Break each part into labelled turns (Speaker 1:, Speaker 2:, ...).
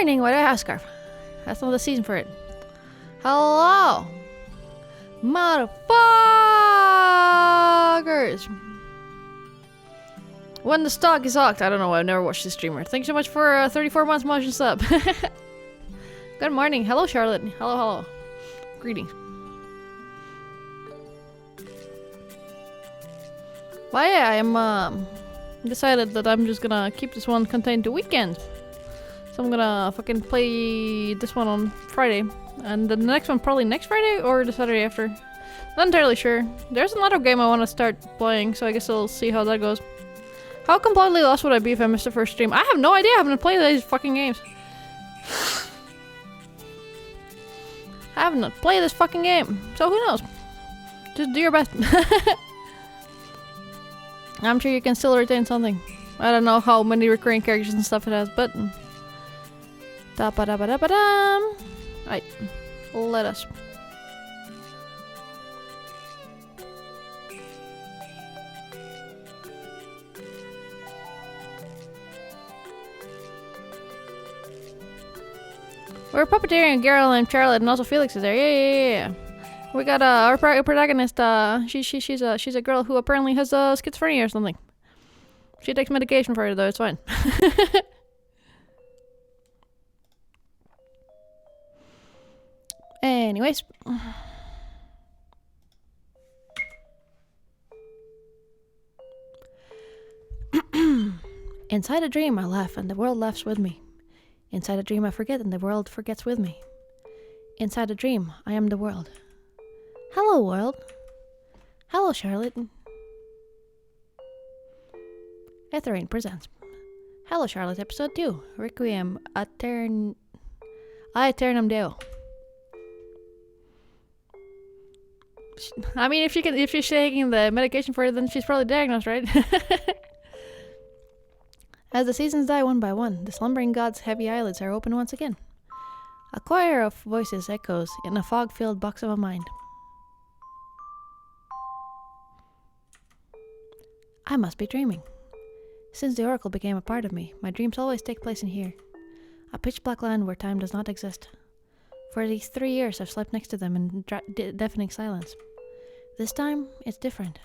Speaker 1: morning. Why do I have a scarf? That's not the season for it. Hello, motherfuckers. When the stock is hawked. I don't know. I've never watched this streamer. Thanks so much for 34 months motion sub. Good morning. Hello, Charlotte. Hello, hello. Greetings. But yeah, I'm decided that I'm just gonna keep this one contained to weekends. So I'm gonna fucking play this one on Friday. And then the next one probably next Friday or the Saturday after. Not entirely sure. There's another game I want to start playing, so I guess I'll see how that goes. How completely lost would I be if I missed the first stream? I have no idea. I haven't played these fucking games. I haven't played this fucking game, so who knows? Just do your best. I'm sure you can still retain something. I don't know how many recurring characters and stuff it has, but... Da-ba-da-ba-da-ba-dam! Alright, let us... We're puppeteering Geralt and Charlotte, and also Felix is there. Yeah. We got our protagonist. She's a girl who apparently has schizophrenia or something. She takes medication for it though. It's fine. Anyways. Inside a dream, I laugh, and the world laughs with me. Inside a dream I forget and the world forgets with me. Inside a dream, I am the world. Hello, world. Hello, Charlotte. Aeternam presents. Hello, Charlotte, episode 2. Requiem, Aeternam Deo. I mean, if she's taking the medication for it, then she's probably diagnosed, right? As the seasons die one by one, the slumbering god's heavy eyelids are open once again. A choir of voices echoes in a fog-filled box of a mind. I must be dreaming. Since the oracle became a part of me, my dreams always take place in here. A pitch-black land where time does not exist. For these 3 years I've slept next to them in deafening silence. This time, it's different.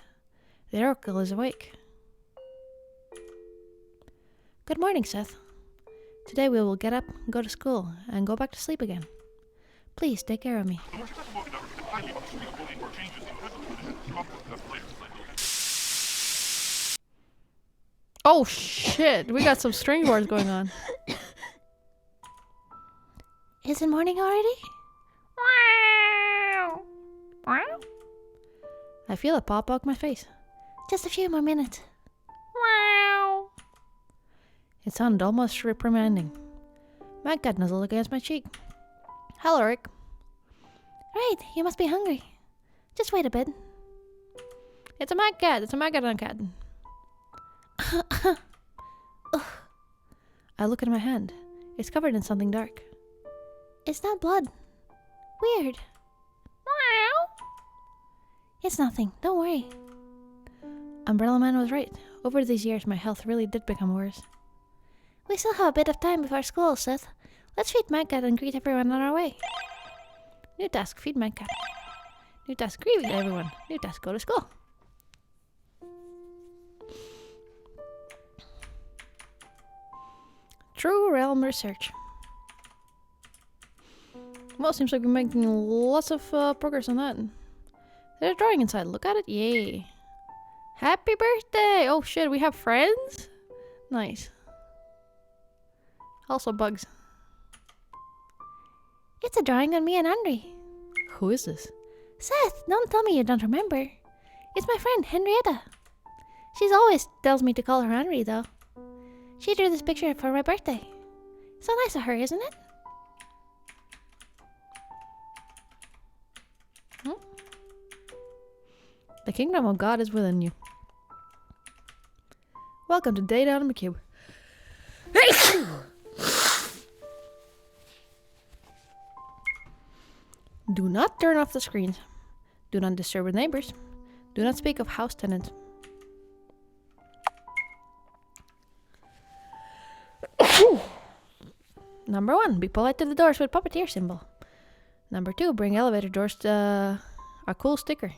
Speaker 1: The oracle is awake. Good morning, Seth. Today we will get up, go to school, and go back to sleep again. Please take care of me. Oh shit, we got some string wars going on. Is it morning already? I feel a paw poke my face. Just a few more minutes. It sounded almost reprimanding. Matt got nuzzled against my cheek. Hello, Rick. Right, you must be hungry. Just wait a bit. It's a mad cat. It's a Magadon cat. I look at my hand. It's covered in something dark. It's not blood. Weird. It's nothing. Don't worry. Umbrella Man was right. Over these years, my health really did become worse. We still have a bit of time before school, Seth. Let's feed Magcat and greet everyone on our way. New task, feed Magcat. New task, greet everyone. New task, go to school. True Realm Research. Well, seems like we're making lots of progress on that. There's a drawing inside. Look at it. Yay. Happy birthday! Oh shit, we have friends? Nice. Also bugs. It's a drawing on me and Andre. Who is this? Seth, don't tell me you don't remember. It's my friend, Henrietta. She's always tells me to call her Henry, though. She drew this picture for my birthday. So nice of her, isn't it? The kingdom of God is within you. Welcome to Data on the Cube. Do not turn off the screens. Do not disturb the neighbors. Do not speak of house tenants. Number 1, be polite to the doors with puppeteer symbol. Number 2, bring elevator doors a cool sticker.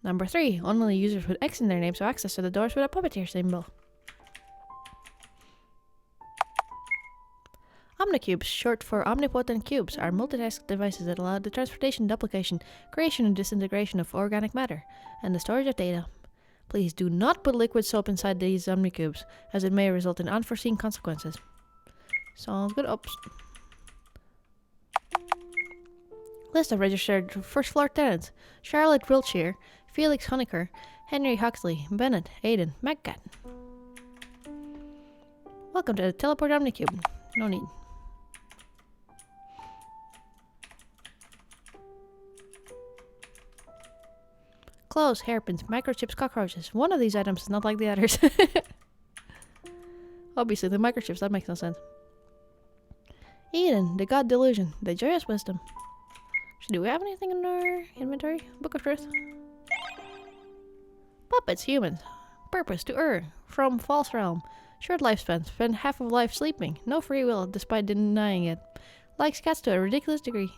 Speaker 1: Number 3, only users with X in their names have access to the doors with a puppeteer symbol. Omnicubes, short for omnipotent cubes, are multitask devices that allow the transportation, duplication, creation and disintegration of organic matter, and the storage of data. Please do not put liquid soap inside these omnicubes, as it may result in unforeseen consequences. Sounds good. Oops. List of registered first floor tenants: Charlotte Wiltshire, Felix Honecker, Henry Huxley, Bennett, Aiden, Magcat. Welcome to the Teleport Omnicube. No need. Clothes, hairpins, microchips, cockroaches. One of these items is not like the others. Obviously, the microchips, that makes no sense. Eden, the God Delusion, the Joyous Wisdom. Do we have anything in our inventory? Book of Truth. Puppets, humans. Purpose, to err. From False Realm. Short lifespan, spend half of life sleeping. No free will, despite denying it. Likes cats to a ridiculous degree.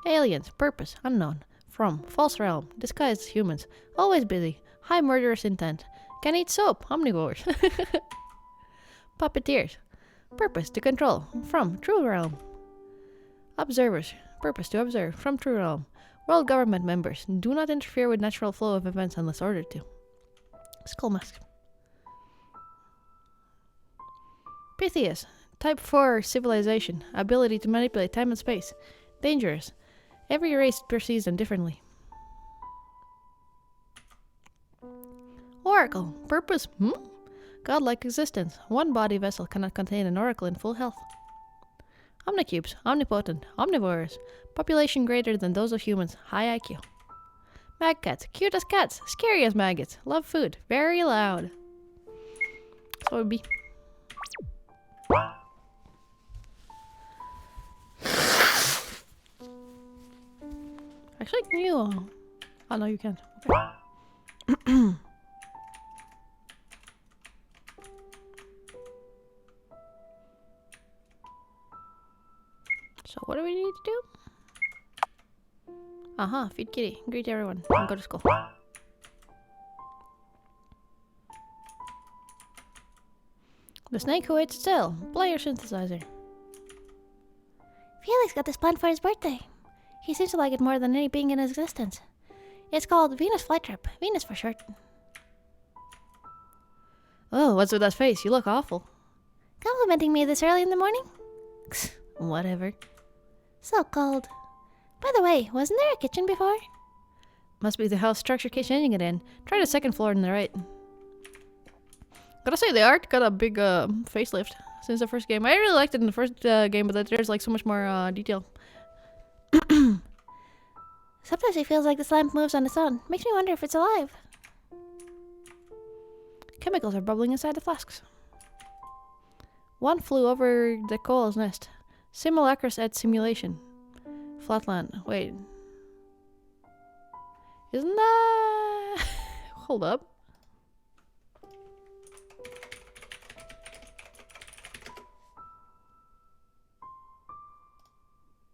Speaker 1: Aliens, purpose, unknown. From False Realm, disguised as humans. Always busy. High murderous intent. Can eat soap, omnivores. Puppeteers. Purpose, to control. From True Realm. Observers. Purpose, to observe. From True Realm. World government members. Do not interfere with natural flow of events unless ordered to. Skull mask. Pythias. Type 4 civilization. Ability to manipulate time and space. Dangerous. Every race perceives them differently. Oracle. Purpose. Godlike existence. One body vessel cannot contain an oracle in full health. Omnicubes. Omnipotent. Omnivores. Population greater than those of humans. High IQ. Magcats. Cute as cats. Scary as maggots. Love food. Very loud. So it would be. Actually, can you? Oh no, you can't. Okay. So what do we need to do? Feed kitty. Greet everyone. And go to school. The snake who ate still. Player synthesizer.
Speaker 2: Felix got this plant for his birthday. He seems to like it more than any being in existence. It's called Venus Flytrap. Venus for short.
Speaker 1: Oh, what's with that face? You look awful.
Speaker 2: Complimenting me this early in the morning?
Speaker 1: Whatever.
Speaker 2: So cold. By the way, wasn't there a kitchen before?
Speaker 1: Must be the house structure keeps changing it in. Try the second floor on the right. Gotta say, the art got a big facelift since the first game. I really liked it in the first game, but there's like so much more detail.
Speaker 2: Sometimes it feels like this lamp moves on its own. Makes me wonder if it's alive.
Speaker 1: Chemicals are bubbling inside the flasks. One flew over the coal's nest. Simulacrus at simulation. Flatland. Wait. Isn't that... Hold up.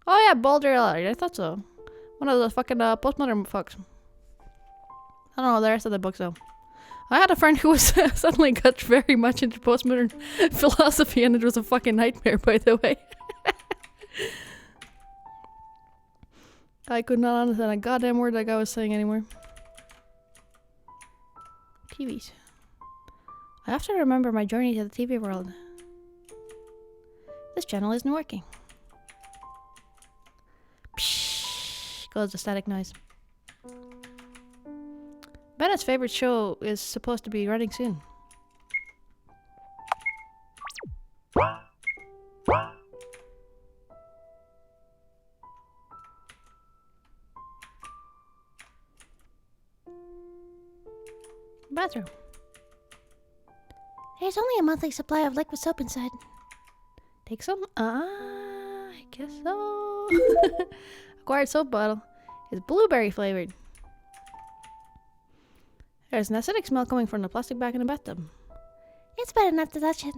Speaker 1: Oh yeah, Boulder Alley. I thought so. One of the fucking postmodern fucks. I don't know the rest of the books though. I had a friend who was suddenly got very much into postmodern philosophy, and it was a fucking nightmare, by the way. I could not understand a goddamn word that guy was saying anymore. TVs. I have to remember my journey to the TV world. This channel isn't working. Psh, goes the static noise. Bennett's favorite show is supposed to be running soon. Bathroom.
Speaker 2: There's only a monthly supply of liquid soap inside.
Speaker 1: Take some? I guess so. Acquired soap bottle is blueberry flavored. There's an acidic smell coming from the plastic bag in the bathtub.
Speaker 2: It's better not to touch it.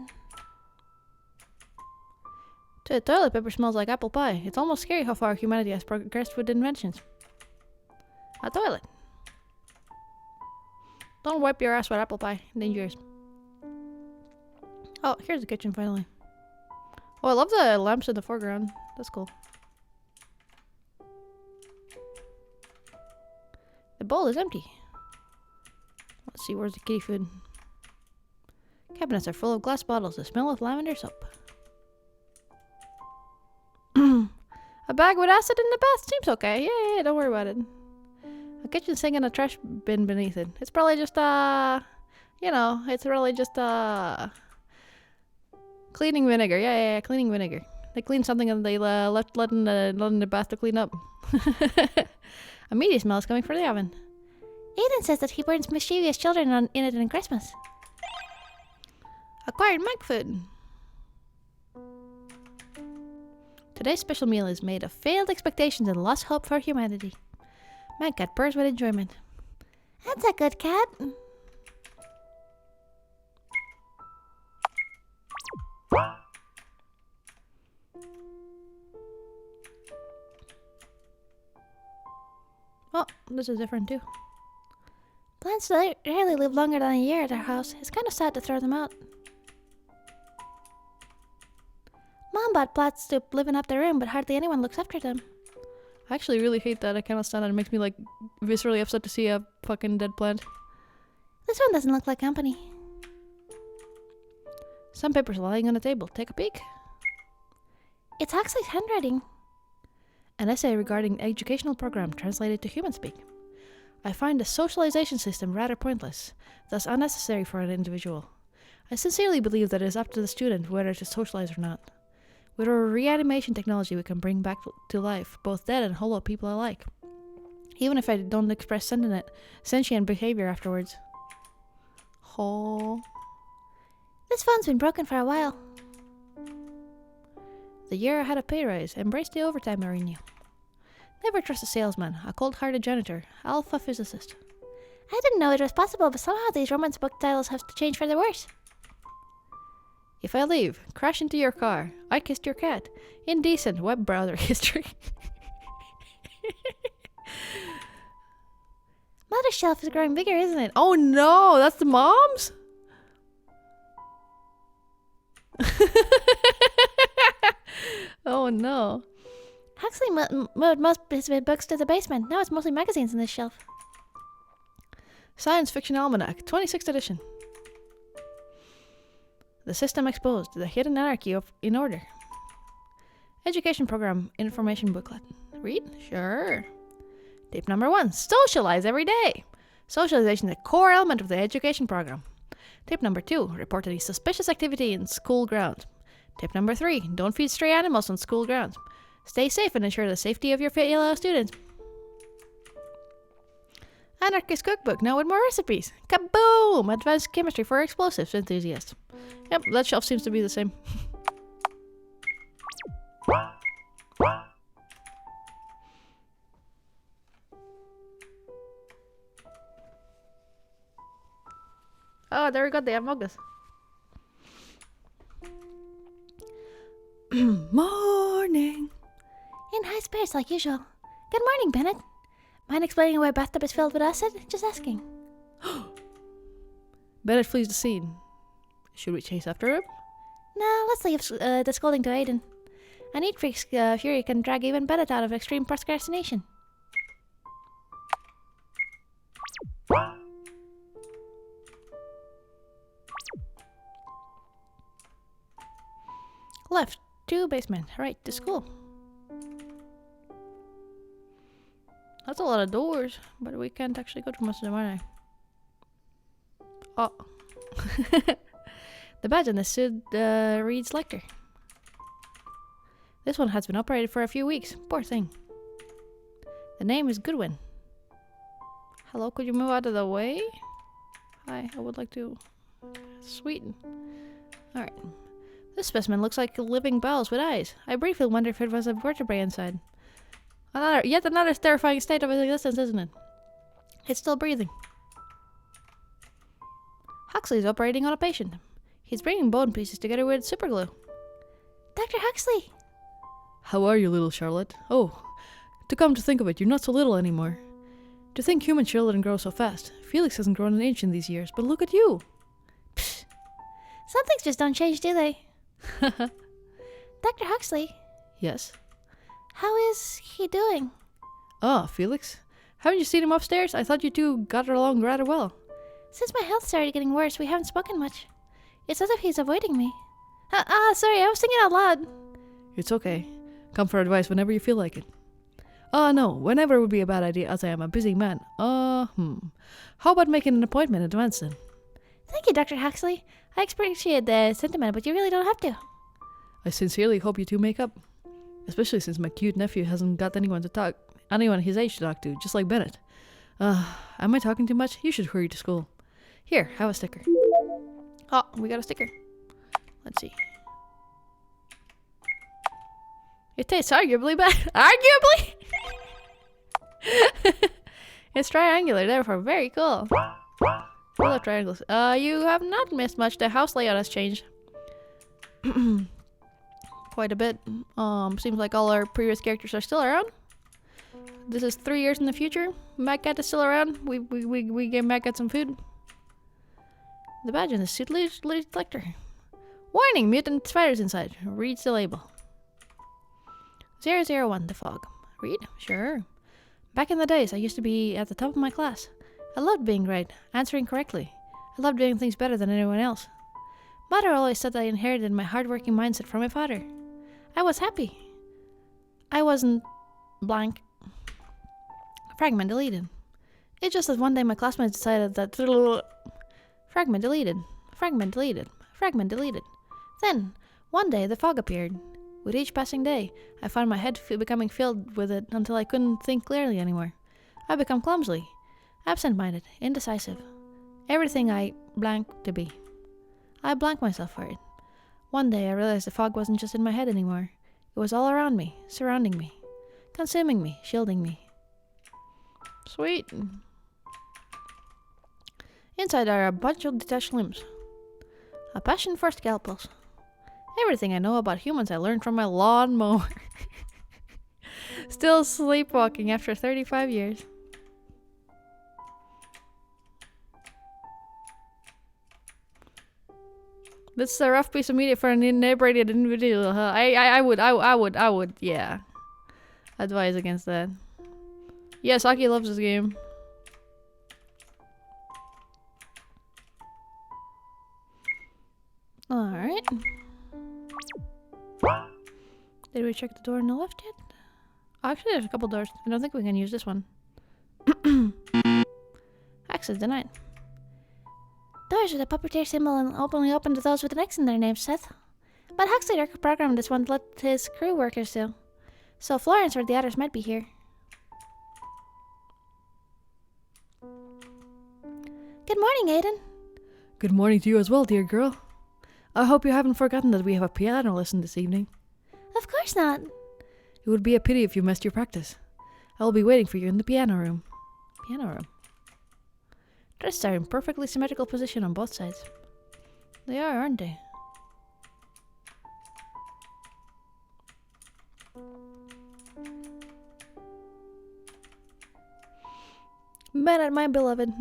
Speaker 1: Toilet paper smells like apple pie. It's almost scary how far humanity has progressed with inventions. A toilet. Don't wipe your ass with apple pie. Dangerous. Oh, here's the kitchen finally. Oh, I love the lamps in the foreground. That's cool. The bowl is empty. Let's see, where's the kitty food? Cabinets are full of glass bottles. The smell of lavender soap. A bag with acid in the bath seems okay. Yeah, don't worry about it. A kitchen sink and a trash bin beneath it. It's probably just it's really just cleaning vinegar. Yeah, cleaning vinegar. They cleaned something and they left letting the bath to clean up. A meaty smell is coming from the oven.
Speaker 2: Aiden says that he burns mischievous children in it on Christmas.
Speaker 1: Acquired Mac food. Today's special meal is made of failed expectations and lost hope for humanity. My cat purrs with enjoyment.
Speaker 2: That's a good cat.
Speaker 1: Oh, this is different too.
Speaker 2: Plants rarely live longer than a year at our house. It's kind of sad to throw them out. Mom bought plants to live in up their room, but hardly anyone looks after them.
Speaker 1: I actually really hate that. I cannot stand it. It makes me like viscerally upset to see a fucking dead plant.
Speaker 2: This one doesn't look like company.
Speaker 1: Some papers lying on the table. Take a peek.
Speaker 2: It's Huxley's handwriting.
Speaker 1: An essay regarding educational program translated to human speak. I find the socialization system rather pointless, thus unnecessary for an individual. I sincerely believe that it is up to the student whether to socialize or not. With our reanimation technology, we can bring back to life both dead and hollow people alike, even if I don't express sentient behavior afterwards. Oh.
Speaker 2: This phone's been broken for a while.
Speaker 1: The year I had a pay raise. Embrace the overtime, Marina. Never trust a salesman, a cold-hearted janitor, alpha physicist.
Speaker 2: I didn't know it was possible, but somehow these romance book titles have to change for the worse.
Speaker 1: If I leave, crash into your car. I kissed your cat. Indecent web browser history.
Speaker 2: Mother's shelf is growing bigger, isn't it?
Speaker 1: Oh no, that's the mom's? Oh no.
Speaker 2: Huxley moved most of his books to the basement. Now it's mostly magazines on this shelf.
Speaker 1: Science Fiction Almanac, 26th edition. The System Exposed, The Hidden Anarchy in Order. Education Program Information Booklet. Read? Sure. Tip number 1. Socialize every day. Socialization is a core element of the education program. Tip number 2. Report any suspicious activity in school grounds. Tip number 3. Don't feed stray animals on school grounds. Stay safe and ensure the safety of your fellow students. Anarchist Cookbook, now with more recipes. Kaboom! Advanced Chemistry for Explosives Enthusiasts. Yep, that shelf seems to be the same. Oh, there we go, they have muggles. Morning.
Speaker 2: In high spirits like usual. Good morning, Bennett. Mind explaining why bathtub is filled with acid? Just asking.
Speaker 1: Bennett flees the scene. Should we chase after him?
Speaker 2: No, let's leave the scolding to Aiden. A neat freak's fury can drag even Bennett out of extreme procrastination.
Speaker 1: Left, to basement, right, to school. That's a lot of doors, but we can't actually go to most of them, are I? Oh. The badge on this suit reads Lecter. This one has been operated for a few weeks. Poor thing. The name is Goodwin. Hello, could you move out of the way? Hi, I would like to sweeten. Alright. This specimen looks like living bowels with eyes. I briefly wonder if it was a vertebrae inside. Yet another terrifying state of its existence, isn't it? It's still breathing. Huxley's operating on a patient. He's bringing bone pieces together with superglue.
Speaker 2: Dr. Huxley!
Speaker 1: How are you, little Charlotte? Oh, to come to think of it, you're not so little anymore. To think human children grow so fast. Felix hasn't grown an inch in these years, but look at you.
Speaker 2: Psh. Some things just don't change, do they? Dr. Huxley,
Speaker 1: Yes?
Speaker 2: how is he doing?
Speaker 1: Ah, Felix? Haven't you seen him upstairs? I thought you two got along rather well.
Speaker 2: Since my health started getting worse, we haven't spoken much. It's as if he's avoiding me. Sorry, I was thinking out loud.
Speaker 1: It's okay. Come for advice whenever you feel like it. No, whenever would be a bad idea, as I am a busy man. How about making an appointment in advance then?
Speaker 2: Thank you, Dr. Huxley. I appreciate the sentiment, but you really don't have to.
Speaker 1: I sincerely hope you two make up. Especially since my cute nephew hasn't got anyone his age to talk to, just like Bennett. Am I talking too much? You should hurry to school. Here, have a sticker. Oh, we got a sticker. Let's see. It tastes arguably bad. Arguably? It's triangular, therefore very cool. I love triangles. You have not missed much. The house layout has changed. Quite a bit. Seems like all our previous characters are still around. This is 3 years in the future. Magcat is still around. We gave Magcat some food. The badge in the suit leads collector. Warning, mutant spiders inside. Reads the label. 001, the fog. Read? Sure. Back in the days, I used to be at the top of my class. I loved being right, answering correctly. I loved doing things better than anyone else. Mother always said I inherited my hard-working mindset from my father. I was happy. I wasn't blank. Fragment deleted. It's just that one day my classmates decided that fragment deleted. Fragment deleted. Fragment deleted. Then, one day, the fog appeared. With each passing day, I found my head becoming filled with it until I couldn't think clearly anymore. I become clumsy, absent-minded, indecisive. Everything I blank to be. I blank myself for it. One day I realized the fog wasn't just in my head anymore. It was all around me, surrounding me, consuming me, shielding me. Sweet. Inside are a bunch of detached limbs. A passion for scalpels. Everything I know about humans I learned from my lawnmower. Still sleepwalking after 35 years. This is a rough piece of media for an inebriated individual. Huh? I would, yeah. Advise against that. Yeah, Saki loves this game. Alright. Did we check the door on the left yet? Oh, actually, there's a couple doors. I don't think we can use this one. Access denied.
Speaker 2: Doors with a puppeteer symbol and only open to those with an X in their name, Seth. But Huxley programmed this one to let his crew workers do. So Florence or the others might be here. Good morning, Aiden.
Speaker 1: Good morning to you as well, dear girl. I hope you haven't forgotten that we have a piano lesson this evening.
Speaker 2: Of course not.
Speaker 1: It would be a pity if you missed your practice. I will be waiting for you in the piano room. Piano room. Dresses are in perfectly symmetrical position on both sides. They are, aren't they? Bennett, my beloved.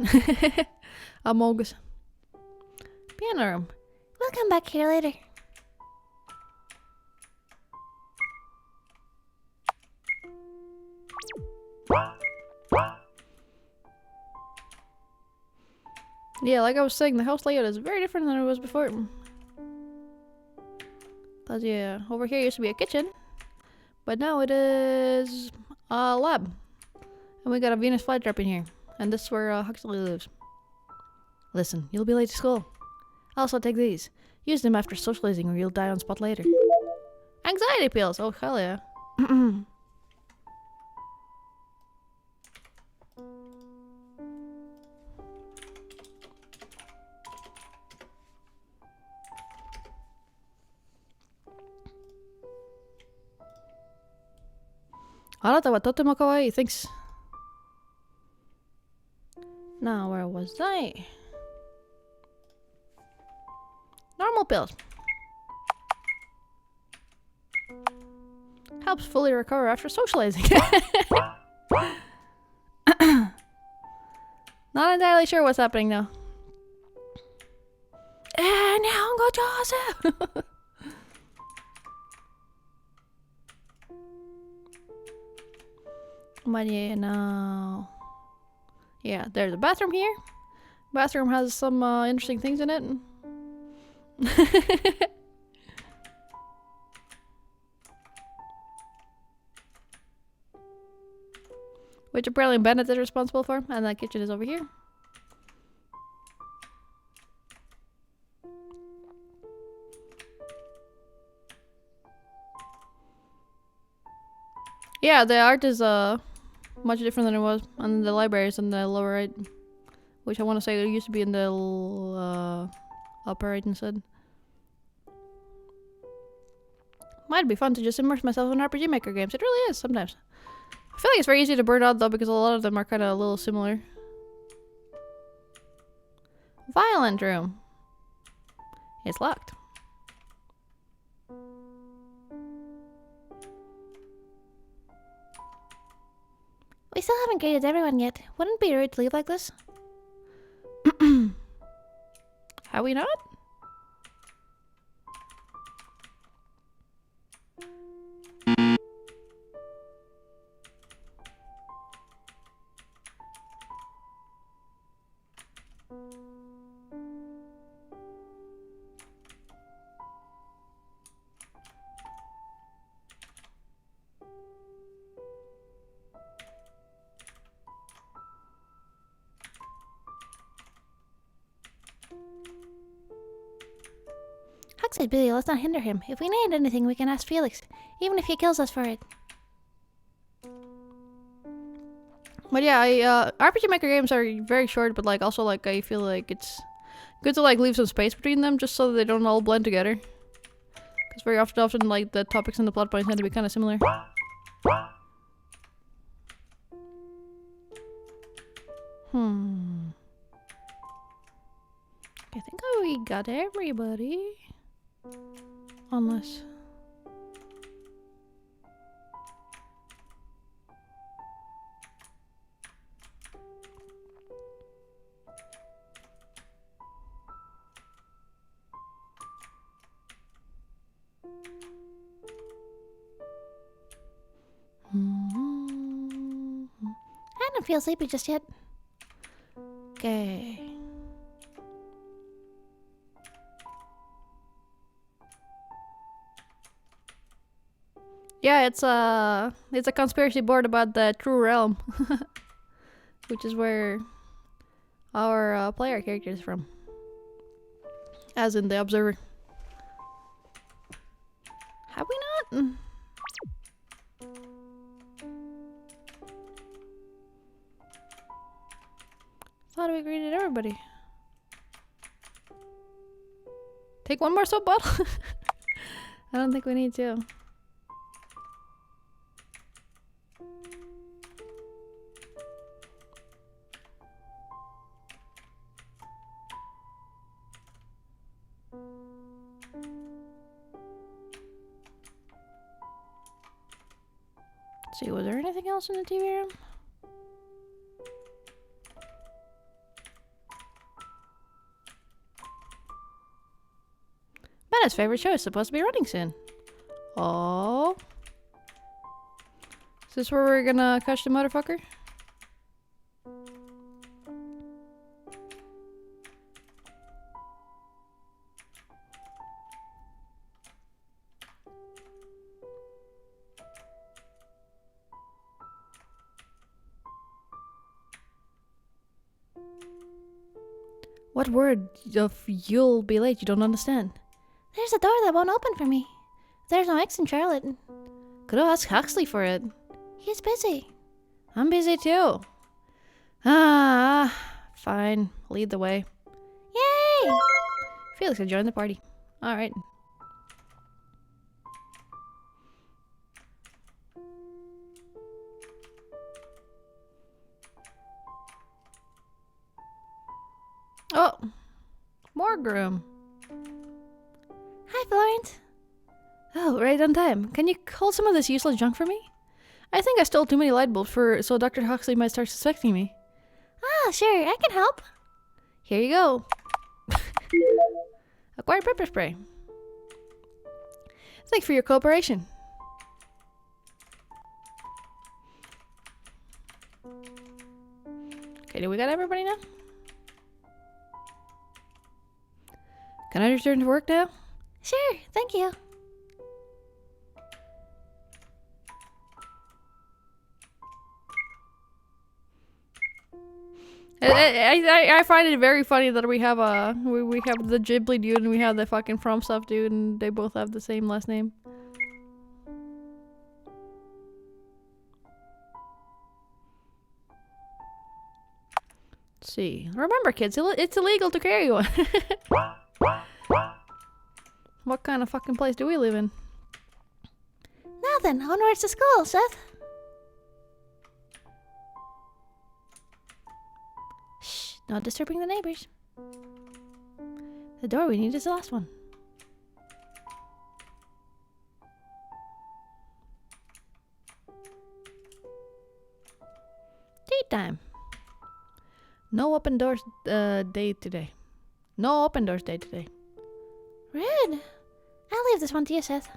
Speaker 1: Amogus. Piano room.
Speaker 2: We'll come back here later.
Speaker 1: Yeah, like I was saying, the house layout is very different than it was before. Cause yeah, over here used to be a kitchen, but now it is a lab. And we got a Venus flytrap in here. And this is where Huxley lives. Listen, you'll be late to school. Also take these. Use them after socializing or you'll die on spot later. Anxiety pills! Oh, hell yeah. Anata wa totemo kawaii, thanks. Now, where was I? Normal pills. Helps fully recover after socializing. Not entirely sure what's happening though. 안녕고 조세. But yeah, no. Yeah, there's a bathroom here. Bathroom has some interesting things in it. Which apparently Bennett is responsible for, and that kitchen is over here. Yeah, the art is much different than it was, and the library is in the lower right, which I want to say it used to be in the upper right instead. Might be fun to just immerse myself in RPG Maker games. It really is sometimes. I feel like it's very easy to burn out though because a lot of them are kind of a little similar. Violent room. It's locked.
Speaker 2: We still haven't greeted everyone yet. Wouldn't it be rude to leave like this?
Speaker 1: Have we not?
Speaker 2: Huck said Billy, let's not hinder him. If we need anything, we can ask Felix, even if he kills us for it.
Speaker 1: But yeah, RPG Maker games are very short, but like also like I feel like it's good to like leave some space between them just so that they don't all blend together. Because very often like the topics and the plot points tend to be kind of similar. I think we got everybody. Unless...
Speaker 2: I don't feel sleepy just yet.
Speaker 1: Okay. Yeah, it's a conspiracy board about the true realm, which is where our player character is from, as in the observer. Have we not? Thought we greeted everybody. Take one more soap bottle? I don't think we need to. Let's see, was there anything else in the TV room? Bennett's favorite show is supposed to be running soon. Oh. Is this where we're gonna catch the motherfucker? What word of you'll be late you don't understand?
Speaker 2: There's a door that won't open for me. There's no X in Charlotte.
Speaker 1: Could have asked Huxley for it.
Speaker 2: He's busy.
Speaker 1: I'm busy too. Ah, fine. Lead the way.
Speaker 2: Yay!
Speaker 1: Felix had joined the party. Alright. Oh! More groom.
Speaker 2: Hi, Florence.
Speaker 1: Oh, right on time. Can you hold some of this useless junk for me? I think I stole too many light bulbs so Dr. Huxley might start suspecting me.
Speaker 2: Ah, sure, I can help.
Speaker 1: Here you go. Acquired pepper spray. Thanks for your cooperation. Okay, do we got everybody now? Can I return to work now?
Speaker 2: Sure, thank you.
Speaker 1: I find it very funny that we have we have the Ghibli dude and we have the fucking From Stuff dude and they both have the same last name. Let's see. Remember, kids, it's illegal to carry one. What kind of fucking place do we live in?
Speaker 2: Now then, onwards to school, Seth. Shh, not disturbing the neighbors.
Speaker 1: The door we need is the last one. Tea time. No open doors day today. No open doors day today.
Speaker 2: Rude. I'll leave this one to you, Seth.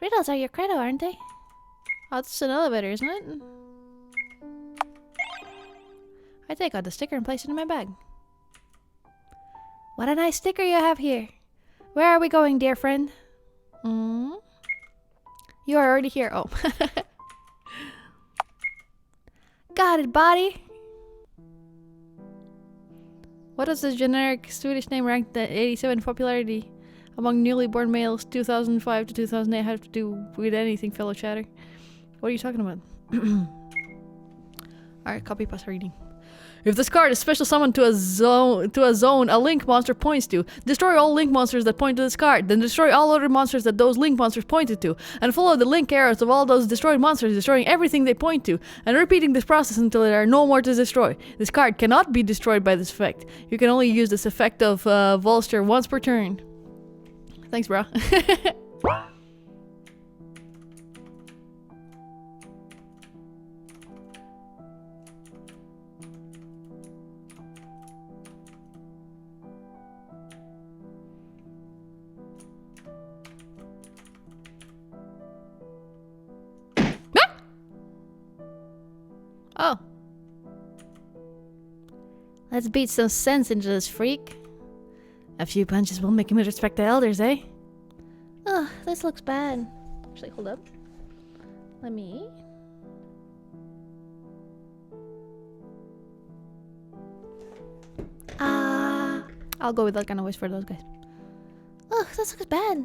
Speaker 2: Riddles are your credo, aren't they?
Speaker 1: Oh, it's an elevator, isn't it? I take out the sticker and place it in my bag.
Speaker 2: What a nice sticker you have here. Where are we going, dear friend?
Speaker 1: You are already here. Oh.
Speaker 2: Got it, buddy.
Speaker 1: What does this generic Swedish name ranked at 87 popularity among newly born males 2005 to 2008 have to do with anything, fellow chatter? What are you talking about? Alright, copy paste reading. If this card is special summoned to a zone a link monster points to, destroy all link monsters that point to this card, then destroy all other monsters that those link monsters pointed to, and follow the link arrows of all those destroyed monsters, destroying everything they point to, and repeating this process until there are no more to destroy. This card cannot be destroyed by this effect. You can only use this effect of Volster once per turn. Thanks, bro. Oh. Let's beat some sense into this freak. A few punches will make him respect the elders, eh?
Speaker 2: Ugh, this looks bad.
Speaker 1: Actually, hold up. Let me... I'll go with that kind of voice for those guys.
Speaker 2: Ugh, this looks bad.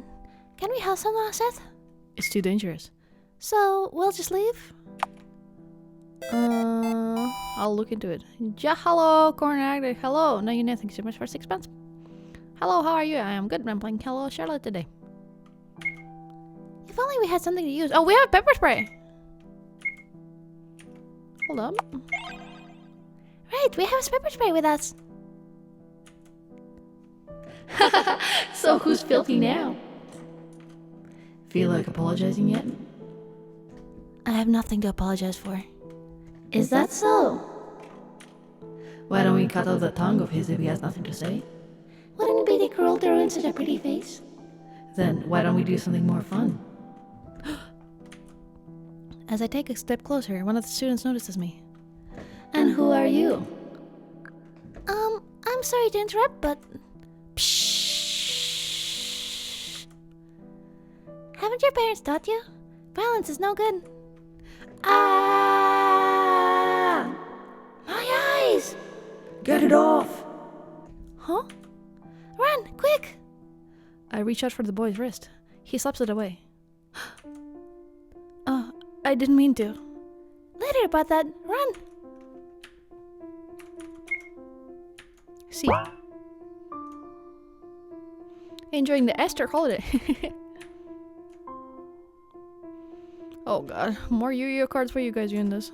Speaker 2: Can we have some, Seth?
Speaker 1: It's too dangerous.
Speaker 2: So, we'll just leave?
Speaker 1: I'll look into it. Ja, hello, corner addict. Hello. No, you know, thank you so much for 6 months. Hello, how are you? I am good. I'm playing Hello Charlotte today.
Speaker 2: If only we had something to use.
Speaker 1: Oh, we have pepper spray. Hold up.
Speaker 2: Right, we have pepper spray with us.
Speaker 1: So who's filthy now? Feel like apologizing yet?
Speaker 2: I have nothing to apologize for.
Speaker 1: Is that so? Why don't we cut off the tongue of his if he has nothing to say?
Speaker 2: Wouldn't it be cruel to ruin such a pretty face?
Speaker 1: Then why don't we do something more fun?
Speaker 2: As I take a step closer, one of the students notices me.
Speaker 1: And who are you?
Speaker 2: I'm sorry to interrupt, but...
Speaker 1: Pshh.
Speaker 2: Haven't your parents taught you? Violence is no good.
Speaker 1: Ah!
Speaker 2: My eyes!
Speaker 1: Get it off!
Speaker 2: Huh? Run, quick!
Speaker 1: I reach out for the boy's wrist. He slaps it away. Oh, I didn't mean to.
Speaker 2: Later about that. Run!
Speaker 1: See. Enjoying the Easter holiday. Oh god, more Yu-Gi-Oh cards for you guys doing this.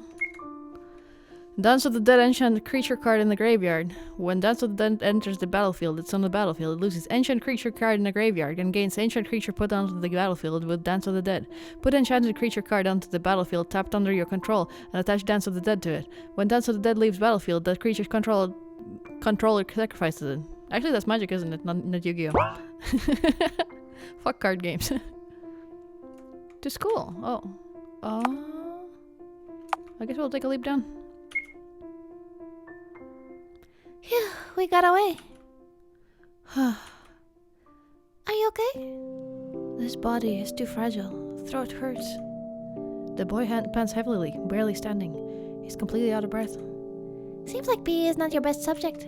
Speaker 1: Dance of the Dead Ancient Creature card in the graveyard. When Dance of the Dead enters the battlefield, it's on the battlefield. It loses Ancient Creature card in the graveyard and gains Ancient Creature put onto the battlefield with Dance of the Dead. Put Enchanted Creature card onto the battlefield tapped under your control and attach Dance of the Dead to it. When Dance of the Dead leaves battlefield, that creature's controller sacrifices it. Actually, that's Magic, isn't it? Not Yu-Gi-Oh! Fuck card games. To school. Oh. I guess we'll take a leap down.
Speaker 2: Phew, we got away. Are you okay?
Speaker 1: This body is too fragile. Throat hurts. The boy pants heavily, barely standing. He's completely out of breath.
Speaker 2: Seems like PE is not your best subject.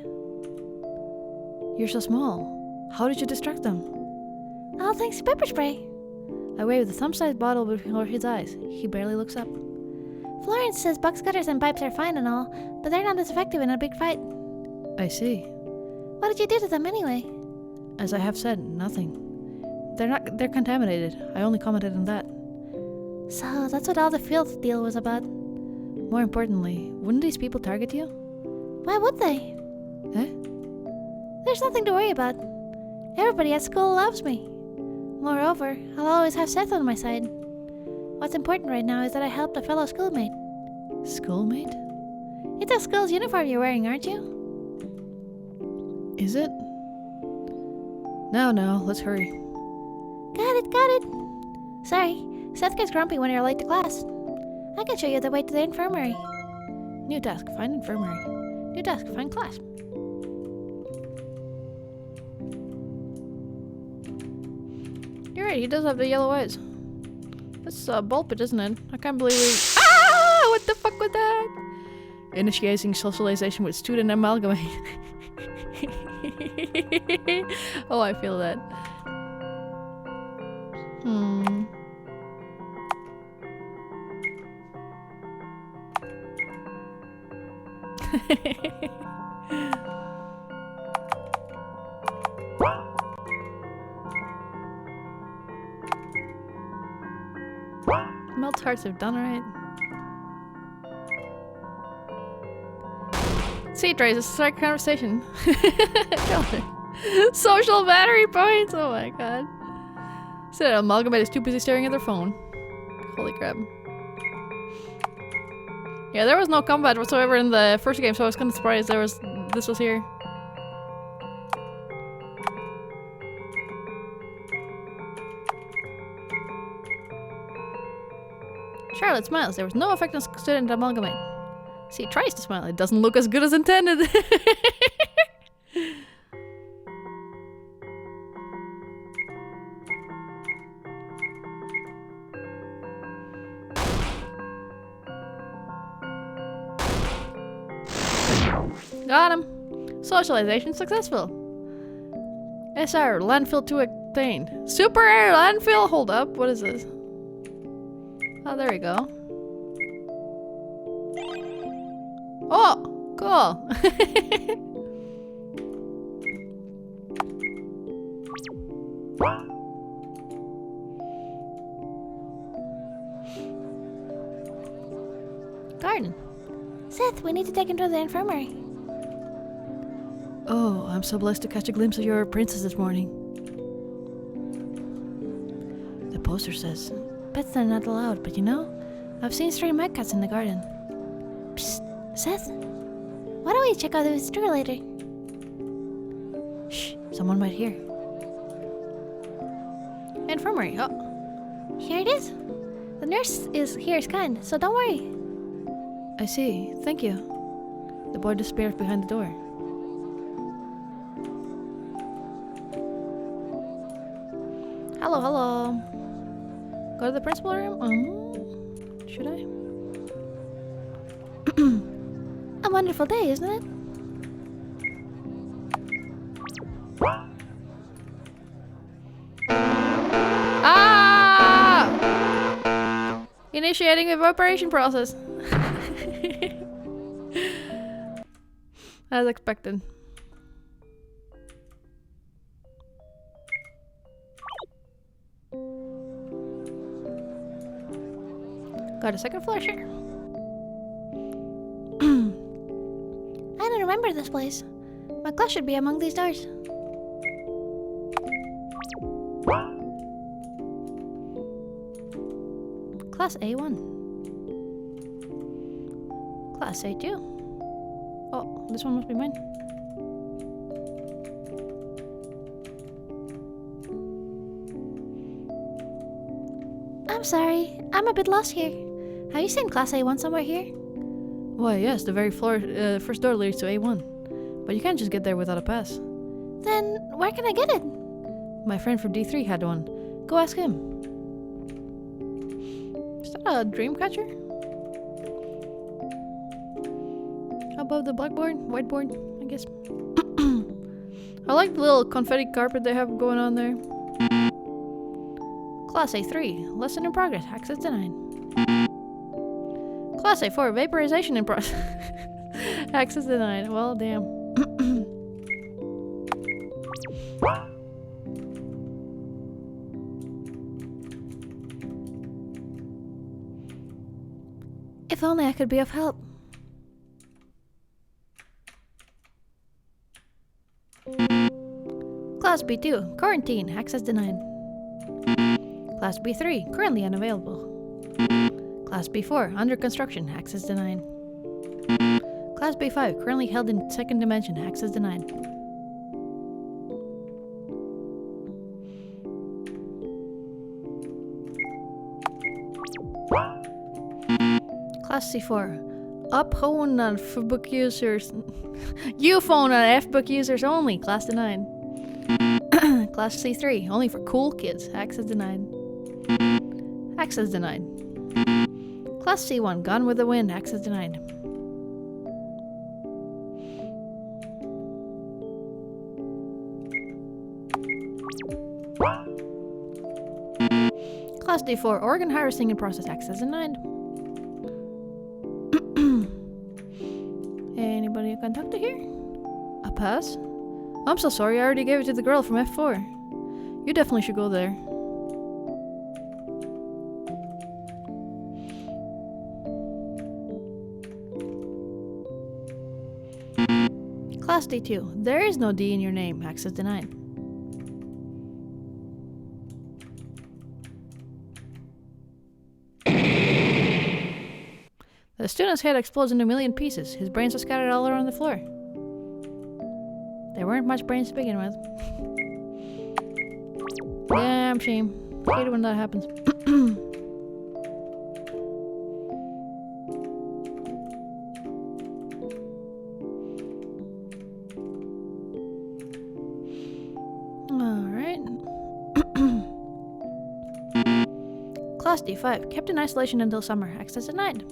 Speaker 1: You're so small. How did you distract them?
Speaker 2: All thanks to pepper spray.
Speaker 1: I waved the thumb-sized bottle before his eyes. He barely looks up.
Speaker 2: Florence says box cutters and pipes are fine and all, but they're not as effective in a big fight.
Speaker 1: I see.
Speaker 2: What did you do to them anyway?
Speaker 1: As I have said, nothing. They're contaminated. I only commented on that.
Speaker 2: So that's what all the field deal was about.
Speaker 1: More importantly, wouldn't these people target you?
Speaker 2: Why would they?
Speaker 1: Eh?
Speaker 2: There's nothing to worry about. Everybody at school loves me. Moreover, I'll always have Seth on my side. What's important right now is that I helped a fellow schoolmate.
Speaker 1: Schoolmate?
Speaker 2: It's a school's uniform you're wearing, aren't you?
Speaker 1: Is it? No, let's hurry.
Speaker 2: Got it. Sorry, Seth gets grumpy when you're late to class. I can show you the way to the infirmary.
Speaker 1: New task, find infirmary. New task, find class. You're right, he does have the yellow eyes. That's Bulpit, isn't it? I can't believe we... Ah! What the fuck was that? Initiating socialization with student amalgamate. Oh, I feel that. Melt hearts have done right. See, Trace, let's start a conversation. Social battery points! Oh my god. Said Amalgamate is too busy staring at their phone. Holy crap. Yeah, there was no combat whatsoever in the first game, so I was kind of surprised this was here. Charlotte smiles. There was no effect on student amalgamate. See, tries to smile. It doesn't look as good as intended. Got him. Socialization successful. SR, landfill 2 obtained. Super air landfill? Hold up. What is this? Oh, there we go. Oh, cool. Garden.
Speaker 2: Seth, we need to take him to the infirmary.
Speaker 1: Oh, I'm so blessed to catch a glimpse of your princess this morning. The poster says, pets are not allowed, but you know, I've seen stray mud cats in the garden.
Speaker 2: Psst, Seth. Why don't we check out if it's true later?
Speaker 1: Shh, someone might hear. Infirmary, oh.
Speaker 2: Here it is. The nurse here is kind, so don't worry.
Speaker 1: I see, thank you. The boy disappears behind the door. Hello. Go to the principal room? Should I?
Speaker 2: A wonderful day, isn't it?
Speaker 1: Ah! Initiating evaporation process. As expected. Got a second flusher.
Speaker 2: remember this place. My class should be among these doors.
Speaker 1: Class A1. Class A2. Oh, this one must be mine.
Speaker 2: I'm sorry, I'm a bit lost here. Have you seen Class A1 somewhere here?
Speaker 1: Why, yes, the very first door leads to A1. But you can't just get there without a pass.
Speaker 2: Then, where can I get it?
Speaker 1: My friend from D3 had one. Go ask him. Is that a dream catcher? Above the blackboard? Whiteboard, I guess. I like the little confetti carpet they have going on there. Class A3, lesson in progress, access denied. Class A4, vaporization in process. Access denied. Well, damn.
Speaker 2: If only I could be of help.
Speaker 1: Class B2, quarantine, access denied. Class B3, currently unavailable. Class B4, under construction, access denied. Class B5, currently held in second dimension, access denied. Class C4, up-phone on F-book users. U-phone on F-book users only, class denied. Class C3, only for cool kids, access denied. Access denied. Class C1, gone with the wind, access denied. Class D4, organ harvesting in process, access denied. Anybody you can talk to here? A pass? I'm so sorry, I already gave it to the girl from F4. You definitely should go there. Class D2, there is no D in your name, access denied. The student's head explodes into a million pieces. His brains are scattered all around the floor. There weren't much brains to begin with. Damn shame. Hate it when that happens. Alright. Class D5, kept in isolation until summer. Access denied.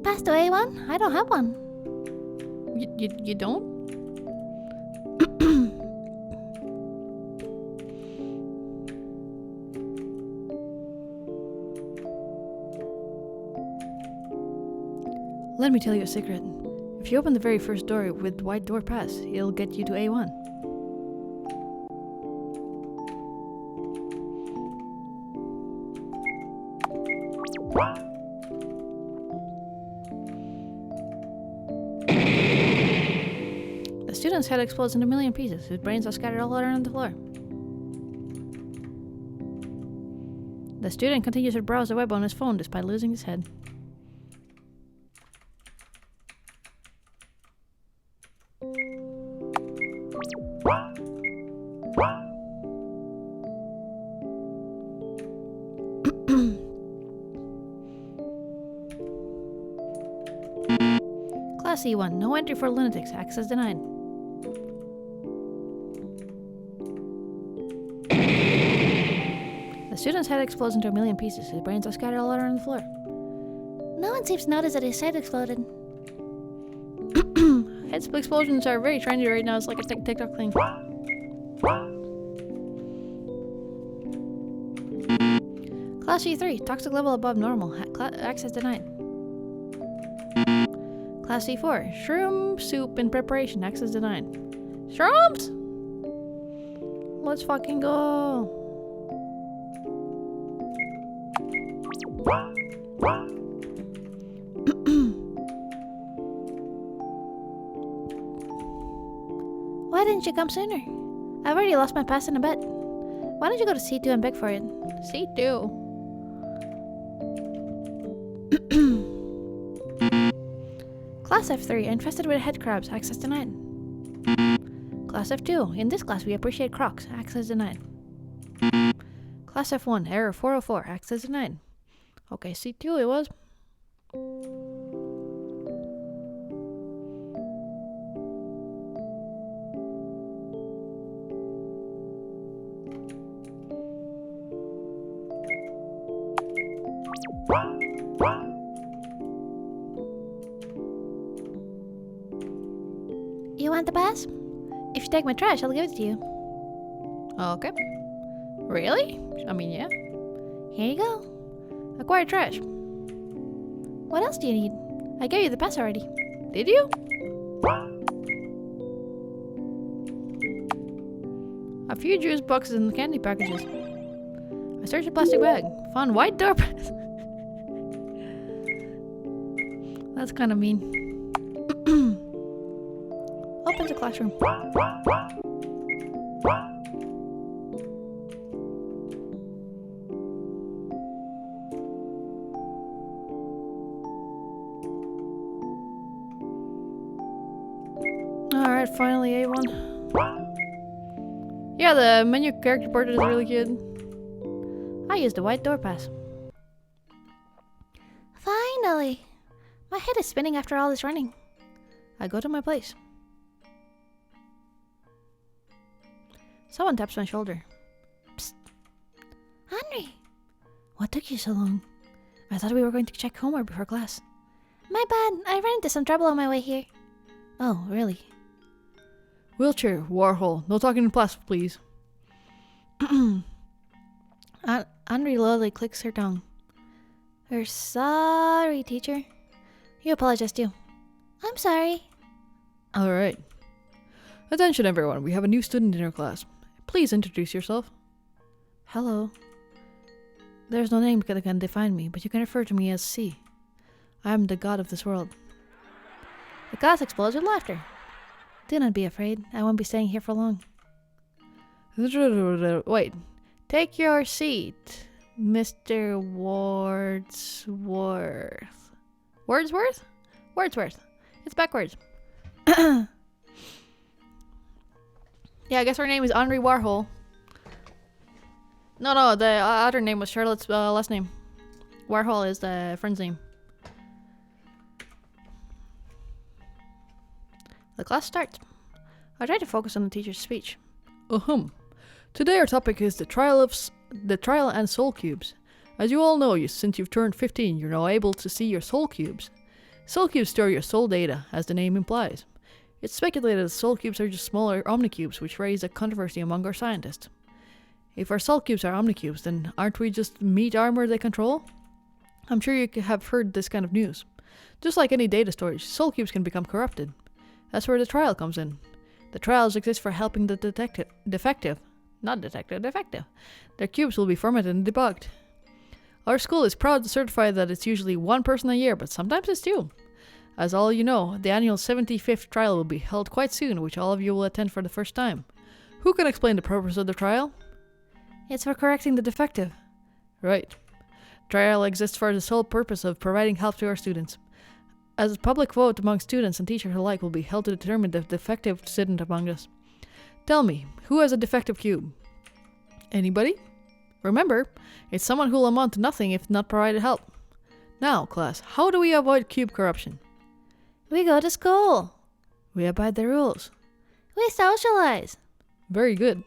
Speaker 2: Pass to A1? I don't have one.
Speaker 1: You don't? Let me tell you a secret. If you open the very first door with white door pass, it'll get you to A1. The student's head explodes into a million pieces. His brains are scattered all around the floor. The student continues to browse the web on his phone despite losing his head. Class E1, no entry for lunatics, access denied. The student's head explodes into a million pieces. His brains are scattered all around the floor.
Speaker 2: No one seems to notice that his head exploded.
Speaker 1: Head explosions are very trendy right now. It's like a TikTok thing. Class E3, toxic level above normal. Access denied. Class C4, shroom soup in preparation. Access denied. Shrooms? Let's fucking go.
Speaker 2: Why didn't you come sooner? I've already lost my pass in a bet. Why don't you go to C2 and beg for it?
Speaker 1: C2.
Speaker 2: Class F3, infested with head crabs, access denied.
Speaker 1: Class F2, in this class we appreciate crocs, access denied. Class F1, error 404, access denied. Okay, C2 it was.
Speaker 2: You want the pass? If you take my trash, I'll give it to you.
Speaker 1: Okay. Really? I mean, yeah.
Speaker 2: Here you go.
Speaker 1: Acquire trash.
Speaker 2: What else do you need? I gave you the pass already.
Speaker 1: Did you? A few juice boxes and candy packages. I searched a plastic bag. Found white door pass. That's kind of mean. Open the classroom. Alright, finally A1. Yeah, the menu character portrait is really good. I used the white door pass.
Speaker 2: Finally! My head is spinning after all this running.
Speaker 1: I go to my place. Someone taps my shoulder.
Speaker 2: Psst. Henry!
Speaker 1: What took you so long? I thought we were going to check homework before class.
Speaker 2: My bad. I ran into some trouble on my way here.
Speaker 1: Oh, really? Wheelchair, Warhol. No talking in class, please. Henry lowly clicks her tongue.
Speaker 2: We're sorry, teacher.
Speaker 1: You apologize too.
Speaker 2: I'm sorry.
Speaker 1: Alright. Attention everyone, we have a new student in our class. Please introduce yourself. Hello. There's no name that can define me, but you can refer to me as C. I am the god of this world. The class explodes with laughter. Do not be afraid, I won't be staying here for long. Wait. Take your seat, Mr. Wordsworth. Wordsworth? Wordsworth. It's backwards. Yeah, I guess her name is Henri Warhol. No, the other name was Charlotte's last name. Warhol is the friend's name. The class starts. I try to focus on the teacher's speech. Today our topic is the trial and soul cubes. As you all know, since you've turned 15, you're now able to see your soul cubes. Soul cubes store your soul data, as the name implies. It's speculated that soul cubes are just smaller omnicubes, which raise a controversy among our scientists. If our soul cubes are omnicubes, then aren't we just meat armor they control? I'm sure you have heard this kind of news. Just like any data storage, soul cubes can become corrupted. That's where the trial comes in. The trials exist for helping the defective. Their cubes will be formatted and debugged. Our school is proud to certify that it's usually one person a year, but sometimes it's two. As all you know, the annual 75th trial will be held quite soon, which all of you will attend for the first time. Who can explain the purpose of the trial? It's for correcting the defective. Right. Trial exists for the sole purpose of providing help to our students. As a public vote among students and teachers alike will be held to determine the defective student among us. Tell me, who has a defective cube? Anybody? Remember, it's someone who'll amount to nothing if not provided help. Now, class, how do we avoid cube corruption?
Speaker 2: We go to school.
Speaker 1: We abide the rules.
Speaker 2: We socialize.
Speaker 1: Very good.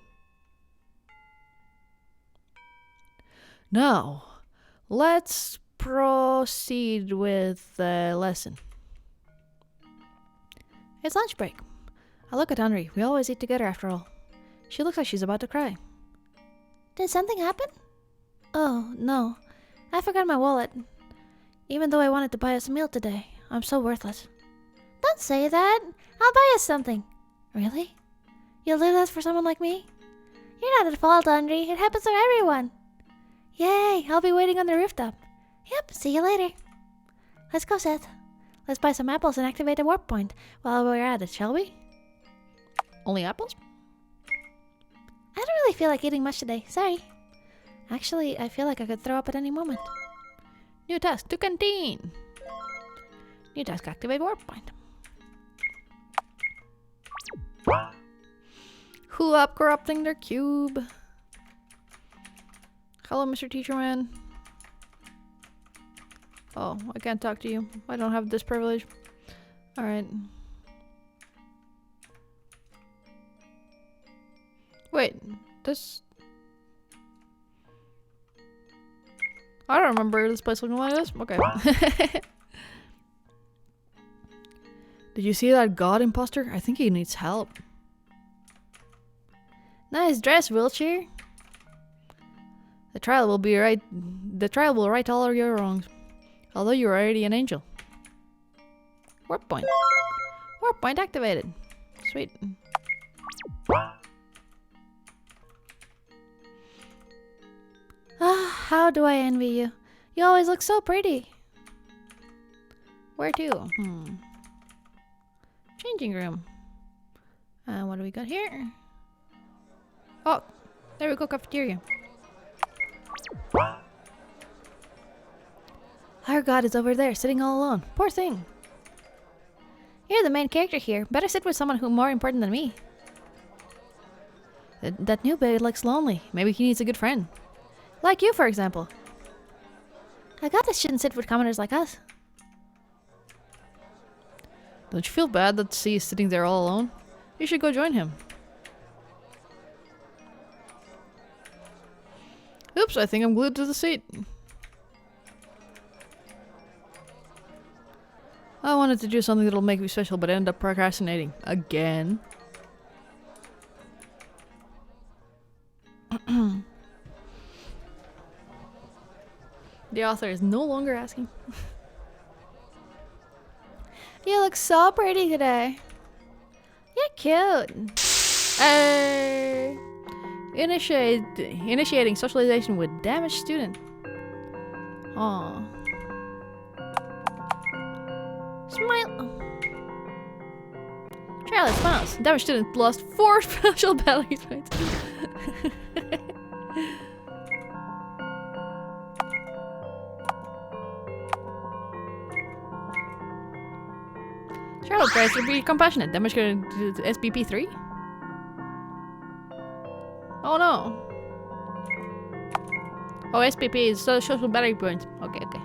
Speaker 1: Now, let's proceed with the lesson. It's lunch break. I look at Henri. We always eat together after all. She looks like she's about to cry.
Speaker 2: Did something happen? Oh, no. I forgot my wallet. Even though I wanted to buy us a meal today, I'm so worthless. Don't say that. I'll buy us something. Really? You'll do that for someone like me? You're not at fault, Henri. It happens to everyone. Yay, I'll be waiting on the rooftop. Yep, see you later. Let's go, Seth. Let's buy some apples and activate a warp point while we're at it, shall we?
Speaker 1: Only apples?
Speaker 2: I don't really feel like eating much today. Sorry. Actually, I feel like I could throw up at any moment.
Speaker 1: New task to canteen. New task activate warp point. Who up corrupting their cube? Hello, Mr. Teacher Man. Oh, I can't talk to you. I don't have this privilege. Alright. Wait, this... I don't remember this place looking like this. Okay. Did you see that god imposter? I think he needs help.
Speaker 2: Nice dress, wheelchair.
Speaker 1: The trial will right all of your wrongs. Although you're already an angel. Warp point. Warp point activated. Sweet.
Speaker 2: Ah, how do I envy you? You always look so pretty.
Speaker 1: Where to? Changing room. And what do we got here? Oh, there we go, cafeteria.
Speaker 2: Our god is over there, sitting all alone. Poor thing. You're the main character here. Better sit with someone who's more important than me.
Speaker 1: That new babe looks lonely. Maybe he needs a good friend.
Speaker 2: Like you, for example. A goddess shouldn't sit with commoners like us.
Speaker 1: Don't you feel bad that C is sitting there all alone? You should go join him. Oops, I think I'm glued to the seat. I wanted to do something that'll make me special, but I ended up procrastinating. Again. The author is no longer asking.
Speaker 2: You look so pretty today. You're cute.
Speaker 1: Hey! Initiating socialization with damaged student. Aww.
Speaker 2: Smile.
Speaker 1: Charlie smiles. Damaged student lost 4 special battery points. Charlotte tries to be compassionate. Damage to SPP3? Oh no. Oh, SPP is social battery points. Okay, okay.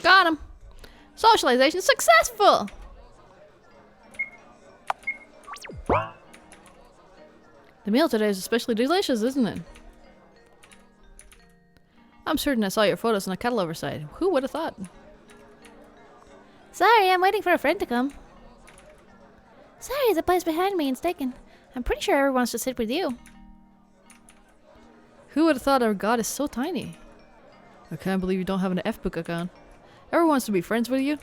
Speaker 1: Got him! Socialization successful! The meal today is especially delicious, isn't it? I'm certain I saw your photos on a cattle oversight. Who would have thought?
Speaker 2: Sorry, I'm waiting for a friend to come. Sorry, the place behind me is taken. I'm pretty sure everyone wants to sit with you.
Speaker 1: Who would have thought our god is so tiny? I can't believe you don't have an F-book account. Everyone wants to be friends with you.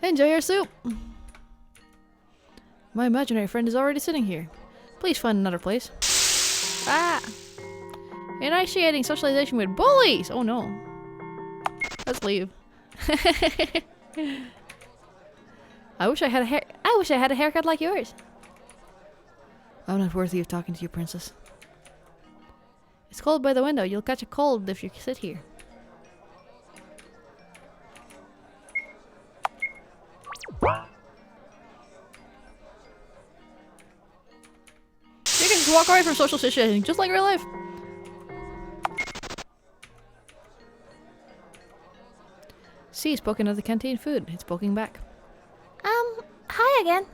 Speaker 1: Enjoy your soup! My imaginary friend is already sitting here. Please find another place. Ah! Initiating socialization with bullies! Oh no. Let's leave. I wish I had a haircut like yours. I'm not worthy of talking to you, princess. It's cold by the window. You'll catch a cold if you sit here. You can just walk away from social situations, just like real life. See, spoken of the canteen food. It's poking back.
Speaker 2: Hi again.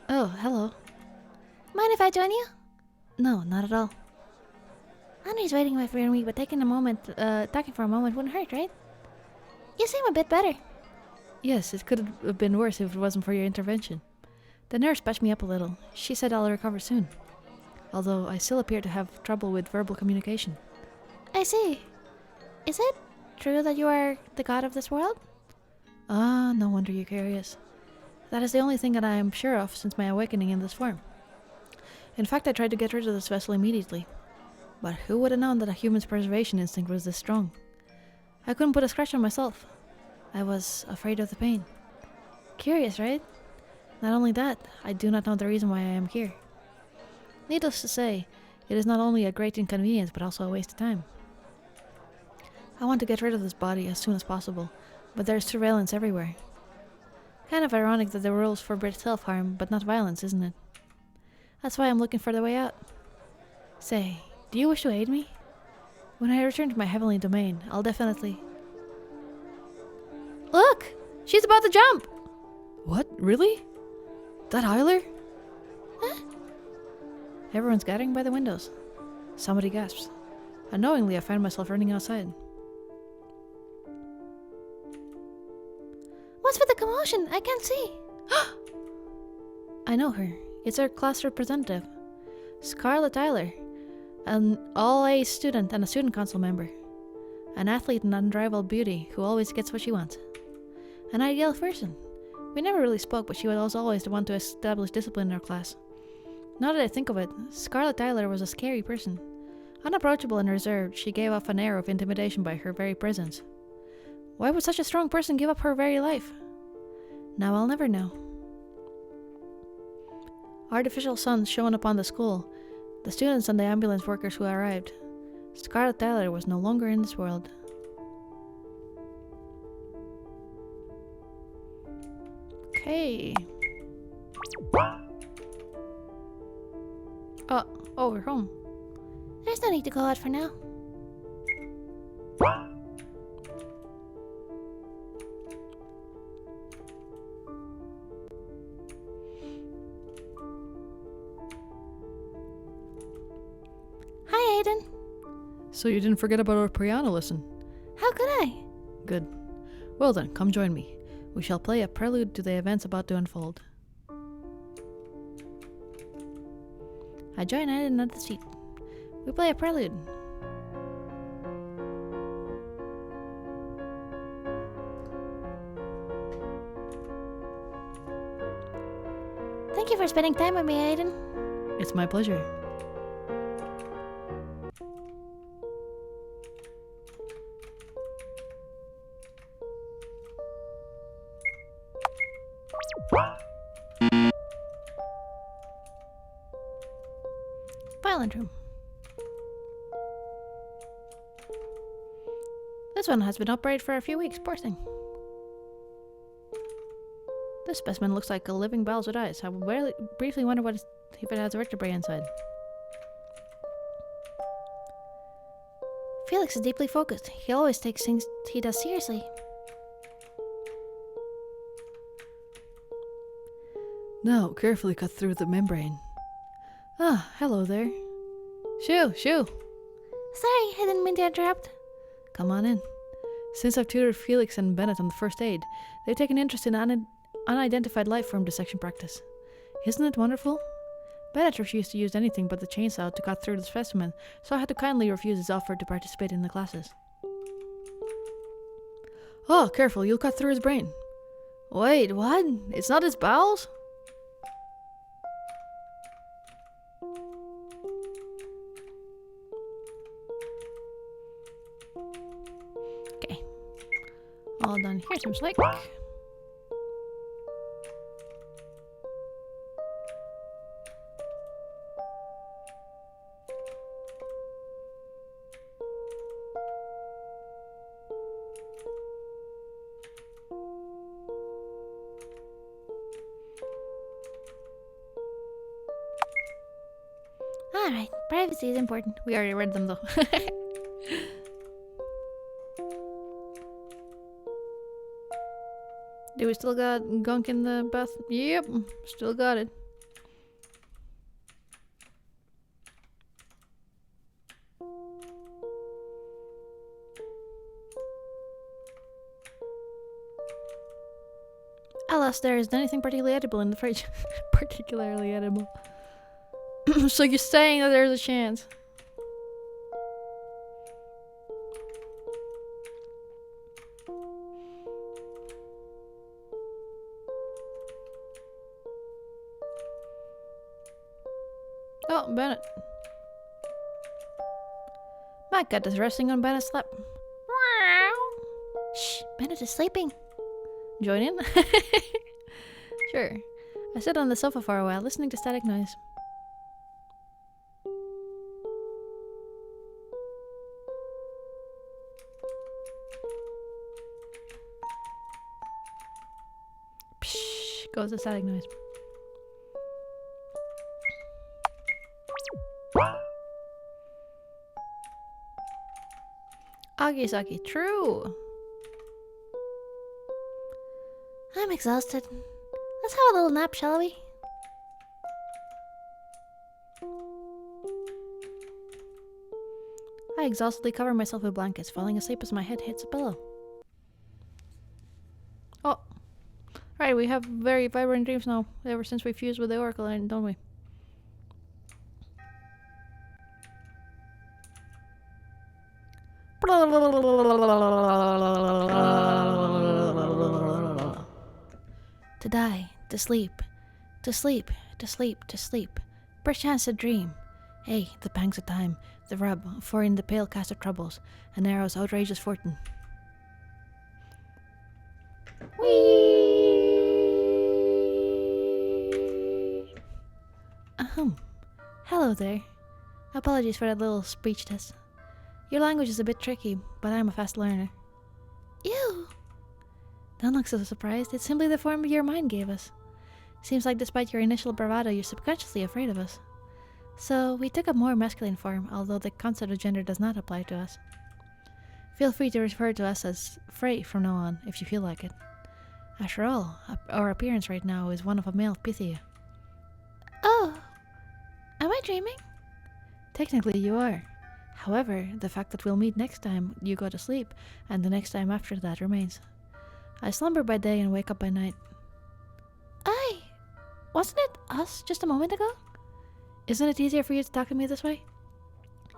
Speaker 1: Oh, hello.
Speaker 2: Mind if I join you?
Speaker 1: No, not at all.
Speaker 2: Henry's waiting for me, but talking for a moment wouldn't hurt, right? You seem a bit better.
Speaker 1: Yes, it could have been worse if it wasn't for your intervention. The nurse patched me up a little. She said I'll recover soon. Although I still appear to have trouble with verbal communication.
Speaker 2: I see. Is it true that you are the god of this world?
Speaker 1: Ah, no wonder you're curious. That is the only thing that I am sure of since my awakening in this form. In fact, I tried to get rid of this vessel immediately. But who would have known that a human's preservation instinct was this strong? I couldn't put a scratch on myself. I was afraid of the pain. Curious, right? Not only that, I do not know the reason why I am here. Needless to say, it is not only a great inconvenience, but also a waste of time. I want to get rid of this body as soon as possible, but there is surveillance everywhere. Kind of ironic that the rules forbid self-harm, but not violence, isn't it? That's why I'm looking for the way out. Say, do you wish to aid me? When I return to my heavenly domain, I'll definitely...
Speaker 2: Look! She's about to jump!
Speaker 1: What? Really? That Hyler?
Speaker 2: Huh?
Speaker 1: Everyone's gathering by the windows. Somebody gasps. Unknowingly, I find myself running outside.
Speaker 2: What's with the commotion? I can't see.
Speaker 1: I know her. It's our class representative, Scarlett Tyler, an all-A student and a student council member. An athlete and unrivaled beauty who always gets what she wants. An ideal person. We never really spoke, but she was always the one to establish discipline in our class. Now that I think of it, Scarlett Tyler was a scary person. Unapproachable and reserved, she gave off an air of intimidation by her very presence. Why would such a strong person give up her very life? Now I'll never know. Artificial suns shone upon the school, the students and the ambulance workers who arrived. Scarlett Tyler was no longer in this world. Okay. Oh, we're home.
Speaker 2: There's no need to go out for now. Hi, Aiden.
Speaker 1: So you didn't forget about our piano lesson?
Speaker 2: How could I?
Speaker 1: Good. Well then, come join me. We shall play a prelude to the events about to unfold. I join Aiden at the seat. We play a prelude.
Speaker 2: Thank you for spending time with me, Aiden.
Speaker 1: It's my pleasure.
Speaker 2: Violent room.
Speaker 1: This one has been operated for a few weeks, poor thing. This specimen looks like a living bowels with eyes. I briefly wonder if it has a vertebrae inside.
Speaker 2: Felix is deeply focused. He always takes things he does seriously.
Speaker 1: Now, carefully cut through the membrane. Ah, hello there. Shoo!
Speaker 2: Sorry, I didn't mean to interrupt.
Speaker 1: Come on in. Since I've tutored Felix and Bennett on the first aid, they've taken interest in unidentified life form dissection practice. Isn't it wonderful? Bennett refused to use anything but the chainsaw to cut through the specimen, so I had to kindly refuse his offer to participate in the classes. Oh, careful, you'll cut through his brain. Wait, what? It's not his bowels? Okay. All done. Here's some slick.
Speaker 2: Alright, privacy is important.
Speaker 1: We already read them though. we still got gunk in the bath? Yep, still got it. Alas, there isn't anything particularly edible in the fridge. Particularly edible. So you're saying that there's a chance? Oh, Bennett. My cat is resting on Bennett's lap.
Speaker 2: Shh, Bennett is sleeping.
Speaker 1: Join in? Sure. I sat on the sofa for a while, listening to static noise. Psh, goes the static noise. Agisaki, true.
Speaker 2: I'm exhausted. Let's have a little nap, shall we?
Speaker 1: I exhaustedly cover myself with blankets, falling asleep as my head hits a pillow. Oh, right, we have very vibrant dreams now, ever since we fused with the Oracle, don't we?
Speaker 2: To die, to sleep, to sleep, to sleep, to sleep. Perchance a dream. Hey, the pangs of time, the rub, for in the pale cast of troubles, an arrow's outrageous fortune. Whee! Ahem. Hello there. Apologies for that little speech test. Your language is a bit tricky, but I'm a fast learner. Ew! Don't look so surprised. It's simply the form your mind gave us. Seems like despite your initial bravado, you're subconsciously afraid of us. So, we took a more masculine form, although the concept of gender does not apply to us. Feel free to refer to us as Frey from now on, if you feel like it. After all, our appearance right now is one of a male Pythia. Oh! Am I dreaming? Technically, you are. However, the fact that we'll meet next time you go to sleep, and the next time after that remains. I slumber by day and wake up by night. Wasn't it us just a moment ago? Isn't it easier for you to talk to me this way?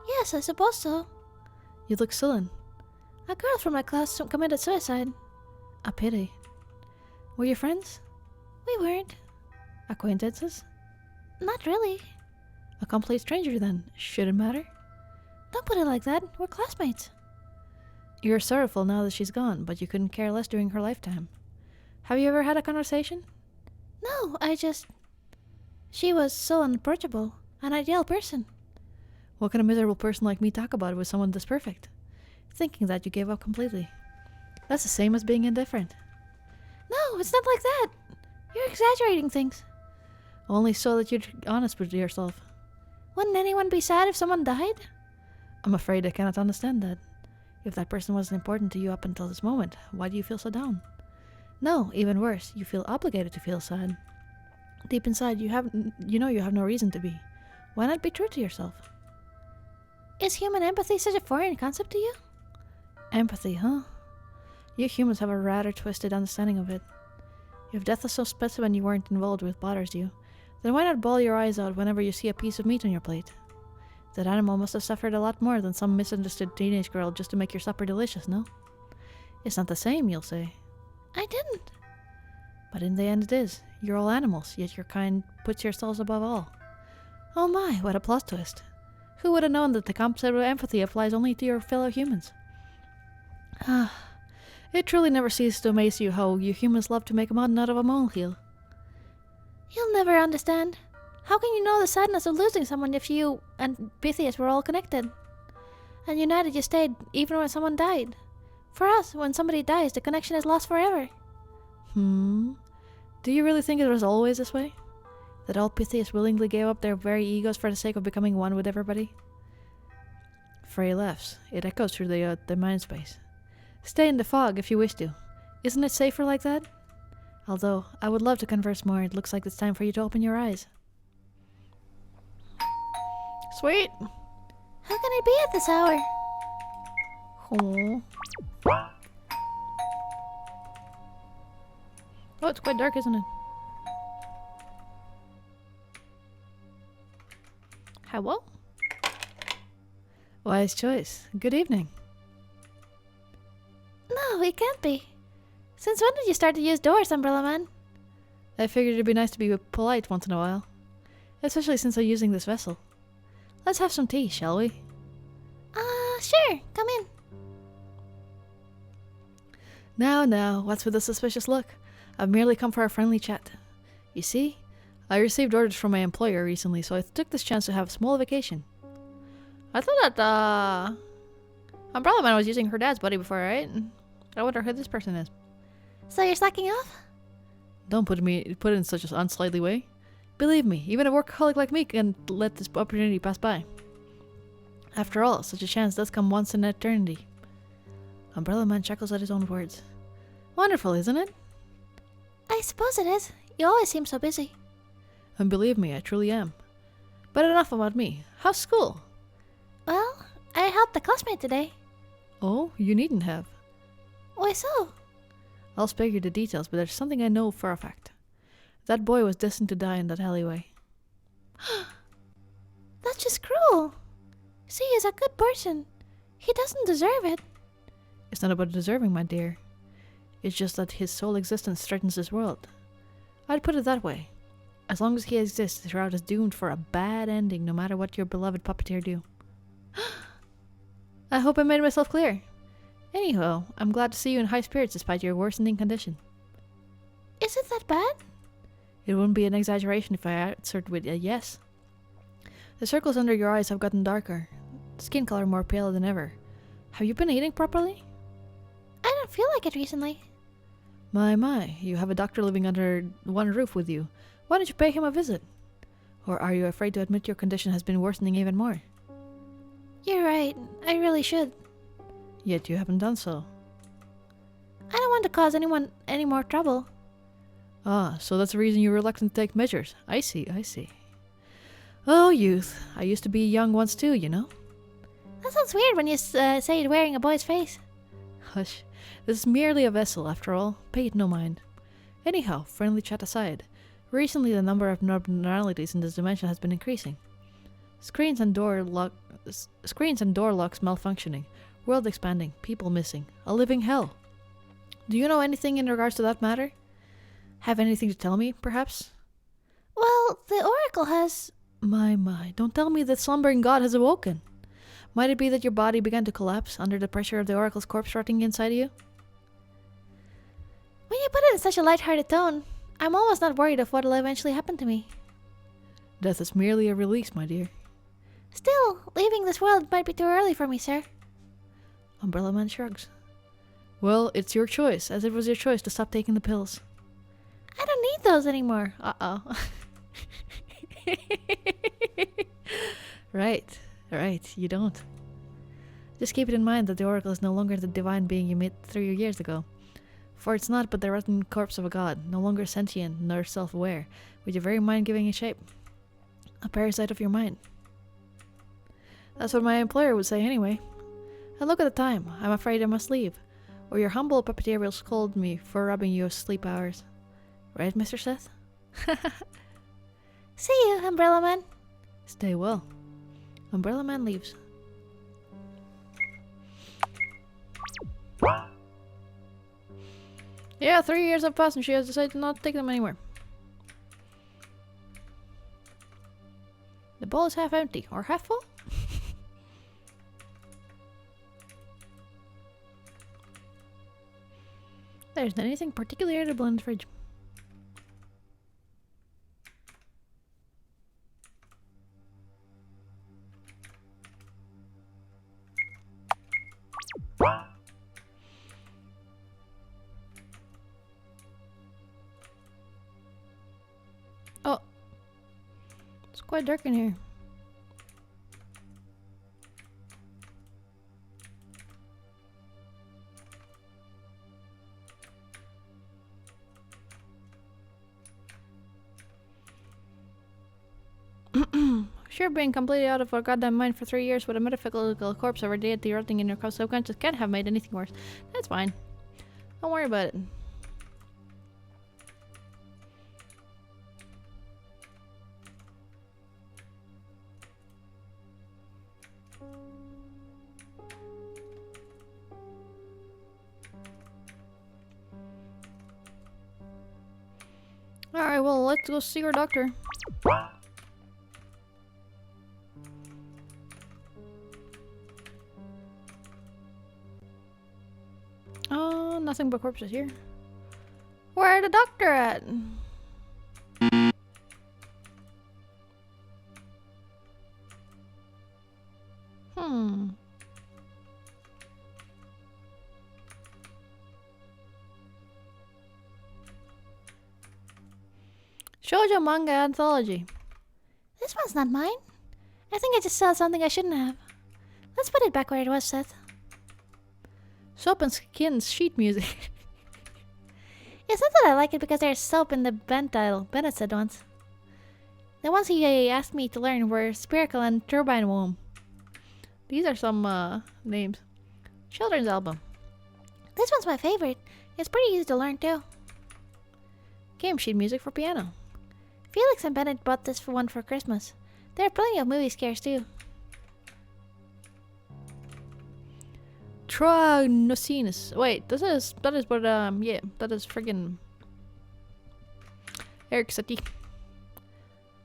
Speaker 2: Yes, I suppose so. You look sullen. A girl from my class committed suicide. A pity. Were you friends? We weren't. Acquaintances? Not really. A complete stranger then. Shouldn't matter. Don't put it like that. We're classmates. You're sorrowful now that she's gone, but you couldn't care less during her lifetime. Have you ever had a conversation? No, She was so unapproachable. An ideal person. What can a miserable person like me talk about with someone this perfect? Thinking that you gave up completely. That's the same as being indifferent. No, it's not like that. You're exaggerating things. Only so that you're honest with yourself. Wouldn't anyone be sad if someone died? I'm afraid I cannot understand that. If that person wasn't important to you up until this moment, why do you feel so down? No, even worse, you feel obligated to feel sad. Deep inside, you know you have no reason to be. Why not be true to yourself? Is human empathy such a foreign concept to you? Empathy, huh? You humans have a rather twisted understanding of it. If death is so specimen you weren't involved with bothers you, then why not bawl your eyes out whenever you see a piece of meat on your plate? That animal must have suffered a lot more than some misunderstood teenage girl just to make your supper delicious, no? It's not the same, you'll say. I didn't. But in the end it is. You're all animals, yet your kind puts yourselves above all. Oh my, what a plot twist. Who would have known that the concept of empathy applies only to your fellow humans? It truly never ceases to amaze you how you humans love to make a mountain out of a molehill. You'll never understand. How can you know the sadness of losing someone if you and Pythias were all connected? And united you stayed even when someone died. For us, when somebody dies, the connection is lost forever. Do you really think it was always this way? That all Pythias willingly gave up their very egos for the sake of becoming one with everybody? Frey laughs. It echoes through the mind space. Stay in the fog if you wish to. Isn't it safer like that?
Speaker 1: Although, I would love to converse more. It looks like it's time for you to open your eyes. Sweet!
Speaker 2: How can I be at this hour?
Speaker 1: Oh. Oh, it's quite dark, isn't it? Hello? Wise choice. Good evening.
Speaker 2: No, it can't be. Since when did you start to use doors, Umbrella Man?
Speaker 1: I figured it'd be nice to be polite once in a while. Especially since I'm using this vessel. Let's have some tea, shall we?
Speaker 2: Sure. Come in.
Speaker 1: Now, what's with the suspicious look? I've merely come for a friendly chat. You see, I received orders from my employer recently, so I took this chance to have a small vacation. I thought that, Umbrella Man was using her dad's buddy before, right? I wonder who this person is.
Speaker 2: So you're slacking off?
Speaker 1: Don't put it in such an unsightly way. Believe me, even a workaholic like me can let this opportunity pass by. After all, such a chance does come once in eternity. Umbrella Man chuckles at his own words. Wonderful, isn't it?
Speaker 2: I suppose it is. You always seem so busy.
Speaker 1: And believe me, I truly am. But enough about me. How's school?
Speaker 2: Well, I helped a classmate today.
Speaker 1: Oh, you needn't have.
Speaker 2: Why so?
Speaker 1: I'll spare you the details, but there's something I know for a fact. That boy was destined to die in that alleyway.
Speaker 2: That's just cruel. See, he's a good person. He doesn't deserve it.
Speaker 1: It's not about deserving, my dear. It's just that his sole existence threatens this world. I'd put it that way. As long as he exists, his route is doomed for a bad ending, no matter what your beloved puppeteer do. I hope I made myself clear. Anyhow, I'm glad to see you in high spirits despite your worsening condition.
Speaker 2: Is it that bad?
Speaker 1: It wouldn't be an exaggeration if I answered with a yes. The circles under your eyes have gotten darker, skin color more pale than ever. Have you been eating properly?
Speaker 2: I don't feel like it recently.
Speaker 1: My, you have a doctor living under one roof with you. Why don't you pay him a visit? Or are you afraid to admit your condition has been worsening even more?
Speaker 2: You're right. I really should.
Speaker 1: Yet you haven't done so.
Speaker 2: I don't want to cause anyone any more trouble.
Speaker 1: Ah, so that's the reason you're reluctant to take measures. I see. Oh, youth. I used to be young once too, you know?
Speaker 2: That sounds weird when you say it wearing a boy's face.
Speaker 1: Hush. This is merely a vessel, after all. Pay it no mind. Anyhow, friendly chat aside. Recently, the number of abnormalities in this dimension has been increasing. Screens and door locks malfunctioning. World expanding. People missing. A living hell. Do you know anything in regards to that matter? Have anything to tell me, perhaps?
Speaker 2: Well, the Oracle has...
Speaker 1: My. Don't tell me that slumbering god has awoken. Might it be that your body began to collapse under the pressure of the Oracle's corpse rotting inside of you?
Speaker 2: When you put it in such a light-hearted tone, I'm almost not worried of what will eventually happen to me.
Speaker 1: Death is merely a release, my dear.
Speaker 2: Still, leaving this world might be too early for me, sir.
Speaker 1: Umbrella Man shrugs. Well, it's your choice, as it was your choice to stop taking the pills.
Speaker 2: I don't need those anymore.
Speaker 1: Uh-oh. Right, you don't. Just keep it in mind that the Oracle is no longer the divine being you met 3 years ago. For it's not but the rotten corpse of a god, no longer sentient nor self-aware, with your very mind giving it shape. A parasite of your mind. That's what my employer would say anyway. And look at the time, I'm afraid I must leave, or your humble puppeteer will scold me for robbing you of sleep hours. Right, Mr. Seth?
Speaker 2: See you, Umbrella Man.
Speaker 1: Stay well. Umbrella Man leaves. Yeah, 3 years have passed and she has decided to not take them anymore. The bowl is half empty, or half full? There isn't anything particularly edible in the fridge. Oh, it's quite dark in here. Sure, being completely out of our goddamn mind for 3 years with a metaphysical corpse of our deity rotting in your subconscious can't have made anything worse. That's fine. Don't worry about it. Alright, well, let's go see our doctor. Oh, nothing but corpses here. Where the doctor at? Shoujo manga anthology.
Speaker 2: This one's not mine. I think I just saw something I shouldn't have. Let's put it back where it was, Seth.
Speaker 1: Soap and Skin's sheet music.
Speaker 2: It's not that I like it because there's soap in the band title, Bennett said once. The ones he asked me to learn were Spherical and Turbine Womb.
Speaker 1: These are some names. Children's album.
Speaker 2: This one's my favorite. It's pretty easy to learn too.
Speaker 1: Game sheet music for piano.
Speaker 2: Felix and Bennett bought this one for Christmas. There are plenty of movie scares too.
Speaker 1: Trognosinus. Wait, that is what yeah, that is friggin' Eric Satie.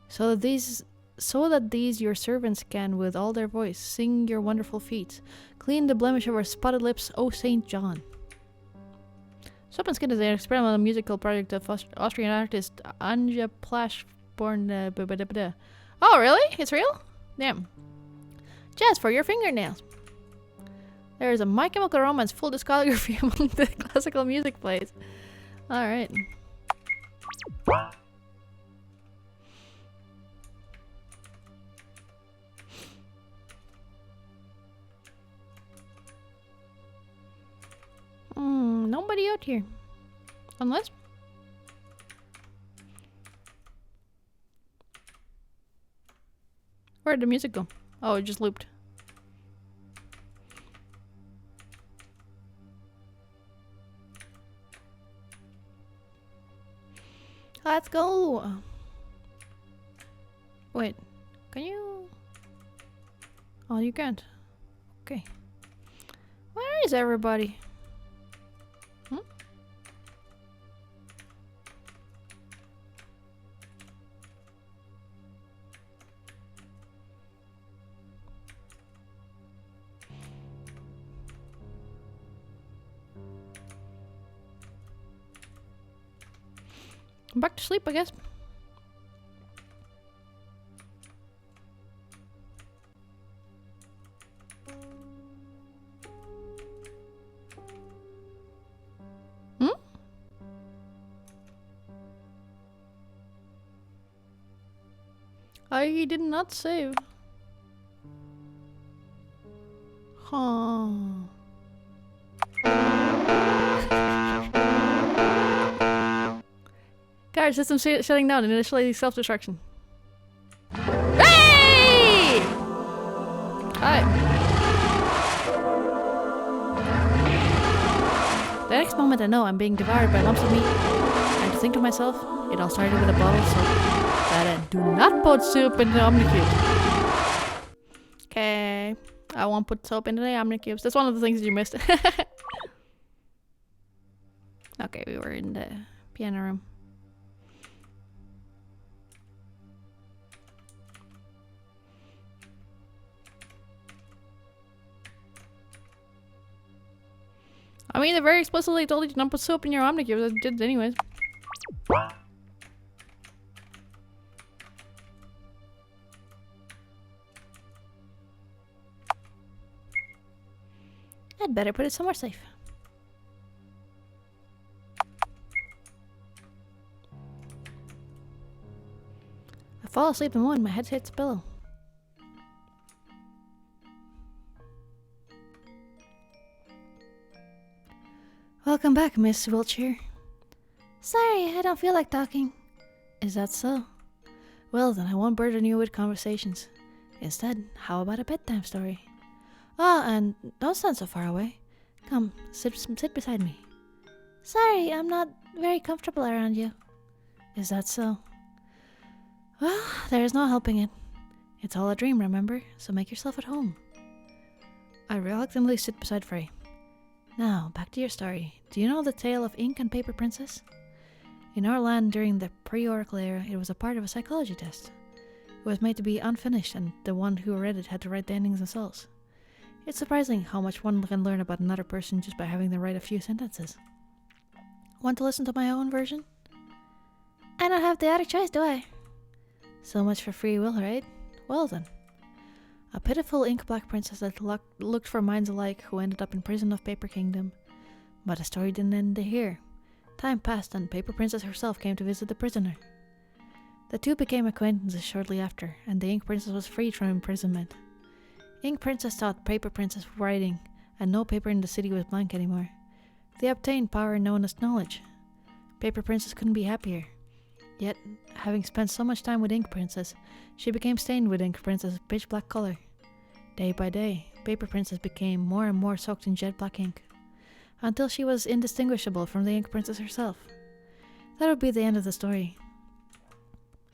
Speaker 1: So that these your servants can with all their voice sing your wonderful feats. Clean the blemish of our spotted lips, O Saint John. Soap and Skin is an experimental musical project of Austrian artist Anja Plasch, born Oh, really? It's real? Damn. Jazz for your fingernails. There is a My Chemical Romance full discography among the classical music plays. Alright. Nobody out here. Unless... Where'd the music go? Oh, it just looped. Let's go! Wait, can you... Oh, you can't. Okay. Where is everybody? I'm back to sleep, I guess. I did not save. Huh. Guys, system shutting down and initially self-destruction. Hey! Hi. The next moment I know I'm being devoured by lumps of meat. And to think to myself, it all started with a bottle of soap. That do not put soup in the Omnicubes. Okay. I won't put soap into the Omnicubes. That's one of the things you missed. Okay, we were in the piano room. I mean, they very explicitly told you to not put soap in your Omnicubes. I did anyways. I'd better put it somewhere safe. I fall asleep the moment my head hits the pillow. Welcome back, Miss Wiltshire.
Speaker 2: Sorry, I don't feel like talking.
Speaker 1: Is that so? Well then, I won't burden you with conversations.
Speaker 2: Instead, how about a bedtime story? Oh, and don't stand so far away. Come, sit beside me. Sorry, I'm not very comfortable around you. Is that so? Well, there's no helping it. It's all a dream, remember? So make yourself at home. I reluctantly sit beside Frey. Now, back to your story. Do you know the tale of Ink and Paper Princess? In our land during the pre-Oracle era, it was a part of a psychology test. It was made to be unfinished, and the one who read it had to write the endings themselves. It's surprising how much one can learn about another person just by having them write a few sentences. Want to listen to my own version? I don't have the other choice, do I? So much for free will, right? Well then. A pitiful ink-black princess that looked for minds alike who ended up in prison of Paper Kingdom. But the story didn't end here. Time passed and Paper Princess herself came to visit the prisoner. The two became acquaintances shortly after, and the Ink Princess was freed from imprisonment. Ink Princess taught Paper Princess writing, and no paper in the city was blank anymore. They obtained power known as knowledge. Paper Princess couldn't be happier. Yet, having spent so much time with Ink Princess, she became stained with Ink Princess's pitch black color. Day by day, Paper Princess became more and more soaked in jet black ink, until she was indistinguishable from the Ink Princess herself. That would be the end of the story.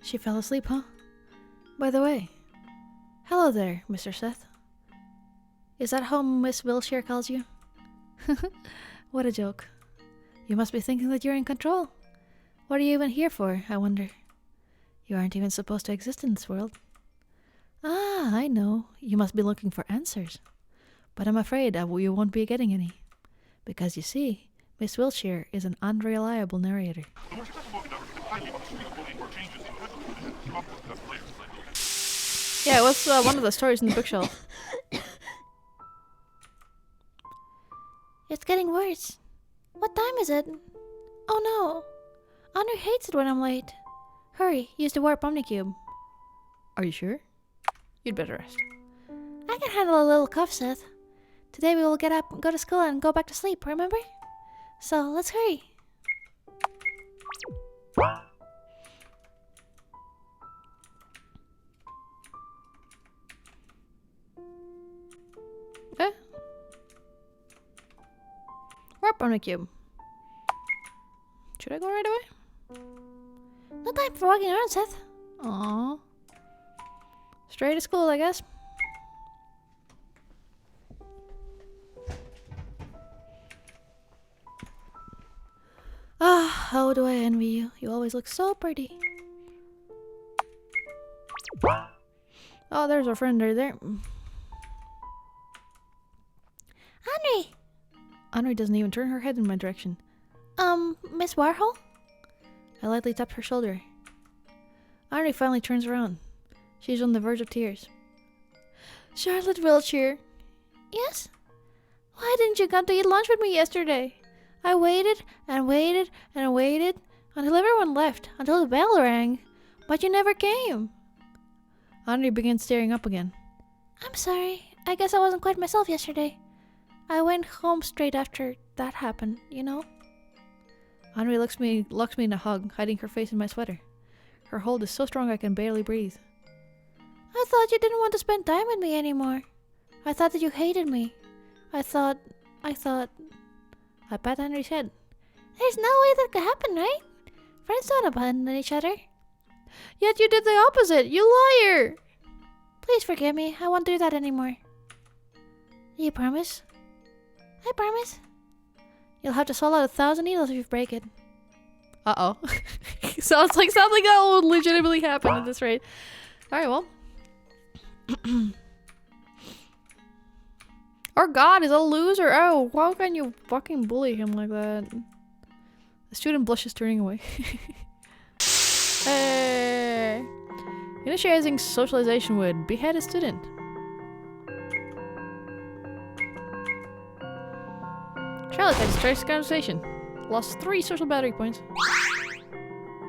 Speaker 2: She fell asleep, huh? By the way, hello there, Mr. Seth. Is that how Miss Wilshire calls you? What a joke. You must be thinking that you're in control. What are you even here for, I wonder? You aren't even supposed to exist in this world. Ah, I know. You must be looking for answers. But I'm afraid you won't be getting any. Because you see, Miss Wilshire is an unreliable narrator.
Speaker 1: Yeah, it was one of the stories in the bookshelf.
Speaker 2: It's getting worse. What time is it? Oh no. Honor hates it when I'm late. Hurry, use the warp omnicube.
Speaker 1: Are you sure? You'd better rest.
Speaker 2: I can handle a little cough, Seth. Today we will get up, go to school, and go back to sleep, remember? So, let's hurry.
Speaker 1: Warp on the cube. Should I go right away?
Speaker 2: No time for walking around, Seth.
Speaker 1: Aww. Straight to school, I guess.
Speaker 2: Ah, how do I envy you? You always look so pretty.
Speaker 1: Oh, there's our friend right there.
Speaker 2: Henry!
Speaker 1: Henry doesn't even turn her head in my direction.
Speaker 2: Miss Warhol?
Speaker 1: I lightly tapped her shoulder. Henry finally turns around. She's on the verge of tears. Charlotte Wiltshire.
Speaker 2: Yes? Why didn't you come to eat lunch with me yesterday? I waited and waited and waited until everyone left, until the bell rang. But you never came.
Speaker 1: Henry began staring up again.
Speaker 2: I'm sorry. I guess I wasn't quite myself yesterday. I went home straight after that happened, you know?
Speaker 1: Henry locks me in a hug, hiding her face in my sweater. Her hold is so strong I can barely breathe.
Speaker 2: I thought you didn't want to spend time with me anymore. I thought that you hated me. I thought... I pat Henry's head. There's no way that could happen, right? Friends don't abandon each other.
Speaker 1: Yet you did the opposite, you liar!
Speaker 2: Please forgive me. I won't do that anymore. You promise? I promise.
Speaker 1: You'll have to swallow 1,000 needles if you break it. Uh-oh. Sounds like something that will legitimately happen at this rate. Alright, well. Our god is a loser. Oh, how can you fucking bully him like that? The student blushes, turning away. Hey. Initiating socialization would behead a student. Charlotte had stress conversation. Lost 3 social battery points.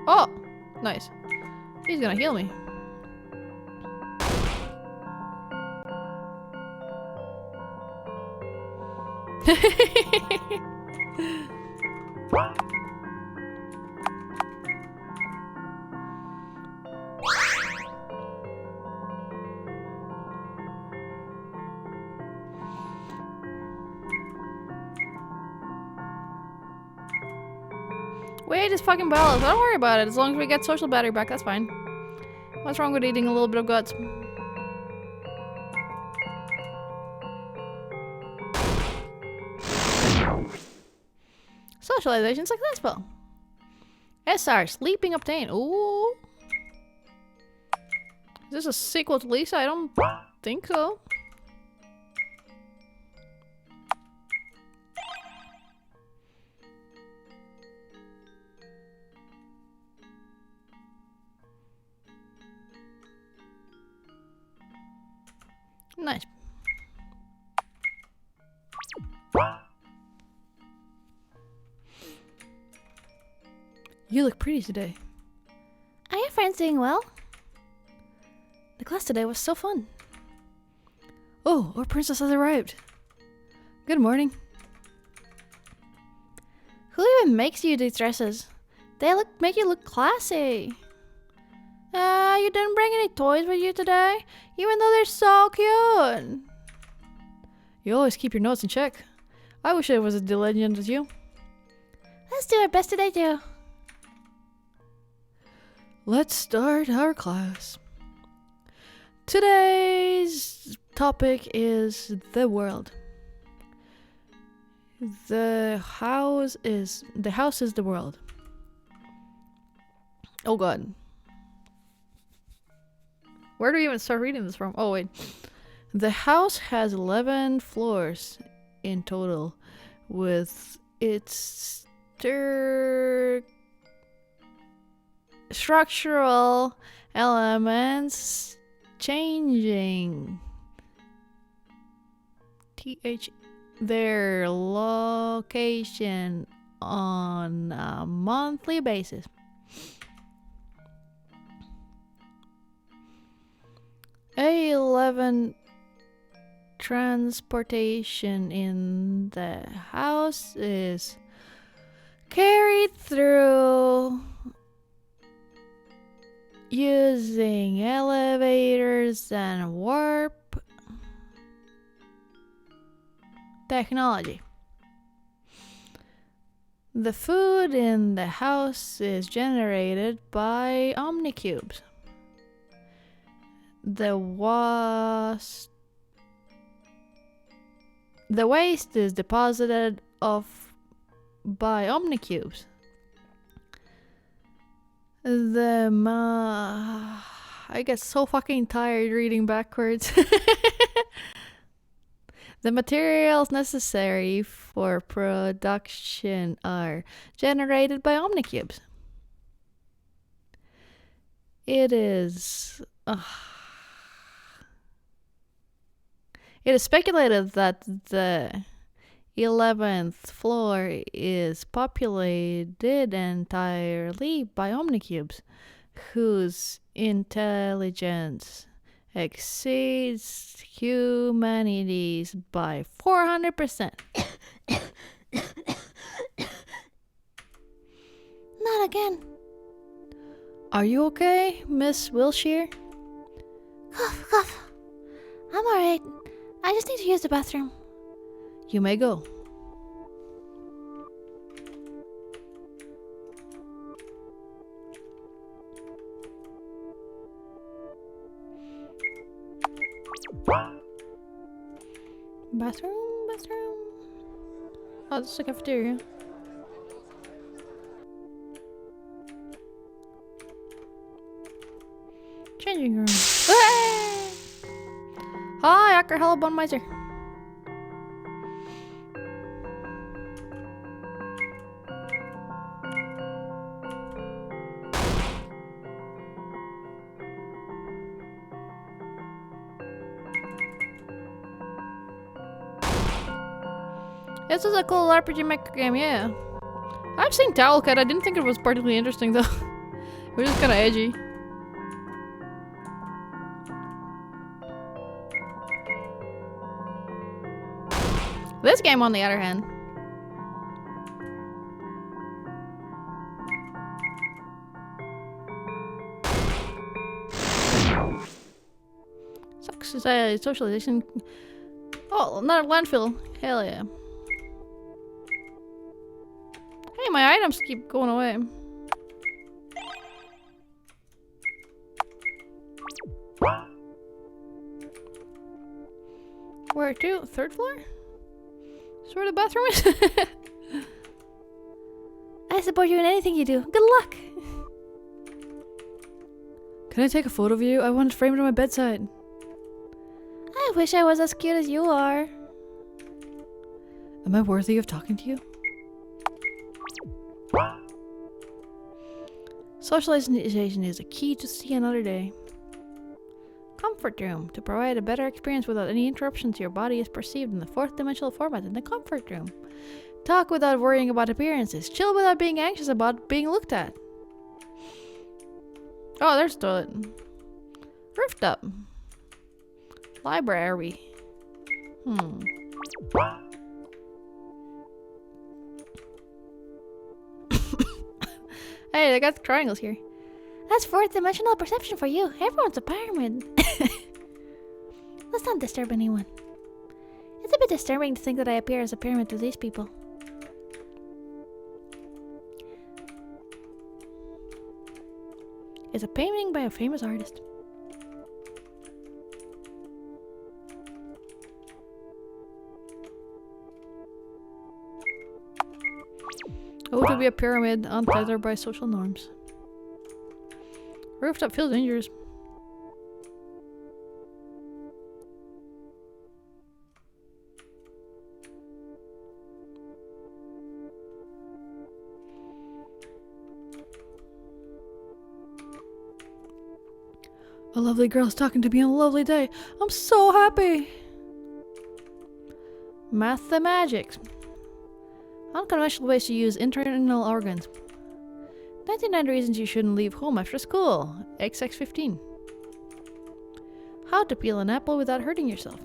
Speaker 1: Oh! Nice. He's gonna heal me. hate this fucking balance. Don't worry about it. As long as we get social battery back, that's fine. What's wrong with eating a little bit of guts? Socialization successful. SR, sleeping obtained. Ooh. Is this a sequel to Lisa? I don't think so. Nice. You look pretty today.
Speaker 2: Are your friends doing well?
Speaker 1: The class today was so fun. Oh, our princess has arrived. Good morning.
Speaker 2: Who even makes you these dresses? They make you look classy. You didn't bring any toys with you today, even though they're so cute.
Speaker 1: You always keep your notes in check. I wish I was as diligent as you.
Speaker 2: Let's do our best today, too.
Speaker 1: Let's start our class. Today's topic is the world. The house is the world. Oh god. Where do we even start reading this from? Oh wait. The house has 11 floors in total, with its structural elements changing their location on a monthly basis. A11 transportation in the house is carried through using elevators and warp technology. The food in the house is generated by omnicubes. The waste is deposited by omnicubes. I get so fucking tired reading backwards. The materials necessary for production are generated by omnicubes. It is speculated that the 11th floor is populated entirely by omnicubes, whose intelligence exceeds humanity's by 400%.
Speaker 2: Not again.
Speaker 1: Are you okay, Miss Wilshire?
Speaker 2: Cough, cough. I'm alright. I just need to use the bathroom.
Speaker 1: You may go. Bathroom. Oh, this is the cafeteria. Changing room. Hi, Acker Hellebonmeister. This is a cool RPG maker game, yeah. I've seen Towel Cat. I didn't think it was particularly interesting though. It was just kind of edgy. This game, on the other hand, socialization. Oh, another landfill. Hell yeah. Hey, my items keep going away. Where to? Third floor? Is where the bathroom is?
Speaker 2: I support you in anything you do. Good luck!
Speaker 1: Can I take a photo of you? I want it framed on my bedside.
Speaker 2: I wish I was as cute as you are.
Speaker 1: Am I worthy of talking to you? Socialization is a key to see another day. Comfort room. To provide a better experience without any interruptions, your body is perceived in the fourth dimensional format in the comfort room. Talk without worrying about appearances. Chill without being anxious about being looked at. Oh, there's the toilet. Rooftop. Library. Hey, they got the triangles here.
Speaker 2: That's fourth dimensional perception for you. Everyone's a pyramid. Let's not disturb anyone. It's a bit disturbing to think that I appear as a pyramid to these people.
Speaker 1: It's a painting by a famous artist. Oh, to be a pyramid, untethered by social norms. Rooftop feels dangerous. A lovely girl's talking to me on a lovely day. I'm so happy. Mathemagics. Unconventional ways to use internal organs. 99 reasons you shouldn't leave home after school. XX15. How to peel an apple without hurting yourself.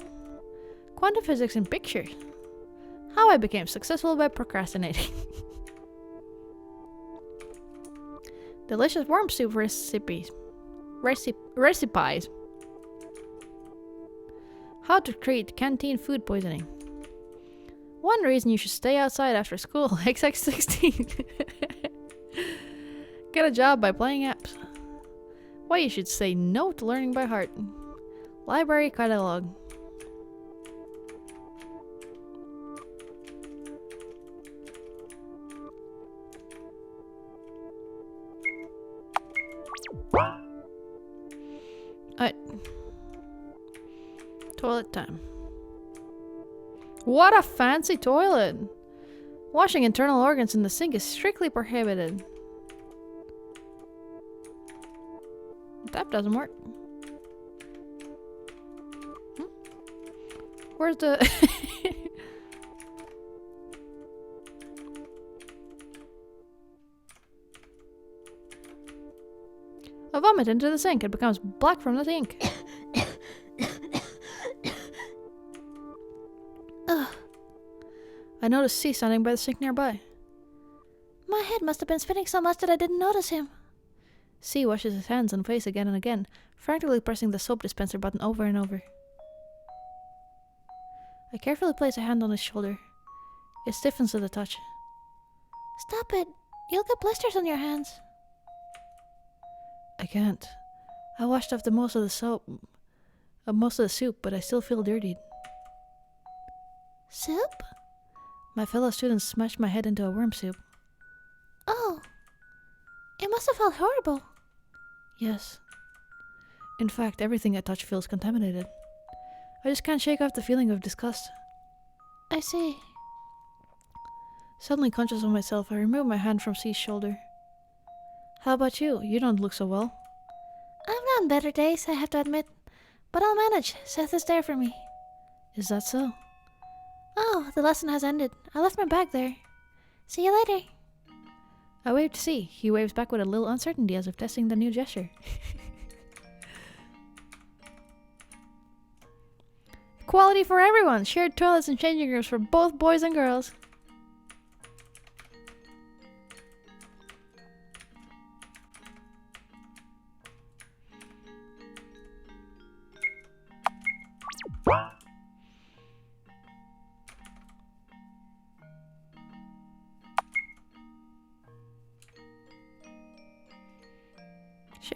Speaker 1: Quantum physics in pictures. How I became successful by procrastinating. Delicious worm soup recipes. Recipes. How to treat canteen food poisoning. One reason you should stay outside after school. XX16. Get a job by playing apps. Why you should say no to learning by heart. Library catalog. Alright. Toilet time. What a fancy toilet! Washing internal organs in the sink is strictly prohibited. That doesn't work. Where's the... I vomit into the sink. It becomes black from the sink.
Speaker 2: Ugh.
Speaker 1: I noticed C standing by the sink nearby.
Speaker 2: My head must have been spinning so much that I didn't notice him.
Speaker 1: C washes his hands and face again and again, frantically pressing the soap dispenser button over and over. I carefully place a hand on his shoulder. It stiffens to the touch.
Speaker 2: Stop it. You'll get blisters on your hands.
Speaker 1: I can't. I washed off most of the soup, but I still feel dirtied.
Speaker 2: Soup?
Speaker 1: My fellow students smashed my head into a worm soup.
Speaker 2: Oh. It must have felt horrible.
Speaker 1: Yes. In fact, everything I touch feels contaminated. I just can't shake off the feeling of disgust.
Speaker 2: I see.
Speaker 1: Suddenly conscious of myself, I remove my hand from C's shoulder. How about you? You don't look so well.
Speaker 2: I've known better days, I have to admit. But I'll manage. Seth is there for me.
Speaker 1: Is that so?
Speaker 2: Oh, the lesson has ended. I left my bag there. See you later.
Speaker 1: I wave to C. He waves back with a little uncertainty as if testing the new gesture. Equality for everyone! Shared toilets and changing rooms for both boys and girls.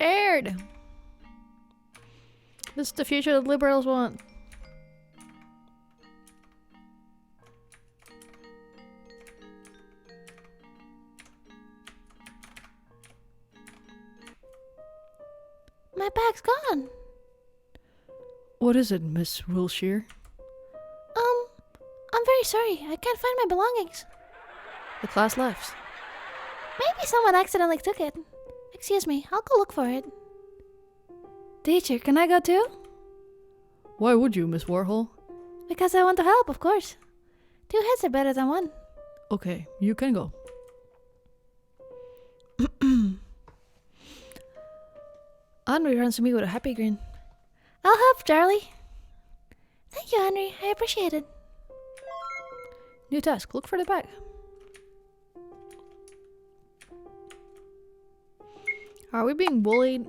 Speaker 1: Shared! This is the future that liberals want.
Speaker 2: My bag's gone.
Speaker 1: What is it, Miss Wilshire?
Speaker 2: I'm very sorry. I can't find my belongings.
Speaker 1: The class left.
Speaker 2: Maybe someone accidentally took it. Excuse me, I'll go look for it.
Speaker 1: Teacher, can I go too? Why would you, Miss Warhol?
Speaker 2: Because I want to help, of course. 2 heads are better than 1.
Speaker 1: Okay, you can go. Henry runs to me with a happy grin.
Speaker 2: I'll help, Charlie. Thank you, Henry. I appreciate it.
Speaker 1: New task, look for the bag. Are we being bullied?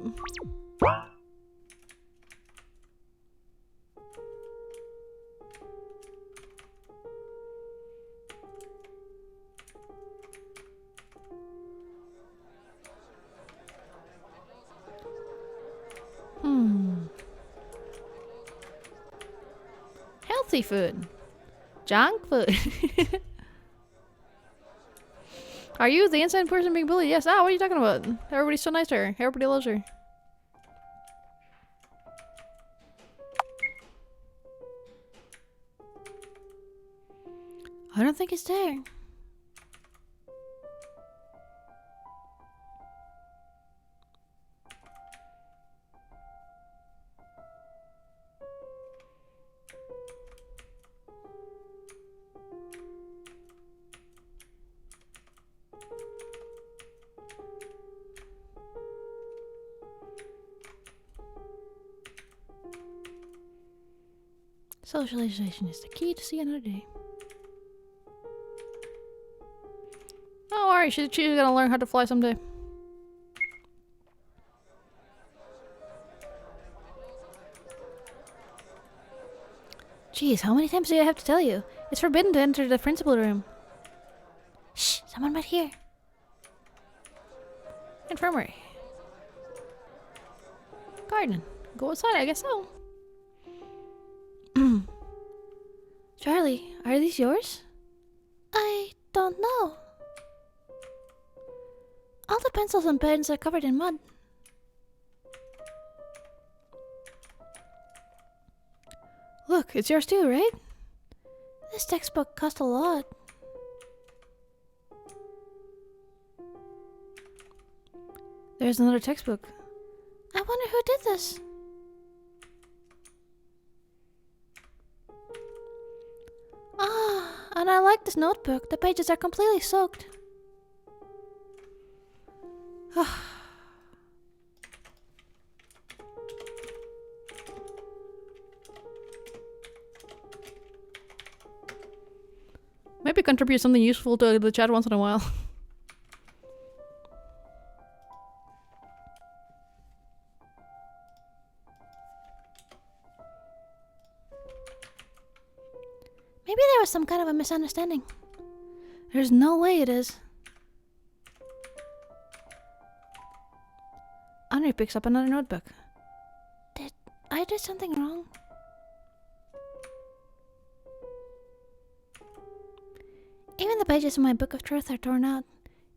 Speaker 1: Healthy food. Junk food. Are you the insane person being bullied? Yes. Ah, what are you talking about? Everybody's so nice to her. Everybody loves her. I don't think it's there. Socialization is the key to see another day. Don't worry, she's gonna learn how to fly someday. Jeez, how many times do I have to tell you? It's forbidden to enter the principal room.
Speaker 2: Shh, someone might hear.
Speaker 1: Infirmary. Garden. Go outside, I guess so.
Speaker 2: Charlie, are these yours? I don't know. All the pencils and pens are covered in mud.
Speaker 1: Look, it's yours too, right?
Speaker 2: This textbook cost a lot.
Speaker 1: There's another textbook.
Speaker 2: I wonder who did this. Ah, and I like this notebook. The pages are completely soaked.
Speaker 1: Maybe contribute something useful to the chat once in a while.
Speaker 2: Maybe there was some kind of a misunderstanding.
Speaker 1: There's no way it is. Henry picks up another notebook.
Speaker 2: Did I do something wrong? Even the pages in my book of truth are torn out,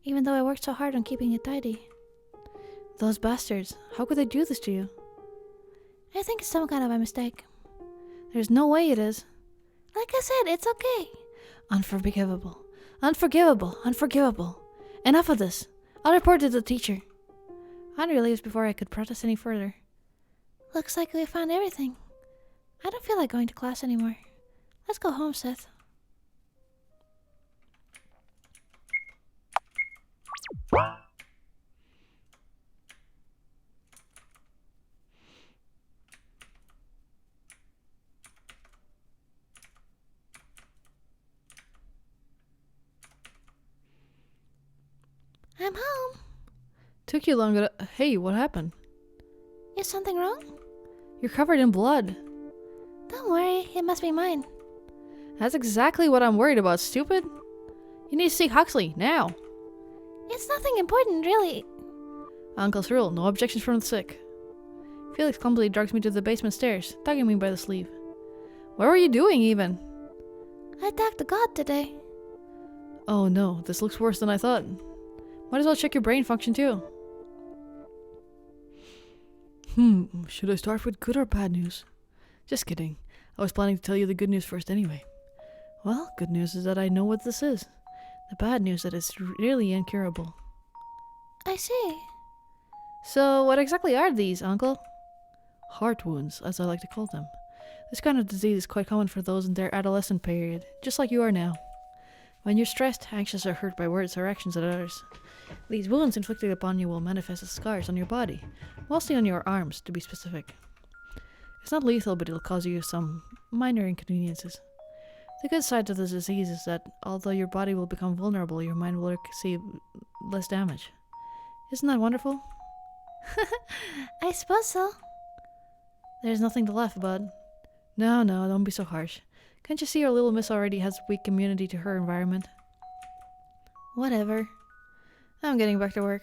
Speaker 2: even though I worked so hard on keeping it tidy.
Speaker 1: Those bastards. How could they do this to you?
Speaker 2: I think it's some kind of a mistake.
Speaker 1: There's no way it is.
Speaker 2: Like I said, it's okay.
Speaker 1: Unforgivable. Unforgivable. Unforgivable. Enough of this. I'll report it to the teacher. Henry leaves before I could protest any further.
Speaker 2: Looks like we found everything. I don't feel like going to class anymore. Let's go home, Seth. I'm home.
Speaker 1: Took you longer. Hey, what happened?
Speaker 2: Is something wrong?
Speaker 1: You're covered in blood.
Speaker 2: Don't worry, it must be mine.
Speaker 1: That's exactly what I'm worried about, stupid. You need to see Huxley, now.
Speaker 2: It's nothing important, really.
Speaker 1: Uncle's rule, no objections from the sick. Felix clumsily drags me to the basement stairs, tugging me by the sleeve. What were you doing, even?
Speaker 2: I attacked the god today.
Speaker 1: Oh no, this looks worse than I thought. Might as well check your brain function too. Should I start with good or bad news? Just kidding. I was planning to tell you the good news first anyway. Well, good news is that I know what this is. The bad news is that it's really incurable.
Speaker 2: I see.
Speaker 1: So, what exactly are these, Uncle? Heart wounds, as I like to call them. This kind of disease is quite common for those in their adolescent period, just like you are now. When you're stressed, anxious, or hurt by words or actions of others, these wounds inflicted upon you will manifest as scars on your body, mostly on your arms, to be specific. It's not lethal, but it'll cause you some minor inconveniences. The good side of the disease is that although your body will become vulnerable, your mind will receive less damage. Isn't that wonderful?
Speaker 2: I suppose so.
Speaker 1: There's nothing to laugh about. No, don't be so harsh. Can't you see your little miss already has weak immunity to her environment? Whatever. I'm getting back to work.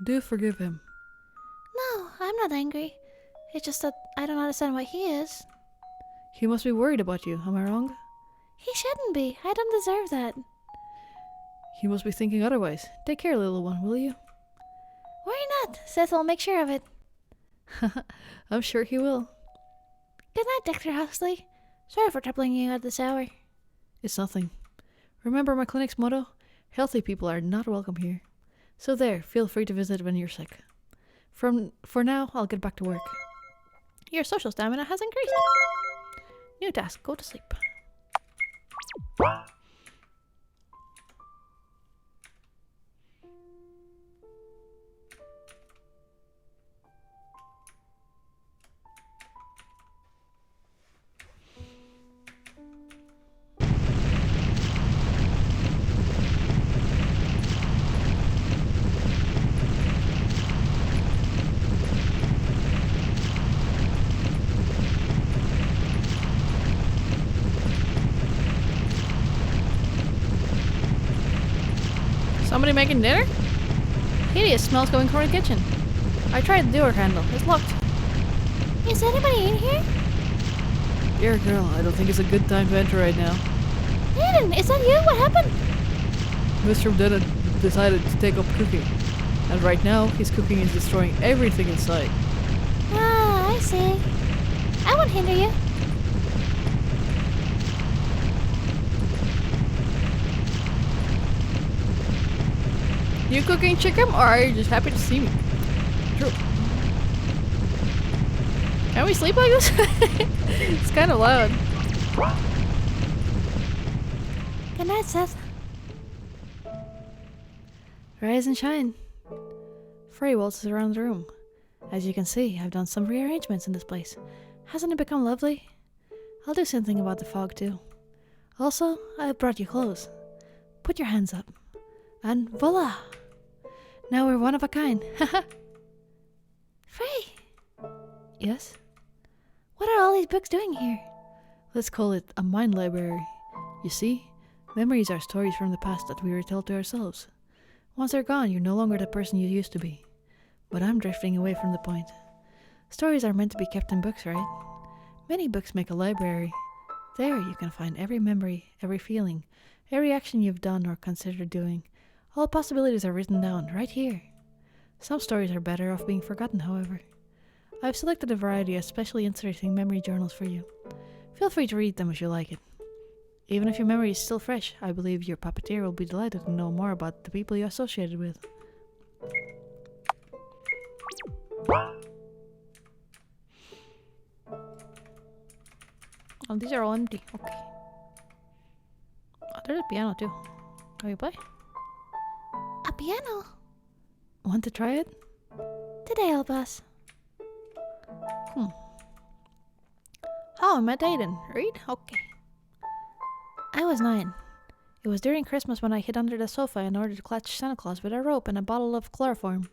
Speaker 1: Do forgive him.
Speaker 2: No, I'm not angry. It's just that I don't understand why he is.
Speaker 1: He must be worried about you, am I wrong?
Speaker 2: He shouldn't be. I don't deserve that.
Speaker 1: He must be thinking otherwise. Take care, little one, will you?
Speaker 2: Worry not. Seth will make sure of it.
Speaker 1: I'm sure he will.
Speaker 2: Good night, Dr. Huxley. Sorry for troubling you at this hour.
Speaker 1: It's nothing. Remember my clinic's motto? Healthy people are not welcome here. So there, feel free to visit when you're sick. For now, I'll get back to work. Your social stamina has increased. New task, go to sleep. Somebody making dinner? Hideous smells going from the kitchen. I tried the door handle. It's locked.
Speaker 2: Is anybody in here?
Speaker 1: Dear girl, I don't think it's a good time to enter right now.
Speaker 2: Aiden, is that you? What happened?
Speaker 1: Mr. Dennett decided to take up cooking. And right now, his cooking is destroying everything in sight.
Speaker 2: Ah, I see. I won't hinder you.
Speaker 1: You cooking chicken, or are you just happy to see me? True. Can we sleep like this? It's kind of loud.
Speaker 2: Good night, Seth.
Speaker 1: Rise and shine. Frey waltzes around the room. As you can see, I've done some rearrangements in this place. Hasn't it become lovely? I'll do something about the fog too. Also, I brought you clothes. Put your hands up. And voila! Now we're one of a kind.
Speaker 2: Frey,
Speaker 1: Yes?
Speaker 2: what are all these books doing here?
Speaker 1: Let's call it a mind library. You see, memories are stories from the past that we retell to ourselves. Once they're gone, you're no longer the person you used to be. But I'm drifting away from the point. Stories are meant to be kept in books, right? Many books make a library. There you can find every memory, every feeling, every action you've done or considered doing. All possibilities are written down, right here. Some stories are better off being forgotten, however. I've selected a variety of especially interesting memory journals for you. Feel free to read them if you like it. Even if your memory is still fresh, I believe your puppeteer will be delighted to know more about the people you associated with. Oh, these are all empty. Okay. Oh, there's a piano too. Can we play?
Speaker 2: A piano?
Speaker 1: Want to try it?
Speaker 2: Today, Elbas.
Speaker 1: How am I Aiden? Read? Okay. I was 9. It was during Christmas when I hid under the sofa in order to catch Santa Claus with a rope and a bottle of chloroform.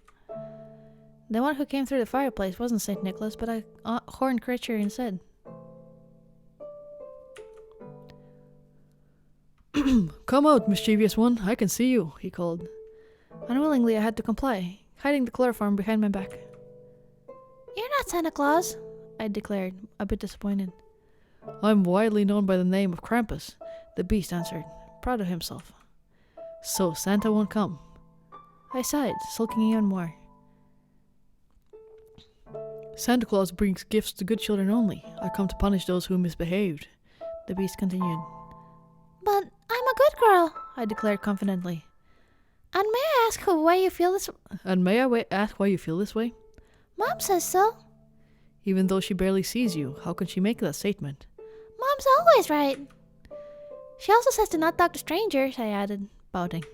Speaker 1: The one who came through the fireplace wasn't St. Nicholas, but a horned creature instead. Come out, mischievous one. I can see you, he called. Unwillingly, I had to comply, hiding the chloroform behind my back.
Speaker 2: You're not Santa Claus,
Speaker 1: I declared, a bit disappointed. I'm widely known by the name of Krampus, the beast answered, proud of himself. So Santa won't come. I sighed, sulking even more. Santa Claus brings gifts to good children only. I come to punish those who misbehaved, the beast continued.
Speaker 2: But I'm a good girl, I declared confidently. And may I ask why you feel this?
Speaker 1: Ask why you feel this way?
Speaker 2: Mom says so.
Speaker 1: Even though she barely sees you, how can she make that statement?
Speaker 2: Mom's always right. She also says to not talk to strangers, I added, pouting.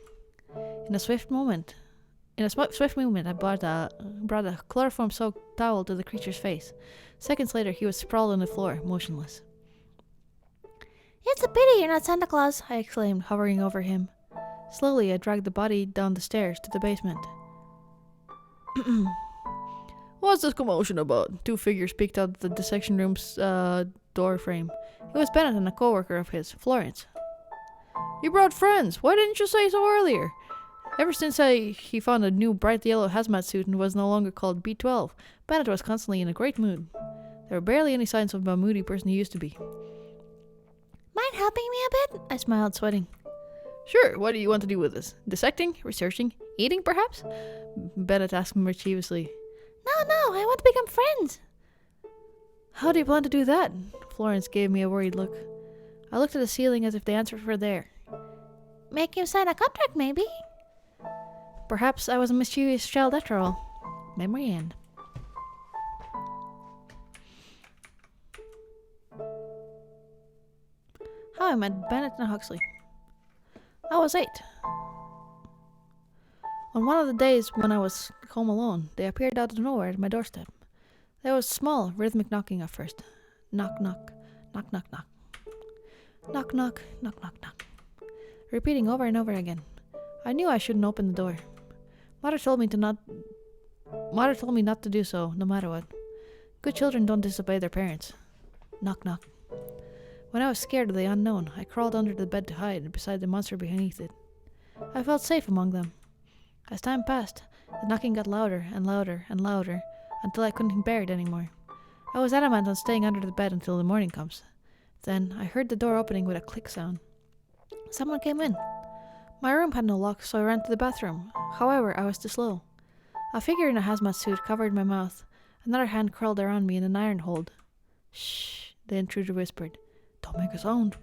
Speaker 1: In a swift movement, I brought a chloroform-soaked towel to the creature's face. Seconds later, he was sprawled on the floor, motionless.
Speaker 2: It's a pity you're not Santa Claus,
Speaker 1: I exclaimed, hovering over him. Slowly, I dragged the body down the stairs to the basement. What's this commotion about? Two figures peeked out of the dissection room's door frame. It was Bennett and a co-worker of his, Florence. You brought friends. Why didn't you say so earlier? Ever since he found a new bright yellow hazmat suit and was no longer called B12, Bennett was constantly in a great mood. There were barely any signs of the moody person he used to be.
Speaker 2: Mind helping me a bit?
Speaker 1: I smiled, sweating. Sure, what do you want to do with this? Dissecting? Researching? Eating, perhaps? Bennett asked mischievously.
Speaker 2: No, I want to become friends.
Speaker 1: How do you plan to do that? Florence gave me a worried look. I looked at the ceiling as if the answers were there.
Speaker 2: Make you sign a contract, maybe?
Speaker 1: Perhaps I was a mischievous child after all. Memory end. How I met Bennett and Huxley. I was 8. On one of the days when I was home alone, they appeared out of nowhere at my doorstep. There was small, rhythmic knocking at first. Knock, knock, knock, knock, knock. Knock, knock, knock, knock, knock. Repeating over and over again. I knew I shouldn't open the door. Mother told me not to do so, no matter what. Good children don't disobey their parents. Knock, knock. When I was scared of the unknown, I crawled under the bed to hide beside the monster beneath it. I felt safe among them. As time passed, the knocking got louder and louder and louder until I couldn't bear it anymore. I was adamant on staying under the bed until the morning comes. Then I heard the door opening with a click sound. Someone came in. My room had no lock, so I ran to the bathroom. However, I was too slow. A figure in a hazmat suit covered my mouth. Another hand curled around me in an iron hold. Shh, the intruder whispered. Don't make a sound.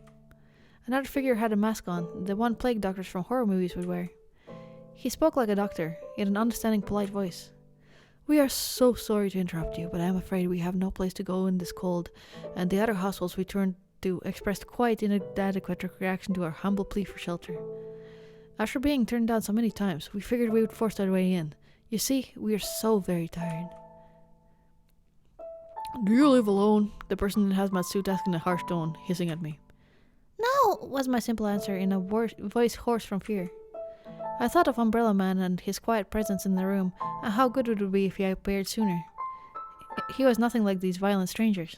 Speaker 1: Another figure had a mask on, the one plague doctors from horror movies would wear. He spoke like a doctor, in an understanding, polite voice. We are so sorry to interrupt you, but I am afraid we have no place to go in this cold, and the other households we turned to expressed quite inadequate reaction to our humble plea for shelter. After being turned down so many times, we figured we would force our way in. You see, we are so very tired. Do you live alone? The person in hazmat suit asked in a harsh tone, hissing at me.
Speaker 2: No,
Speaker 1: Was my simple answer in a voice hoarse from fear. I thought of Umbrella Man and his quiet presence in the room, and how good it would be if he appeared sooner. He was nothing like these violent strangers.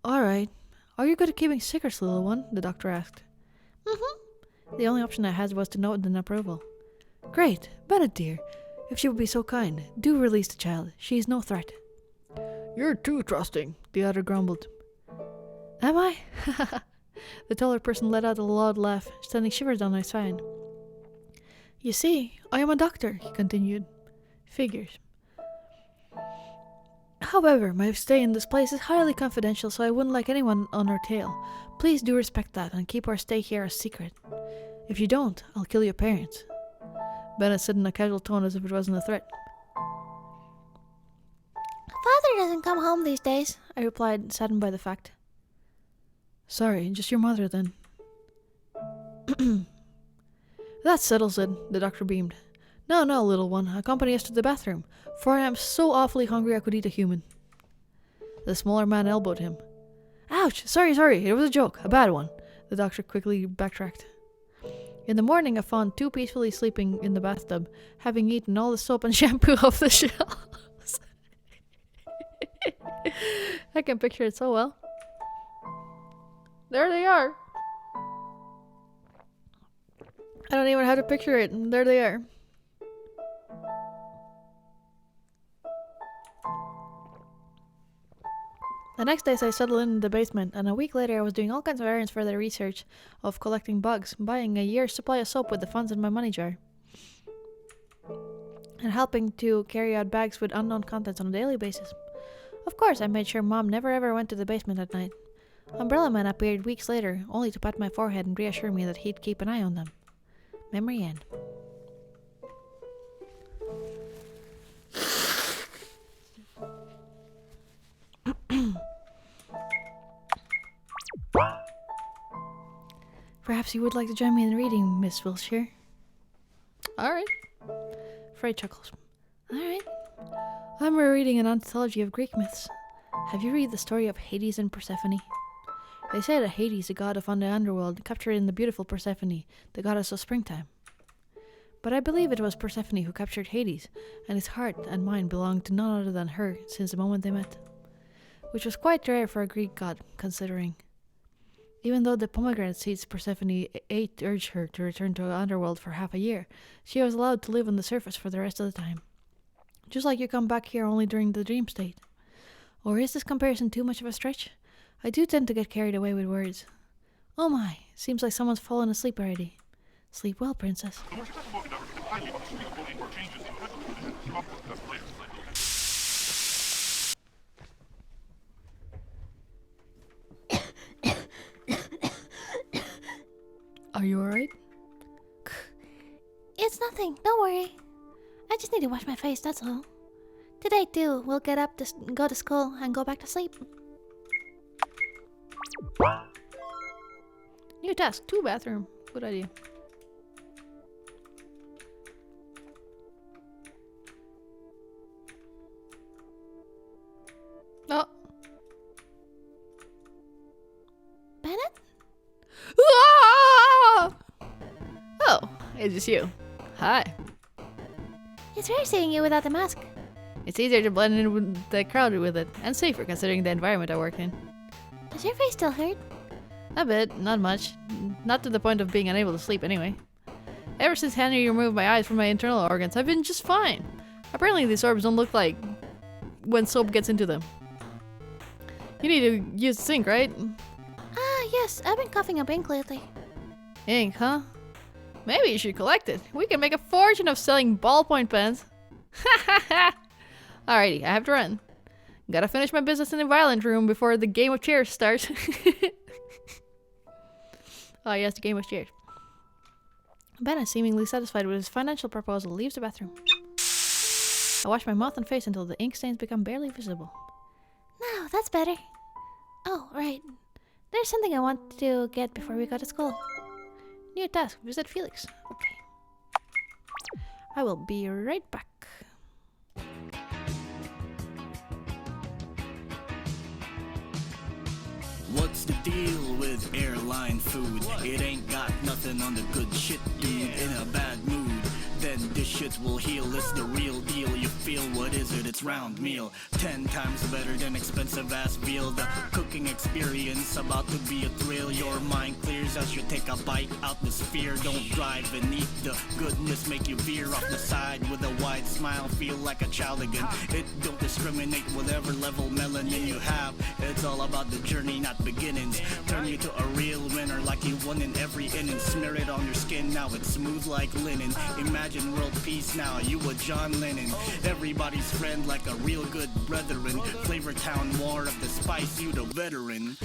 Speaker 1: Alright. Are you good at keeping secrets, little one? The doctor asked. The only option I had was to note an approval. Great. Bennett, dear. If she would be so kind, do release the child. She is no threat. You're too trusting, the other grumbled. Am I? The taller person let out a loud laugh, sending shivers down my spine. You see, I am a doctor, he continued. Figures. However, my stay in this place is highly confidential, so I wouldn't like anyone on our tail. Please do respect that and keep our stay here a secret. If you don't, I'll kill your parents. Bennett said in a casual tone as if it wasn't a threat.
Speaker 2: Father doesn't come home these days, I replied, saddened by the fact.
Speaker 1: Sorry, just your mother then. That settles it, the doctor beamed. No, little one, accompany us to the bathroom, for I am so awfully hungry I could eat a human. The smaller man elbowed him. Ouch, sorry, it was a joke, a bad one. The doctor quickly backtracked. In the morning I found 2 peacefully sleeping in the bathtub, having eaten all the soap and shampoo off the shelves. I can picture it so well. There they are. I don't even have to picture it. There they are. The next day, I settled in the basement, and a week later, I was doing all kinds of errands for the research of collecting bugs, buying a year's supply of soap with the funds in my money jar, and helping to carry out bags with unknown contents on a daily basis. Of course, I made sure Mom never ever went to the basement at night. Umbrella Man appeared weeks later, only to pat my forehead and reassure me that he'd keep an eye on them. Memory end. Perhaps you would like to join me in reading, Miss Wilshire. Alright. Frey chuckles. Alright. I'm rereading an anthology of Greek myths. Have you read the story of Hades and Persephone? They say that Hades, the god of the underworld, captured in the beautiful Persephone, the goddess of springtime. But I believe it was Persephone who captured Hades, and his heart and mind belonged to none other than her since the moment they met. Which was quite rare for a Greek god, considering. Even though the pomegranate seeds Persephone ate urged her to return to the underworld for half a year, she was allowed to live on the surface for the rest of the time. Just like you come back here only during the dream state. Or is this comparison too much of a stretch? I do tend to get carried away with words. Oh my, seems like someone's fallen asleep already. Sleep well, princess. Are you alright?
Speaker 2: It's nothing, don't worry. I just need to wash my face, that's all. Today, too, we'll get up to go to school and go back to sleep.
Speaker 1: New task, 2 bathroom. Good idea. Oh.
Speaker 2: Bennett?
Speaker 1: Ah! Oh, it's just you. Hi.
Speaker 2: It's rare seeing you without the mask.
Speaker 1: It's easier to blend in with the crowd with it, and safer considering the environment I work in.
Speaker 2: Does your face still hurt?
Speaker 1: A bit, not much. Not to the point of being unable to sleep anyway. Ever since Henry removed my eyes from my internal organs, I've been just fine. Apparently these orbs don't look like when soap gets into them. You need to use the sink, right?
Speaker 2: Ah, yes, I've been coughing up ink lately.
Speaker 1: Ink, huh? Maybe you should collect it. We can make a fortune of selling ballpoint pens. Ha ha ha! Alrighty, I have to run. Gotta finish my business in the violent room before the game of chairs starts. Oh yes, the game of chairs. Bennett, seemingly satisfied with his financial proposal, leaves the bathroom. I wash my mouth and face until the ink stains become barely visible.
Speaker 2: No, that's better. Oh, right. There's something I want to get before we go to school.
Speaker 1: New task, visit Felix. Okay. I will be right back.
Speaker 3: What's the deal with airline food? It ain't got nothing on the good shit, dude. In a bad mood, then this shit will heal. It's the real deal. You feel, what is it? It's round meal. 10 times better than expensive ass veal. The cooking experience about to be a thrill. Your mind clears as you take a bite out the sphere. Don't drive and eat the goodness. Make you veer off the side with a wide smile. Feel like a child again. It don't discriminate whatever level melanin you have. It's all about the journey, not beginnings. Turn you to a real winner like you won in every inning. Smear it on your skin, now it's smooth like linen. Imagine world peace now, you a John Lennon. Everybody's friend like a real good brethren. Flavor Town War of the Spice, you the veteran.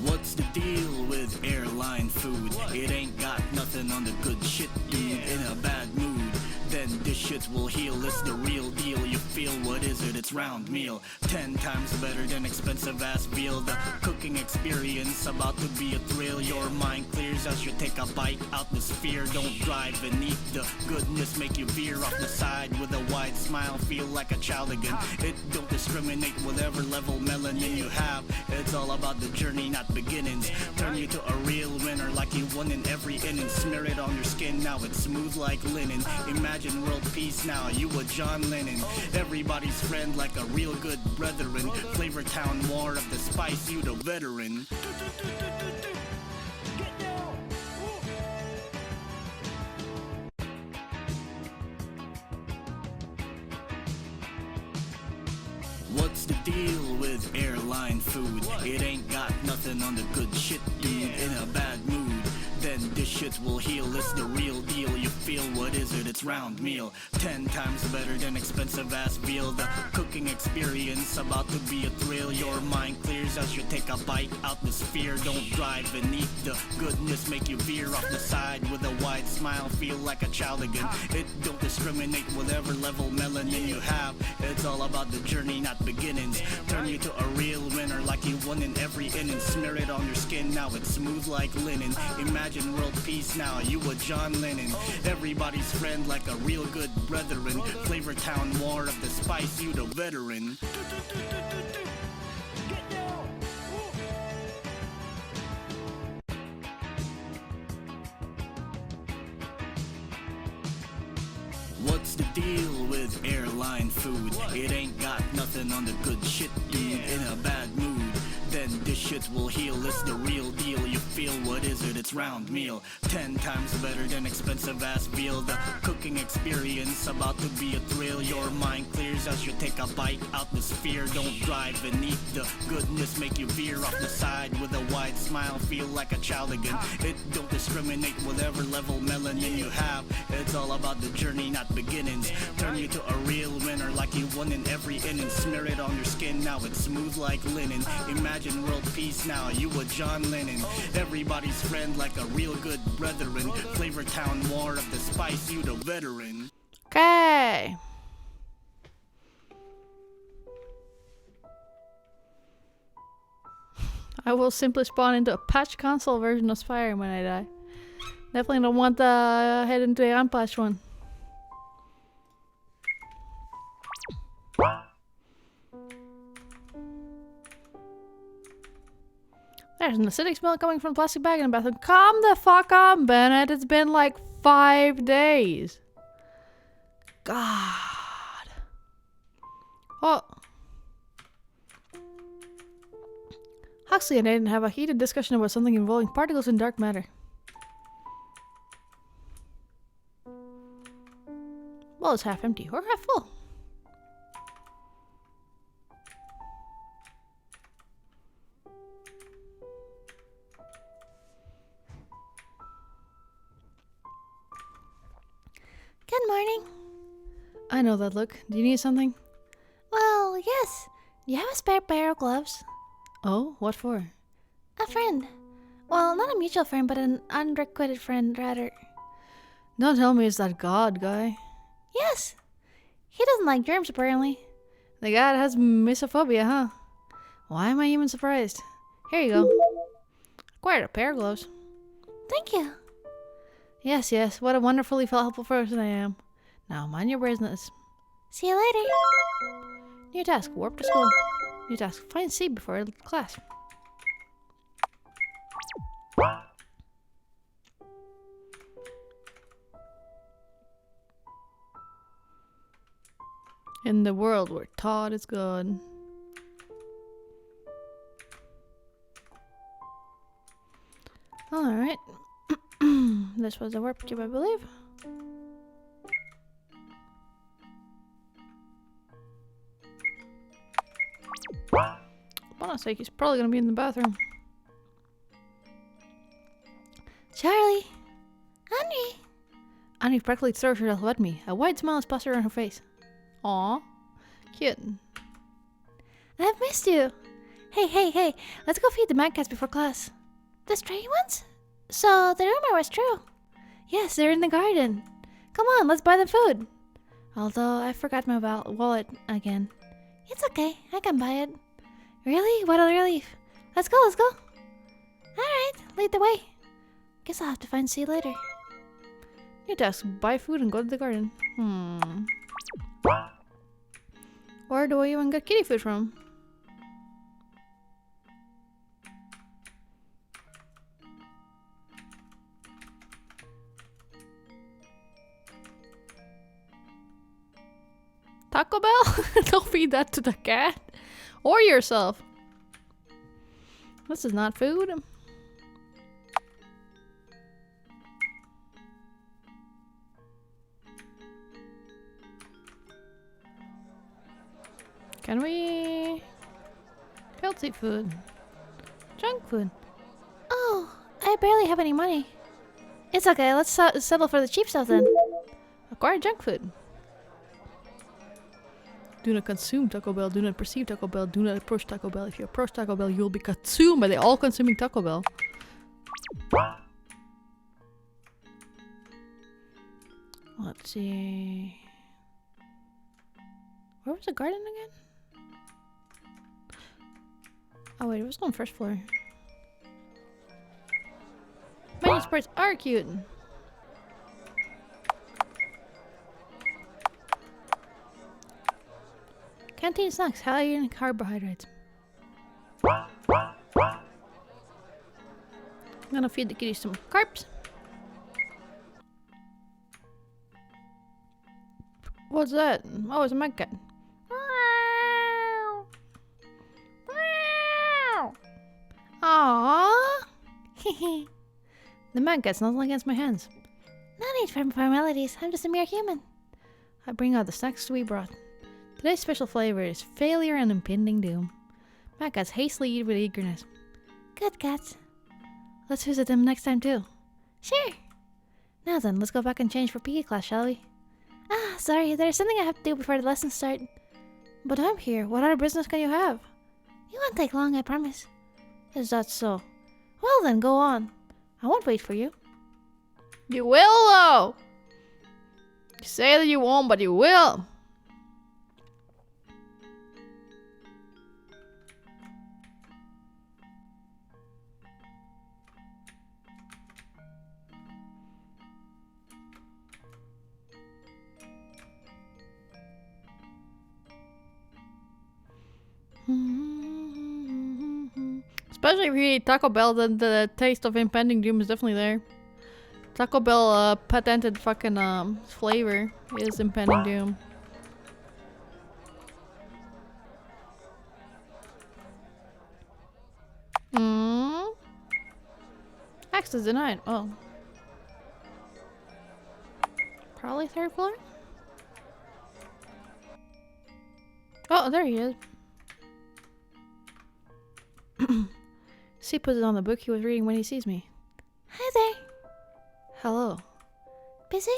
Speaker 3: What's the deal with airline food? It ain't got nothing on the good shit, dude. In a bad mood, then this shit will heal. It's the real deal. You feel, what is it? It's it's round meal. 10 times better than expensive ass veal. The cooking experience about to be a thrill. Your mind clears as you take a bite out the sphere. Don't drive and eat the goodness, make you veer off the side with a wide smile. Feel like a child again. It don't discriminate whatever level melanin you have. It's all about the journey, not beginnings. Turn you to a real winner like you won in every inning. Smear it on your skin, now it's smooth like linen. Imagine world peace now, you a John Lennon. Everybody's friend like a real good brethren. Flavor Town war of the spice, you the veteran. What's the deal with airline food? It ain't got nothing on the good shit, dude. In a bad mood, then this shit will heal. It's the real deal. You feel, what is it? It's round meal. 10 times better than expensive ass veal. The cooking experience about to be a thrill. Your mind clears as you take a bite out the sphere. Don't drive and eat the goodness, make you veer off the side with a wide smile. Feel like a child again. It don't discriminate whatever level melanin you have. It's all about the journey, not beginnings. Turn you to a real winner like you won in every inning. Smear it on your skin, now it's smooth like linen. Imagine world peace now, you a John Lennon. Everybody's friend like a real good brethren. Flavor Town war of the spice, you the veteran. What's the deal with airline food? It ain't got nothing on the good shit, dude. In a bad mood, then this shit will heal. It's the real deal. You feel, what is it? It's round meal. 10 times better than expensive ass veal. The cooking experience about to be a thrill. Your mind clears as you take a bite out the sphere. Don't drive and eat the goodness, make you veer off the side with a wide smile. Feel like a child again. It don't discriminate whatever level melanin you have. It's all about the journey, not beginnings. Turn you to a real winner like you won in every inning. Smear it on your skin, now it's smooth like linen. Imagine world peace now, you a John Lennon. Everybody's friend like a real good brethren. Flavor Town war of the spice, you the veteran.
Speaker 1: Okay. I will simply spawn into a patch console version of Spire when I die. Definitely don't want to head into the unpatched one. There's an acidic smell coming from a plastic bag in the bathroom. Calm the fuck on, Bennett. It's been like 5 days. God. Oh. Huxley and I didn't have a heated discussion about something involving particles in dark matter. Well, it's half empty or half full.
Speaker 2: Good morning.
Speaker 1: I know that look. Do you need something?
Speaker 2: Well, yes. Do you have a spare pair of gloves?
Speaker 1: Oh, what for?
Speaker 2: A friend. Well, not a mutual friend, but an unrequited friend, rather.
Speaker 1: Don't tell me it's that god guy.
Speaker 2: Yes. He doesn't like germs, apparently.
Speaker 1: The guy that has misophobia, huh? Why am I even surprised? Here you go. Acquired a pair of gloves.
Speaker 2: Thank you.
Speaker 1: Yes, yes. What a wonderfully helpful person I am. Now, mind your business.
Speaker 2: See you later.
Speaker 1: New task. Warp to school. New task. Find C before class. In the world where Todd is gone. Alright. This was a warp cube, I believe. Hold on a sec, he's probably gonna be in the bathroom.
Speaker 2: Charlie. Henry.
Speaker 1: Annie practically throws herself at me. A wide smile is plastered on her face. Aww. Cute.
Speaker 2: I've missed you. Hey. Let's go feed the mad cats before class. The stray ones? So the rumor was true. Yes, they're in the garden. Come on, let's buy them food. Although I forgot my wallet again. It's okay. I can buy it. Really? What a relief. Let's go, let's go. Alright, lead the way. Guess I'll have to find C later.
Speaker 1: You just buy food and go to the garden. Where do I even get kitty food from? Taco Bell? Don't feed that to the cat. Or yourself. This is not food. Can we... Healthy food. Junk food.
Speaker 2: Oh, I barely have any money. It's okay, let's settle for the cheap stuff then.
Speaker 1: Acquire junk food. Do not consume Taco Bell. Do not perceive Taco Bell. Do not approach Taco Bell. If you approach Taco Bell, you will be consumed by the all-consuming Taco Bell. Let's see... Where was the garden again? Oh wait, it was on the first floor. Many sports are cute. Canteen snacks, high in carbohydrates. I'm gonna feed the kitties some carbs. What's that? Oh, it's a maggot. Aww. The maggots nuzzle against my hands.
Speaker 2: No need for formalities, I'm just a mere human.
Speaker 1: I bring out the snacks we brought. Today's special flavor is failure and impending doom. Maggots hastily eat with eagerness.
Speaker 2: Good cats.
Speaker 1: Let's visit them next time too.
Speaker 2: Sure.
Speaker 1: Now then, let's go back and change for PE class, shall we?
Speaker 2: Ah, sorry, there's something I have to do before the lessons start.
Speaker 1: But I'm here. What other business can you have?
Speaker 2: It won't take long, I promise.
Speaker 1: Is that so?
Speaker 2: Well then, go on. I won't wait for you.
Speaker 1: You will, though! You say that you won't, but you will! Especially if you eat Taco Bell, then the taste of impending doom is definitely there. Taco Bell patented fucking flavor is impending doom. Access denied. Oh. Probably third floor? Oh, there he is. C puts it on the book he was reading when he sees me.
Speaker 2: Hi there.
Speaker 1: Hello.
Speaker 2: Busy?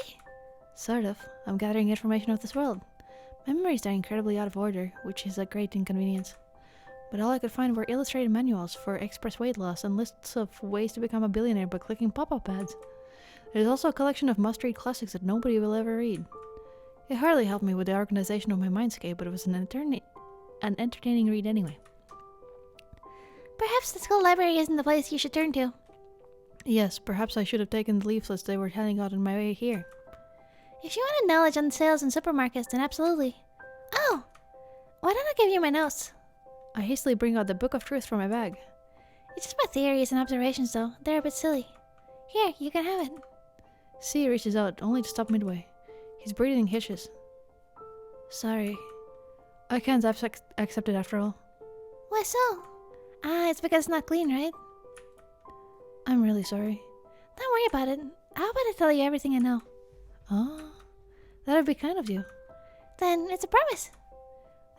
Speaker 1: Sort of. I'm gathering information of this world. My memories are incredibly out of order, which is a great inconvenience. But all I could find were illustrated manuals for express weight loss and lists of ways to become a billionaire by clicking pop-up ads. There's also a collection of must-read classics that nobody will ever read. It hardly helped me with the organization of my mindscape, but it was an entertaining read anyway.
Speaker 2: Perhaps the school library isn't the place you should turn to.
Speaker 1: Yes, perhaps I should have taken the leaflets they were handing out on my way here.
Speaker 2: If you wanted knowledge on sales in supermarkets, then absolutely. Oh! Why don't I give you my notes?
Speaker 1: I hastily bring out the Book of Truth from my bag.
Speaker 2: It's just my theories and observations, though. They're a bit silly. Here, you can have it.
Speaker 1: C reaches out, only to stop midway. His breathing hishes. Sorry. I can't accept it after all.
Speaker 2: Why so? Ah, it's because it's not clean, right?
Speaker 1: I'm really sorry.
Speaker 2: Don't worry about it. How about I tell you everything I know?
Speaker 1: Oh, that'd be kind of you.
Speaker 2: Then it's a promise.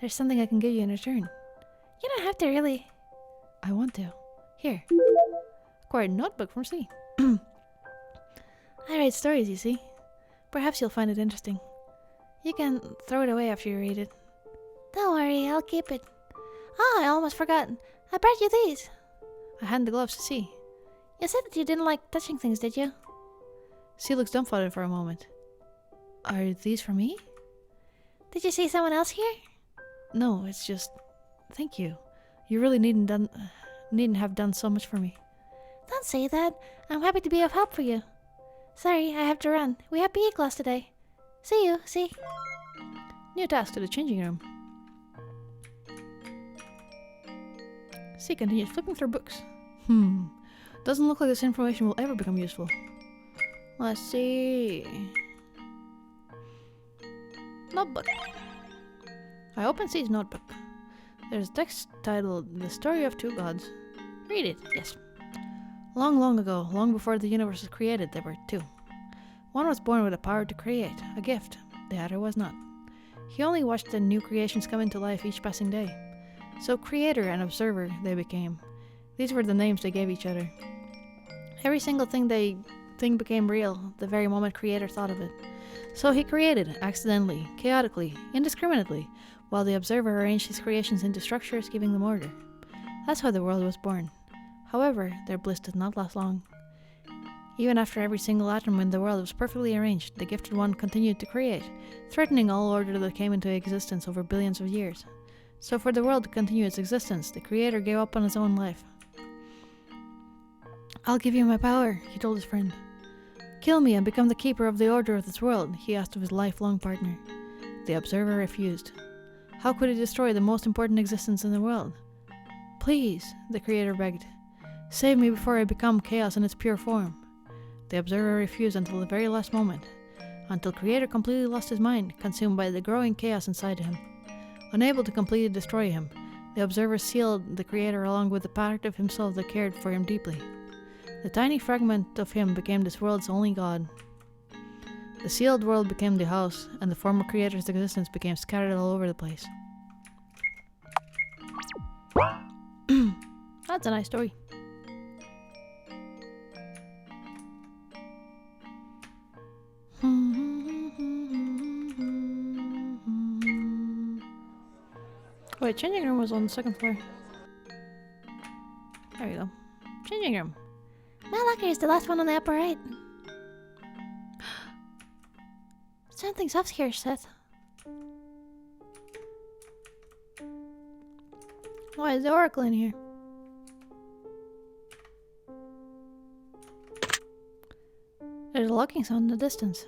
Speaker 1: There's something I can give you in return.
Speaker 2: You don't have to, really.
Speaker 1: I want to. Here. Acquired notebook from C. I write stories, you see. Perhaps you'll find it interesting. You can throw it away after you read it.
Speaker 2: Don't worry, I'll keep it. Oh, I almost forgot. I brought you these.
Speaker 1: I hand the gloves to C.
Speaker 2: You said that you didn't like touching things, did you?
Speaker 1: C looks dumbfounded for a moment. Are these for me?
Speaker 2: Did you see someone else here?
Speaker 1: No, it's just... Thank you. You really needn't have done so much for me.
Speaker 2: Don't say that. I'm happy to be of help for you. Sorry, I have to run. We have PE class today. See you, see.
Speaker 1: New task to the changing room. C continues flipping through books. Doesn't look like this information will ever become useful. Let's see. Notebook. I open C's notebook. There's a text titled The Story of Two Gods. Read it, yes. Long, long ago, long before the universe was created, there were two. One was born with a power to create, a gift. The other was not. He only watched the new creations come into life each passing day. So creator and observer they became. These were the names they gave each other. Every single thing became real the very moment creator thought of it. So he created, accidentally, chaotically, indiscriminately, while the observer arranged his creations into structures, giving them order. That's how the world was born. However, their bliss did not last long. Even after every single atom in the world was perfectly arranged, the gifted one continued to create, threatening all order that came into existence over billions of years. So for the world to continue its existence, the creator gave up on his own life. I'll give you my power, he told his friend. Kill me and become the keeper of the order of this world, he asked of his lifelong partner. The observer refused. How could he destroy the most important existence in the world? Please, the creator begged. Save me before I become chaos in its pure form. The observer refused until the very last moment, until creator completely lost his mind, consumed by the growing chaos inside him. Unable to completely destroy him, the observer sealed the creator along with the part of himself that cared for him deeply. The tiny fragment of him became this world's only god. The sealed world became the house, and the former creator's existence became scattered all over the place. That's a nice story. Wait, changing room was on the second floor. There we go. Changing room.
Speaker 2: My locker is the last one on the upper right. Something's up here, Seth.
Speaker 1: Why is the oracle in here? There's a locking sound in the distance.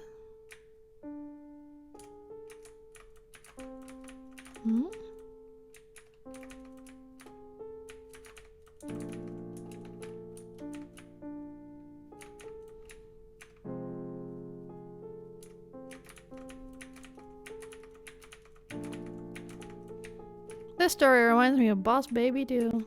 Speaker 1: This story reminds me of Boss Baby 2.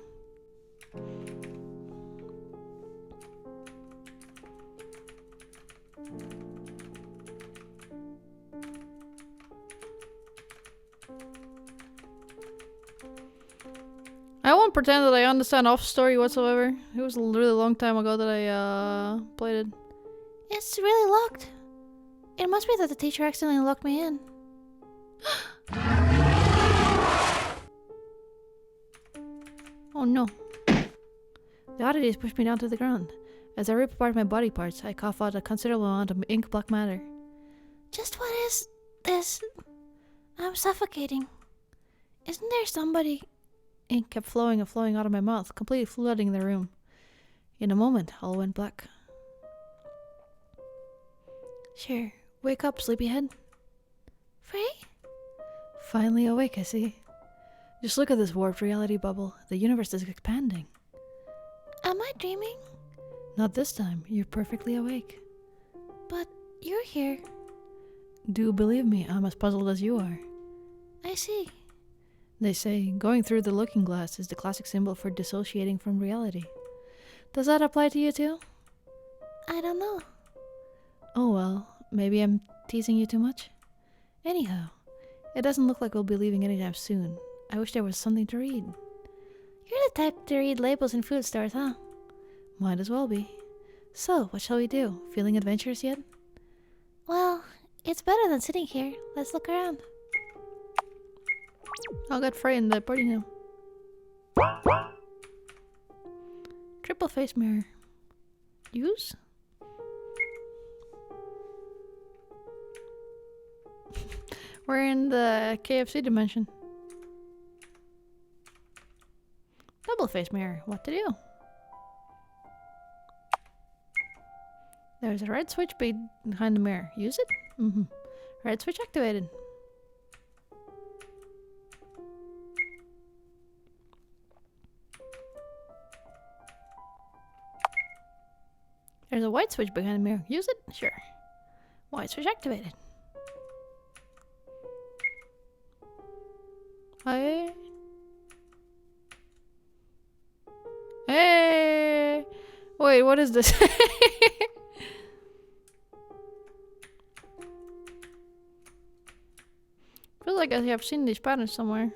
Speaker 1: I won't pretend that I understand off story whatsoever. It was a really long time ago that I played it.
Speaker 2: It's really locked. It must be that the teacher accidentally locked me in.
Speaker 1: Oh no. The oddities pushed me down to the ground. As I rip apart my body parts, I cough out a considerable amount of ink black matter.
Speaker 2: Just what is this? I'm suffocating. Isn't there somebody?
Speaker 1: Ink kept flowing and flowing out of my mouth, completely flooding the room. In a moment, all went black. Sure, wake up, sleepyhead.
Speaker 2: Frey?
Speaker 1: Finally awake, I see. Just look at this warped reality bubble. The universe is expanding.
Speaker 2: Am I dreaming?
Speaker 1: Not this time. You're perfectly awake.
Speaker 2: But you're here.
Speaker 1: Do believe me, I'm as puzzled as you are.
Speaker 2: I see.
Speaker 1: They say going through the looking glass is the classic symbol for dissociating from reality. Does that apply to you too?
Speaker 2: I don't know.
Speaker 1: Oh well, maybe I'm teasing you too much. Anyhow, it doesn't look like we'll be leaving anytime soon. I wish there was something to read.
Speaker 2: You're the type to read labels in food stores, huh?
Speaker 1: Might as well be. So, what shall we do? Feeling adventurous yet?
Speaker 2: Well, it's better than sitting here. Let's look around.
Speaker 1: I'll get Frey in the party now. Triple face mirror. Use? We're in the KFC dimension. Double face mirror. What to do? There's a red switch behind the mirror. Use it? Mm-hmm. Red switch activated. There's a white switch behind the mirror. Use it? Sure. White switch activated. Hey. Hey. Wait, what is this? Feel like I have seen these patterns somewhere.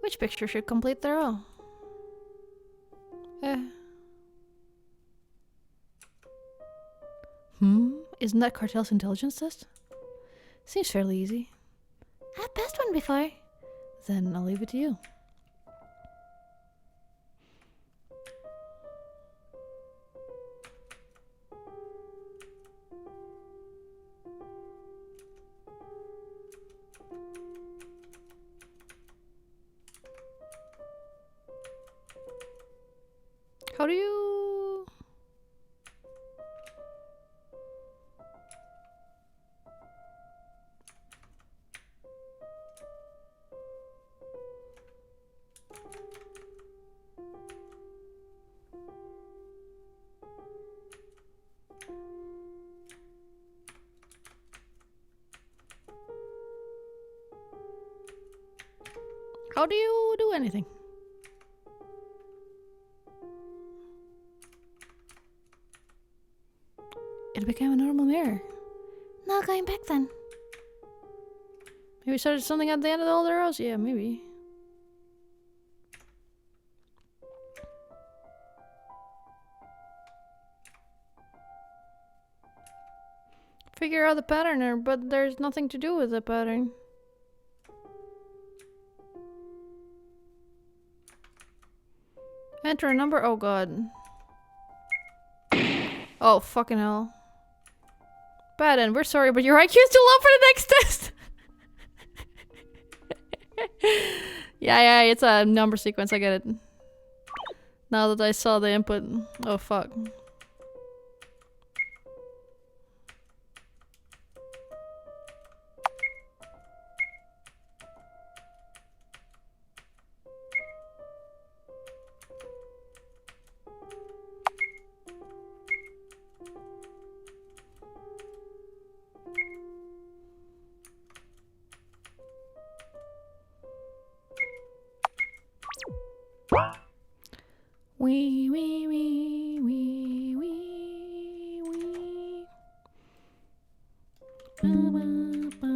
Speaker 1: Which picture should complete the row? Isn't that Cartel's intelligence test? Seems fairly easy.
Speaker 2: I've passed one before.
Speaker 1: Then I'll leave it to you. How do you... How do you do anything? It became a normal mirror.
Speaker 2: Not going back then.
Speaker 1: Maybe started something at the end of all the rows? Yeah, maybe. Figure out the pattern, but there's nothing to do with the pattern. Enter a number. Oh god. Oh fucking hell. Baden, we're sorry, but your IQ is too low for the next test. yeah, it's a number sequence. I get it. Now that I saw the input. Oh fuck. Wee wee wee wee wee wee. Ba ba ba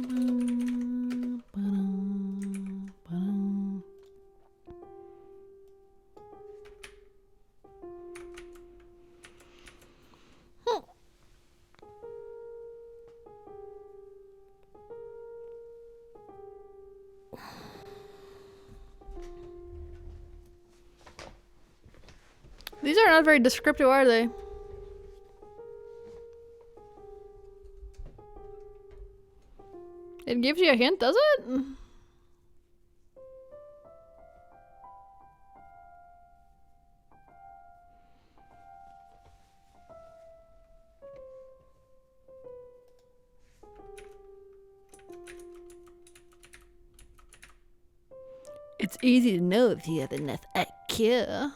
Speaker 1: ba ba ba. These are not very descriptive, are they? It gives you a hint, does it? It's easy to know if you have enough IQ.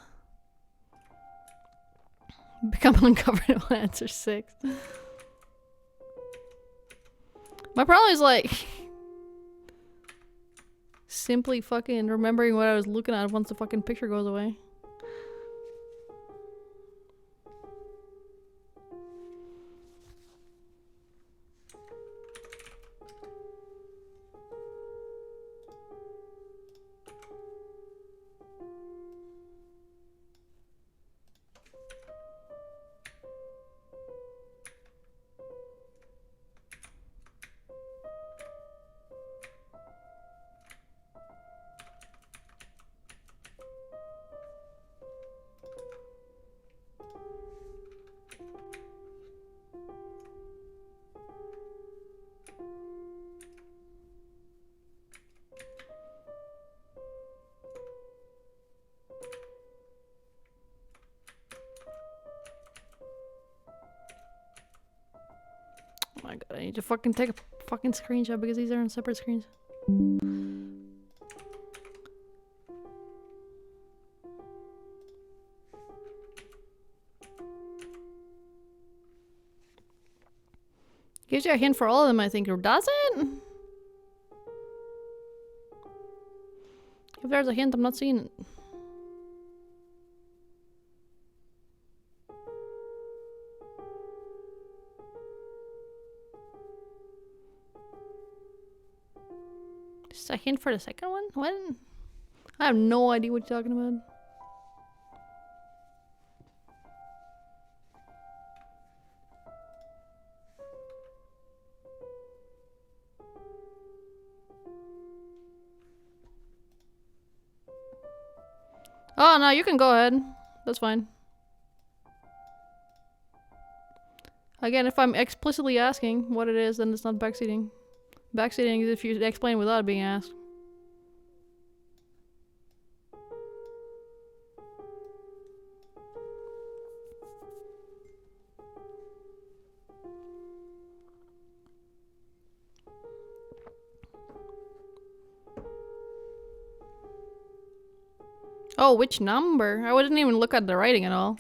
Speaker 1: Become uncovered on answer 6. My problem is like simply fucking remembering what I was looking at once the fucking picture goes away. I need to fucking take a fucking screenshot because these are on separate screens. Gives you a hint for all of them, I think, or does it? If there's a hint, I'm not seeing it. Is a hint for the second one? What? I have no idea what you're talking about. Oh no, you can go ahead. That's fine. Again, if I'm explicitly asking what it is, then it's not backseating. Backseating is if you explain without being asked. Oh, which number? I wouldn't even look at the writing at all.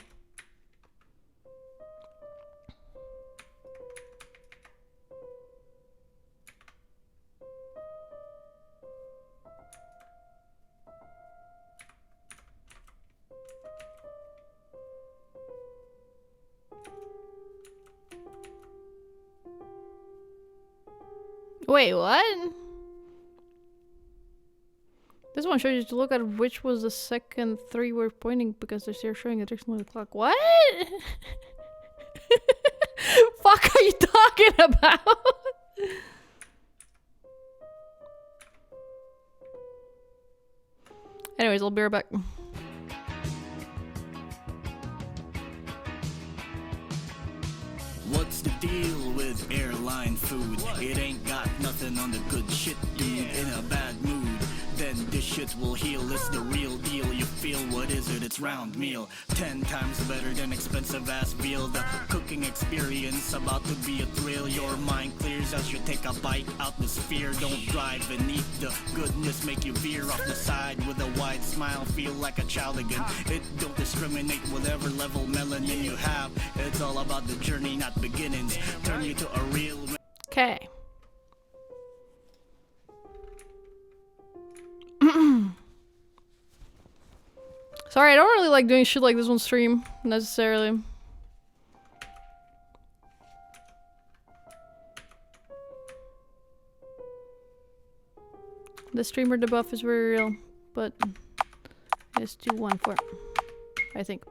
Speaker 1: Wait, what? This one shows you to look at which was the second three we're pointing because they're showing a direction on the clock. What? Fuck are you talking about? Anyways, I'll be right back.
Speaker 3: What's the deal with airline food? It ain't got nothing on the good shit, dude. In a bad mood, then this shit will heal. It's the real deal. You feel what is it? It's round meal. 10 times better than expensive ass veal. The cooking experience about to be a thrill. Your mind clears as you take a bite out the sphere. Don't drive beneath the goodness. Make you veer off the side with a wide smile. Feel like a child again. It don't discriminate whatever level melanin you have. It's all about the journey, not beginnings. Turn you to a real.
Speaker 1: Okay. Sorry, I don't really like doing shit like this on stream, necessarily. The streamer debuff is very real, but it's 214, I think.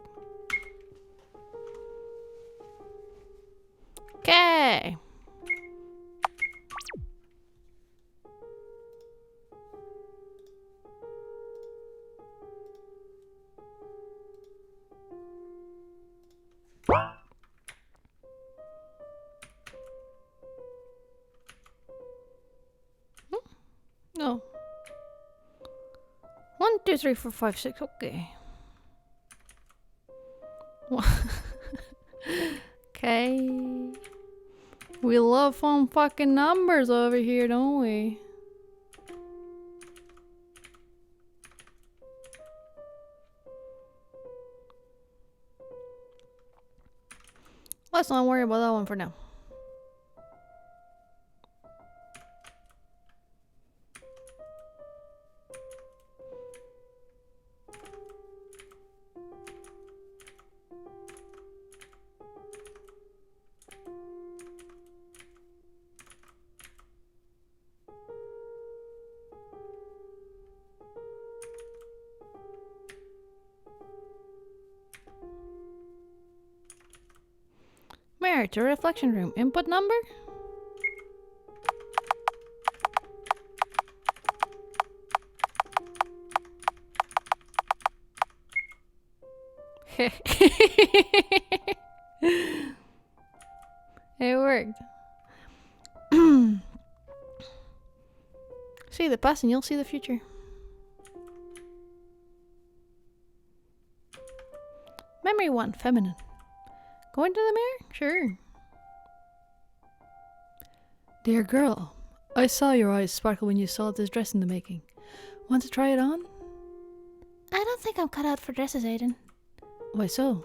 Speaker 1: Okay. No. 1, 2, 3, 4, 5, 6. Okay. Okay. We love fun fucking numbers over here, don't we? Let's not worry about that one for now. Mirror to reflection room. Input number? It worked. See the past and you'll see the future. Memory 1, feminine. Going to the mirror? Sure. Dear girl, I saw your eyes sparkle when you saw this dress in the making. Want to try it on?
Speaker 2: I don't think I'm cut out for dresses, Aiden.
Speaker 1: Why so?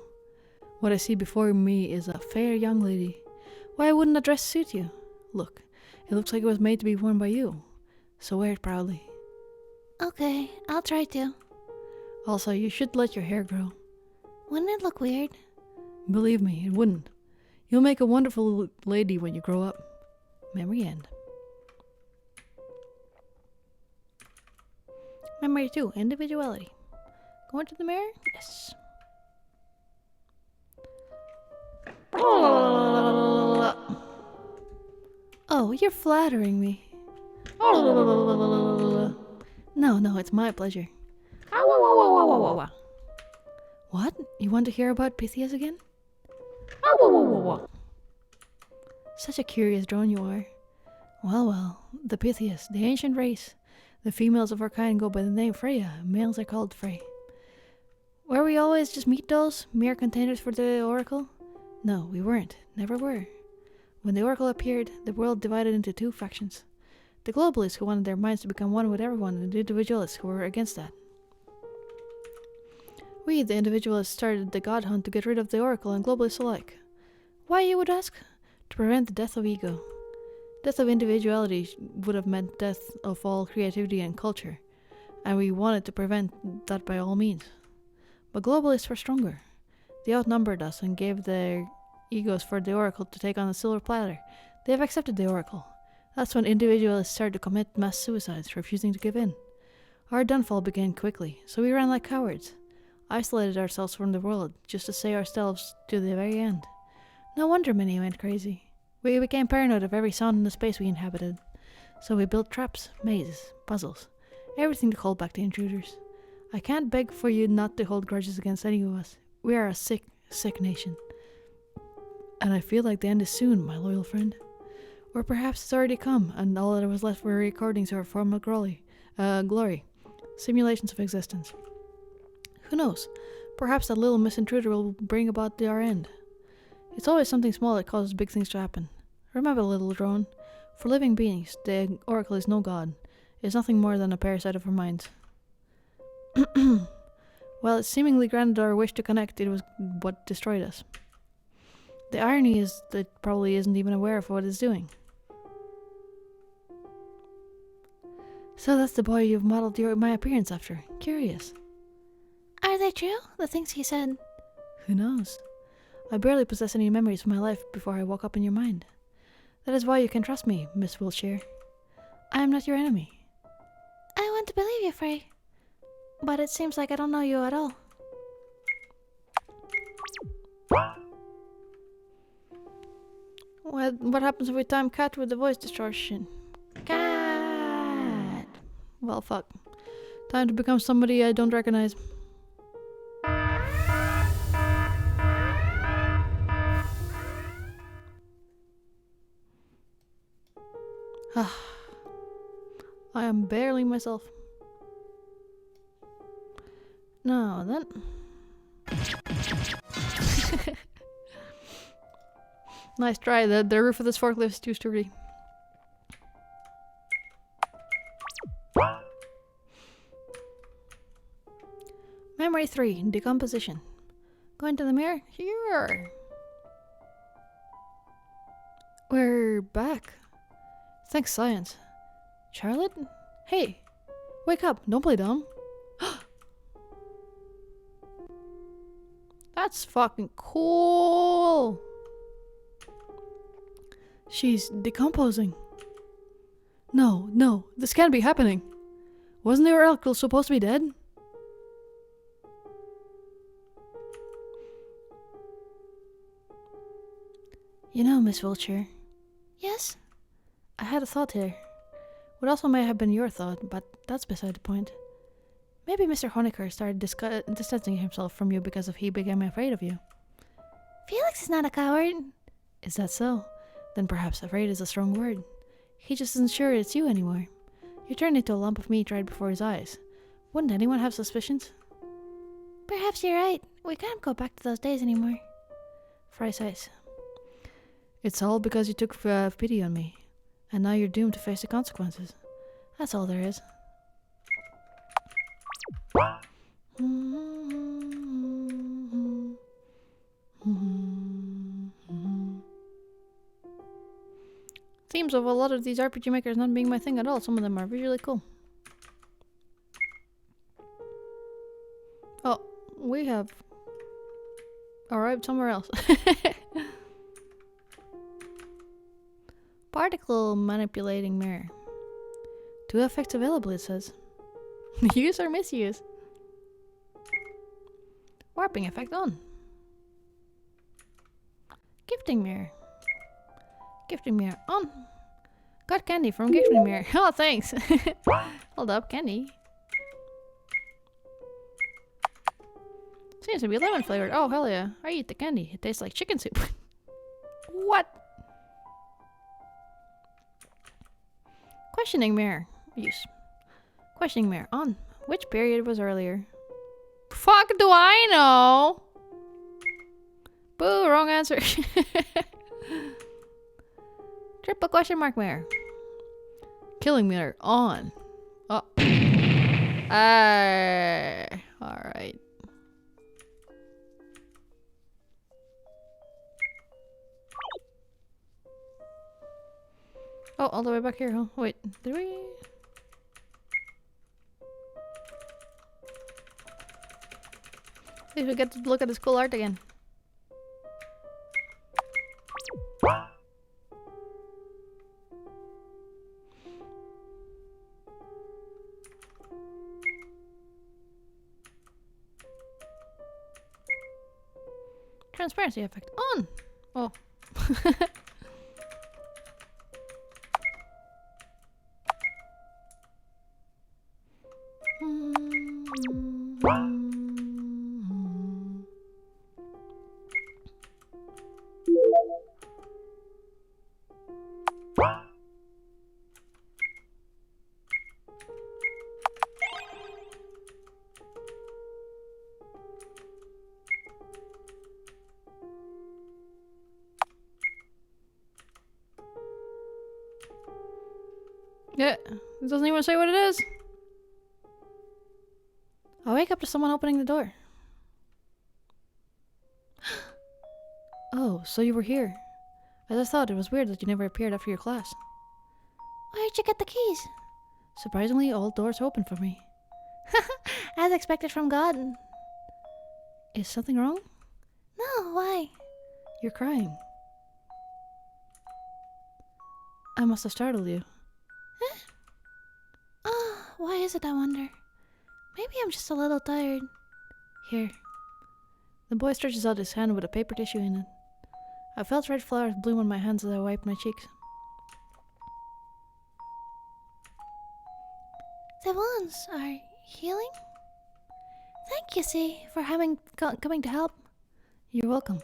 Speaker 1: What I see before me is a fair young lady. Why wouldn't a dress suit you? Look, it looks like it was made to be worn by you. So wear it proudly.
Speaker 2: Okay, I'll try to.
Speaker 1: Also, you should let your hair grow.
Speaker 2: Wouldn't it look weird?
Speaker 1: Believe me, it wouldn't. You'll make a wonderful lady when you grow up. Memory end. Memory 2, individuality. Go into the mirror? Yes. Oh, you're flattering me. No, it's my pleasure. What? You want to hear about Pythias again? Such a curious drone you are. Well, the Pythias, the ancient race. The females of our kind go by the name Freya, males are called Frey. Were we always just meat dolls, mere containers for the Oracle? No, we weren't, never were. When the Oracle appeared, the world divided into two factions. The globalists who wanted their minds to become one with everyone, and the individualists who were against that. We, the individualists, started the God Hunt to get rid of the Oracle and globalists alike. Why, you would ask? To prevent the death of ego. Death of individuality would have meant death of all creativity and culture, and we wanted to prevent that by all means. But globalists were stronger. They outnumbered us and gave their egos for the Oracle to take on a silver platter. They have accepted the Oracle. That's when individualists started to commit mass suicides, refusing to give in. Our downfall began quickly, so we ran like cowards. Isolated ourselves from the world, just to save ourselves to the very end. No wonder many went crazy. We became paranoid of every sound in the space we inhabited. So we built traps, mazes, puzzles, everything to call back the intruders. I can't beg for you not to hold grudges against any of us. We are a sick, sick nation. And I feel like the end is soon, my loyal friend. Or perhaps it's already come, and all that was left were recordings of our former glory, simulations of existence. Who knows? Perhaps that little misintruder will bring about our end. It's always something small that causes big things to happen. Remember, little drone, for living beings, the Oracle is no god. It is nothing more than a parasite of our minds. While it seemingly granted our wish to connect, it was what destroyed us. The irony is that it probably isn't even aware of what it's doing. So that's the boy you've modeled my appearance after. Curious.
Speaker 2: Are they true, the things he said?
Speaker 1: Who knows? I barely possess any memories of my life before I woke up in your mind. That is why you can trust me, Miss Wiltshire. I am not your enemy.
Speaker 2: I want to believe you, Frey. But it seems like I don't know you at all.
Speaker 1: What happens if we time Cat with the voice distortion? Cat! Well, fuck. Time to become somebody I don't recognize. I am barely myself. Now then. Nice try. The roof of this forklift is too sturdy. Memory 3. Decomposition. Go into the mirror. Here. We're back. Thanks, science. Charlotte? Hey! Wake up! Don't play dumb. That's fucking cool! She's decomposing. No, this can't be happening. Wasn't the Oracle supposed to be dead? You know, Miss Wiltshire.
Speaker 2: Yes?
Speaker 1: I had a thought here. What also may have been your thought, but that's beside the point. Maybe Mr. Honecker started distancing himself from you because he became afraid of you.
Speaker 2: Felix is not a coward.
Speaker 1: Is that so? Then perhaps afraid is a strong word. He just isn't sure it's you anymore. You turned into a lump of meat right before his eyes. Wouldn't anyone have suspicions?
Speaker 2: Perhaps you're right. We can't go back to those days anymore.
Speaker 1: Fry sighs. It's all because you took pity on me. And now you're doomed to face the consequences. That's all there is. Themes of a lot of these RPG makers not being my thing at all. Some of them are really cool. Oh, we have arrived somewhere else. Particle manipulating mirror. 2 effects available, it says. Use or misuse. Warping effect on. Gifting mirror. Gifting mirror on. Got candy from gifting mirror. Oh, thanks. Hold up, candy. Seems to be lemon flavored. Oh, hell yeah. I eat the candy. It tastes like chicken soup. What? Questioning mirror. Use. Questioning mirror on. Which period was earlier? Fuck do I know? Boo, wrong answer. Triple question mark mirror. Killing mirror on. Oh. Alright. Oh, all the way back here, huh? Wait, did we? At least we get to look at this cool art again. Transparency effect on! Oh. Yeah, it doesn't even say what it is. I wake up to someone opening the door. Oh, so you were here. As I thought, it was weird that you never appeared after your class.
Speaker 2: Where'd you get the keys?
Speaker 1: Surprisingly, all doors open for me.
Speaker 2: As expected from God.
Speaker 1: Is something wrong?
Speaker 2: No, why?
Speaker 1: You're crying. I must have startled you.
Speaker 2: Huh? Oh, why is it, I wonder? Maybe I'm just a little tired.
Speaker 1: Here. The boy stretches out his hand with a paper tissue in it. I felt red flowers bloom on my hands as I wiped my cheeks.
Speaker 2: The wounds are healing? Thank you, C, for coming to help.
Speaker 1: You're welcome.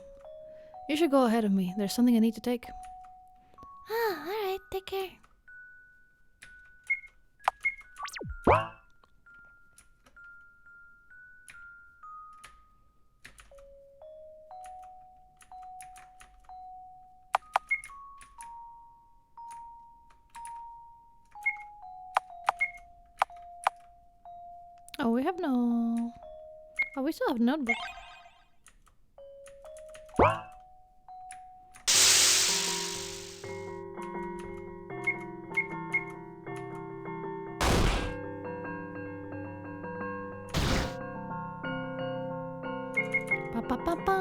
Speaker 1: You should go ahead of me. There's something I need to take.
Speaker 2: Ah, alright, take care.
Speaker 1: Oh, we have no... Oh, we still have a notebook. Ba ba ba ba.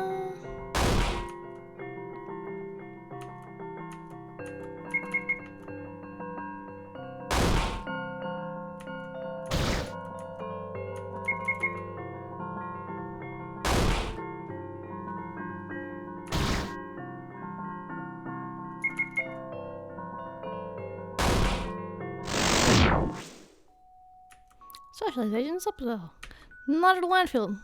Speaker 1: Socialization subtle. Not at a landfill.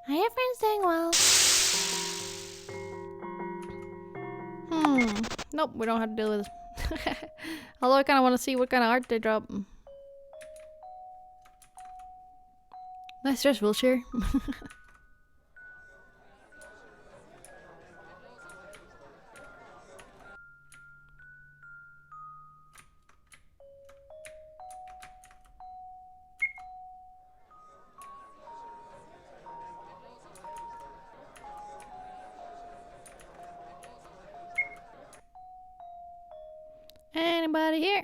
Speaker 2: Are your friends doing well?
Speaker 1: Nope, we don't have to deal with this. Although I kind of want to see what kind of art they drop. Nice dress, wheelchair. Anybody here?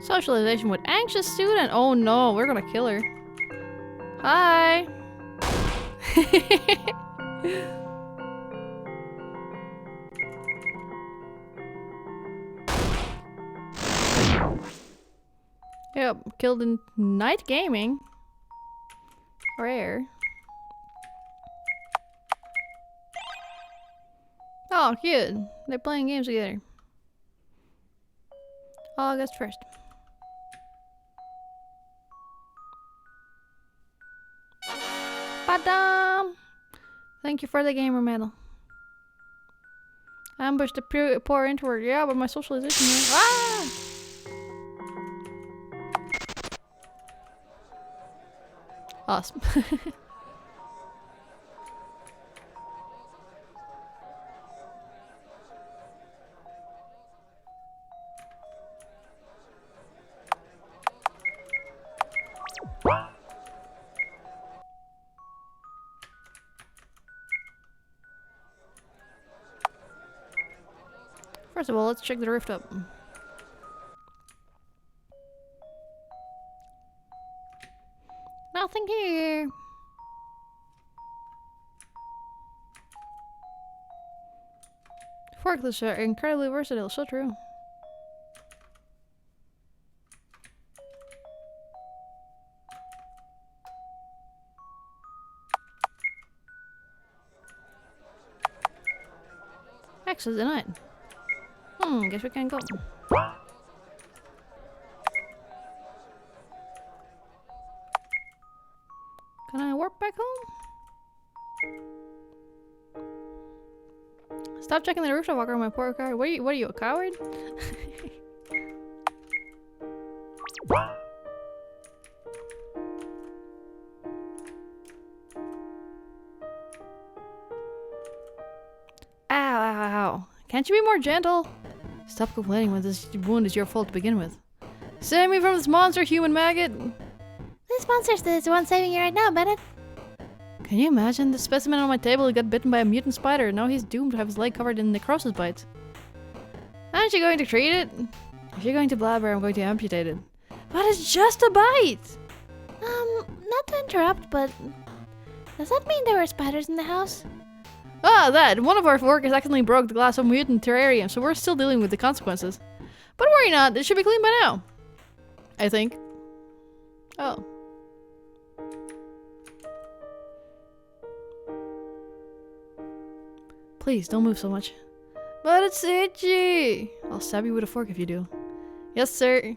Speaker 1: Socialization with anxious student. Oh no, we're gonna kill her. Hi. Yep, killed in night gaming. Rare. Oh, cute. They're playing games together. August 1st. Badam! Thank you for the gamer medal. Ambush the poor introvert. Yeah, but my socialization. Ah! Awesome. First of all, let's check the rooftop. Nothing here. Forklifts are incredibly versatile, so true. Access denied. Guess we can't go. Can I warp back home? Stop checking the rooftop, Walker, my poor car. What are you, a coward? Ow, ow, ow. Can't you be more gentle? Stop complaining when this wound is your fault to begin with. Save me from this monster, human maggot!
Speaker 2: This monster's the one saving you right now, Bennett.
Speaker 1: Can you imagine? The specimen on my table got bitten by a mutant spider, and now he's doomed to have his leg covered in necrosis bites. Aren't you going to treat it? If you're going to blabber, I'm going to amputate it. But it's just a bite!
Speaker 2: Not to interrupt, but does that mean there were spiders in the house?
Speaker 1: Ah, that! One of our workers accidentally broke the glass of a mutant terrarium, so we're still dealing with the consequences. But worry not, it should be clean by now. I think. Oh. Please, don't move so much. But it's itchy! I'll stab you with a fork if you do. Yes, sir.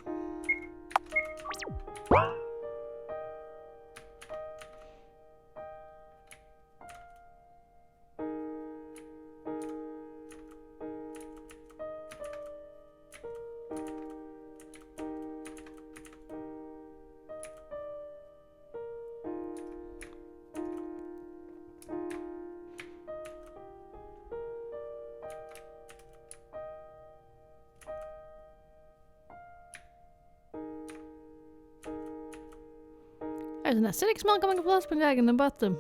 Speaker 1: There's an acidic smell coming from the plastic bag in the bottom.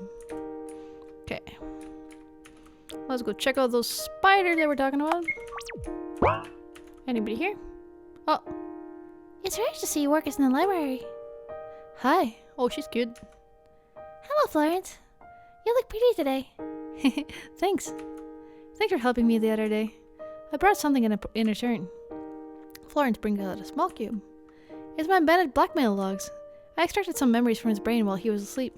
Speaker 1: Okay. Let's go check out those spiders they were talking about. Anybody here? Oh.
Speaker 2: It's rare to see workers in the library.
Speaker 1: Hi. Oh, she's cute.
Speaker 2: Hello, Florence. You look pretty today.
Speaker 1: Thanks. Thanks for helping me the other day. I brought something in return. Florence brings out a small cube. It's my Bennett blackmail logs. I extracted some memories from his brain while he was asleep.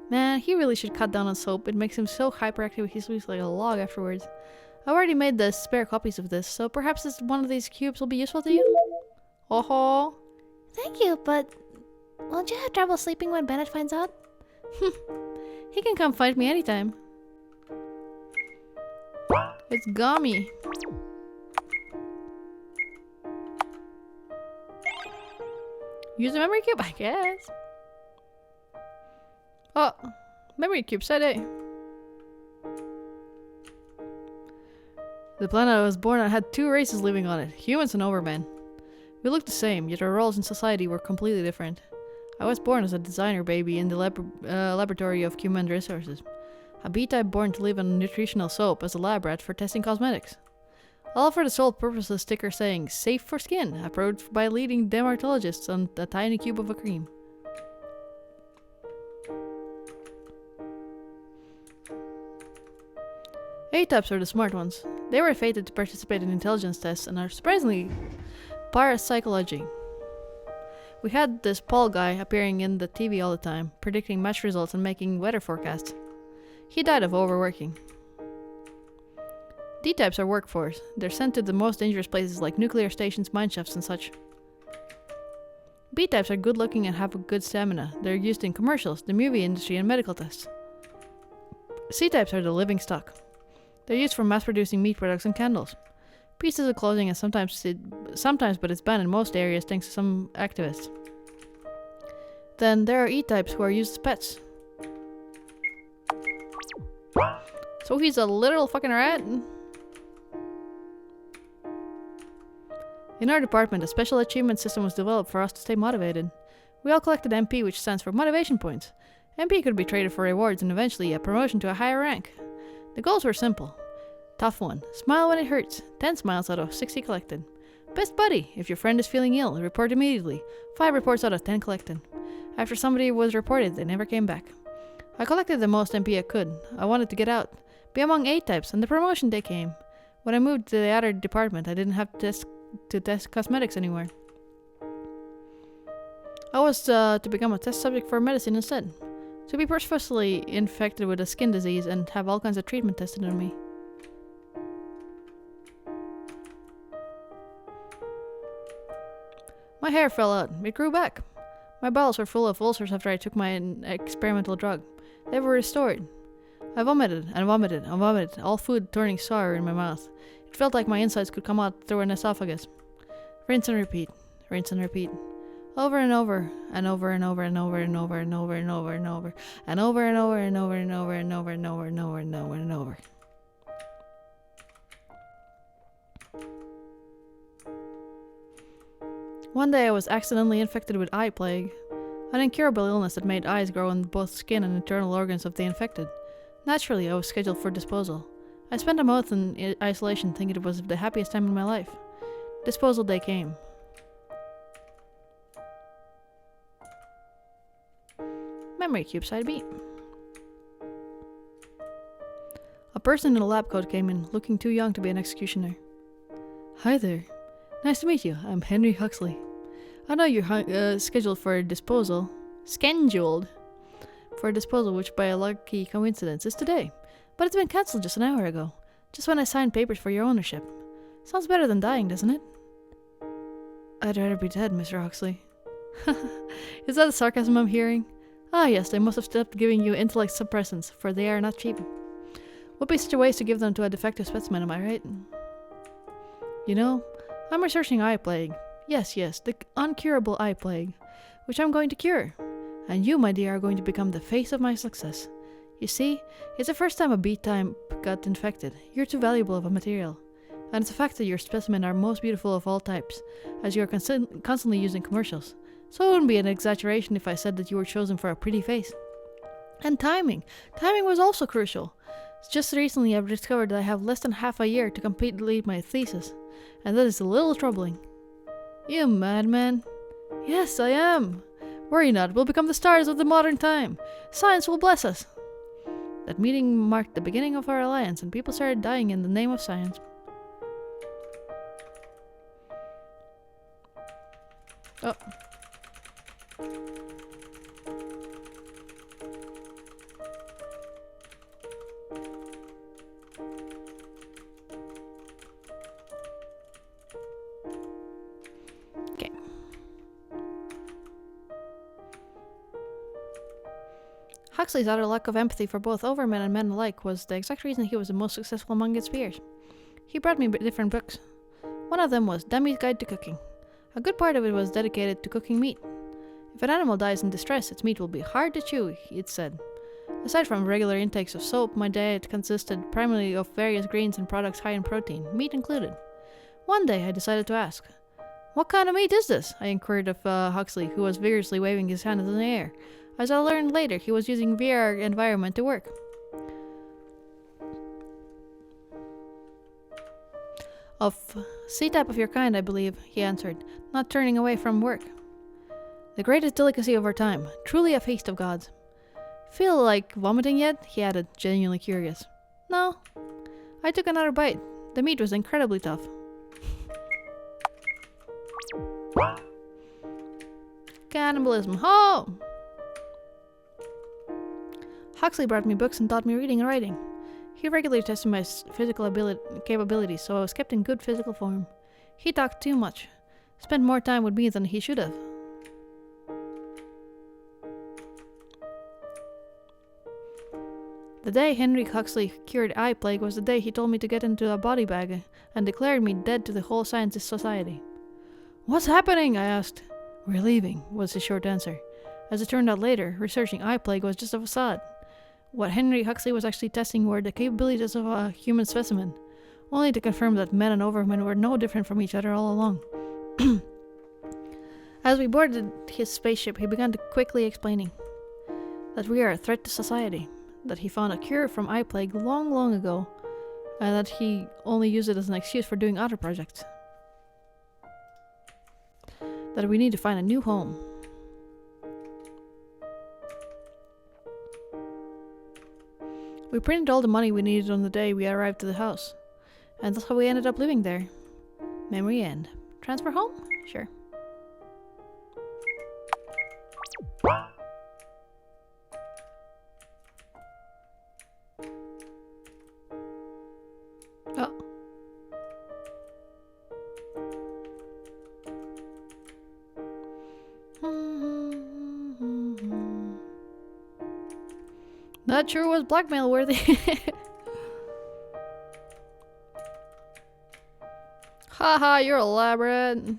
Speaker 1: Man, he really should cut down on soap. It makes him so hyperactive he sleeps like a log afterwards. I already made the spare copies of this, so perhaps one of these cubes will be useful to you? Oh.
Speaker 2: Thank you, but won't you have trouble sleeping when Bennett finds out?
Speaker 1: He can come find me anytime. It's gummy. Use the memory cube, I guess. Oh, memory cube, side A. The planet I was born on had 2 races living on it, humans and overmen. We looked the same, yet our roles in society were completely different. I was born as a designer baby in the laboratory of human resources. A B-type born to live on nutritional soap as a lab rat for testing cosmetics. All for the sole purpose of a sticker saying, safe for skin, approved by leading dermatologists on a tiny cube of a cream. A-types are the smart ones. They were fated to participate in intelligence tests and are surprisingly parapsychology. We had this Paul guy appearing in the TV all the time, predicting match results and making weather forecasts. He died of overworking. D-types are workforce. They're sent to the most dangerous places like nuclear stations, mineshafts, and such. B-types are good looking and have a good stamina. They're used in commercials, the movie industry, and medical tests. C-types are the living stock. They're used for mass-producing meat products and candles. Pieces of clothing and sometimes, but it's banned in most areas thanks to some activists. Then there are E-types who are used as pets. So he's a literal fucking rat? In our department, a special achievement system was developed for us to stay motivated. We all collected MP, which stands for motivation points. MP could be traded for rewards and eventually a promotion to a higher rank. The goals were simple. Tough one. Smile when it hurts. 10 smiles out of 60 collected. Best buddy. If your friend is feeling ill, report immediately. 5 reports out of 10 collected. After somebody was reported, they never came back. I collected the most MP I could. I wanted to get out. Be among A-types, and the promotion day came. When I moved to the other department, I didn't have to test cosmetics anymore. I was to become a test subject for medicine instead. To be purposefully infected with a skin disease and have all kinds of treatment tested on me. My hair fell out. It grew back. My bowels were full of ulcers after I took my experimental drug. They were restored. I vomited and vomited and vomited, all food turning sour in my mouth. It felt like my insides could come out through an esophagus. Rinse and repeat. Rinse and repeat. Over and over and over and over and over and over and over and over and over and over and over and over and over and over and over and over and over and over. One day I was accidentally infected with eye plague, an incurable illness that made eyes grow on both skin and internal organs of the infected. Naturally, I was scheduled for disposal. I spent a month in isolation thinking it was the happiest time in my life. Disposal day came. Memory cube side B. A person in a lab coat came in, looking too young to be an executioner. Hi there. Nice to meet you. I'm Henry Huxley. I know you're scheduled for disposal. Scheduled for disposal, which by a lucky coincidence is today. But it's been cancelled just an hour ago. Just when I signed papers for your ownership. Sounds better than dying, doesn't it? I'd rather be dead, Mr. Huxley. Is that the sarcasm I'm hearing? Ah yes, they must have stopped giving you intellect suppressants, for they are not cheap. Would be such a waste to give them to a defective specimen, am I right? You know, I'm researching eye plague. Yes, the uncurable eye plague, which I'm going to cure. And you, my dear, are going to become the face of my success. You see, it's the first time a B-type got infected. You're too valuable of a material. And it's a fact that your specimen are most beautiful of all types, as you are constantly used in commercials. So it wouldn't be an exaggeration if I said that you were chosen for a pretty face. And timing. Timing was also crucial. Just recently I've discovered that I have less than half a year to complete my thesis. And that is a little troubling. You madman. Yes, I am. Worry not, we'll become the stars of the modern time. Science will bless us. That meeting marked the beginning of our alliance, and people started dying in the name of science. Oh. Huxley's utter lack of empathy for both overmen and men alike was the exact reason he was the most successful among his peers. He brought me different books. One of them was Dummy's Guide to Cooking. A good part of it was dedicated to cooking meat. If an animal dies in distress, its meat will be hard to chew, it said. Aside from regular intakes of soap, my diet consisted primarily of various grains and products high in protein, meat included. One day I decided to ask, "What kind of meat is this?" I inquired of Huxley, who was vigorously waving his hand in the air. As I learned later, he was using VR environment to work. "Of C-type of your kind, I believe," he answered, not turning away from work. "The greatest delicacy of our time, truly a feast of gods." "Feel like vomiting yet?" he added, genuinely curious. "No." I took another bite. The meat was incredibly tough. Cannibalism, ho! Huxley brought me books and taught me reading and writing. He regularly tested my physical capabilities, so I was kept in good physical form. He talked too much, spent more time with me than he should have. The day Henry Huxley cured eye plague was the day he told me to get into a body bag and declared me dead to the whole scientist society. "What's happening?" I asked. "We're leaving," was his short answer. As it turned out later, researching eye plague was just a facade. What Henry Huxley was actually testing were the capabilities of a human specimen, only to confirm that men and overmen were no different from each other all along. As we boarded his spaceship, he began to quickly explaining that we are a threat to society, that he found a cure from eye plague long, long ago, and that he only used it as an excuse for doing other projects. That we need to find a new home. We printed all the money we needed on the day we arrived to the house, and that's how we ended up living there. Memory end. Transfer home? Sure. Oh. That sure was blackmail worthy. Haha, you're elaborate.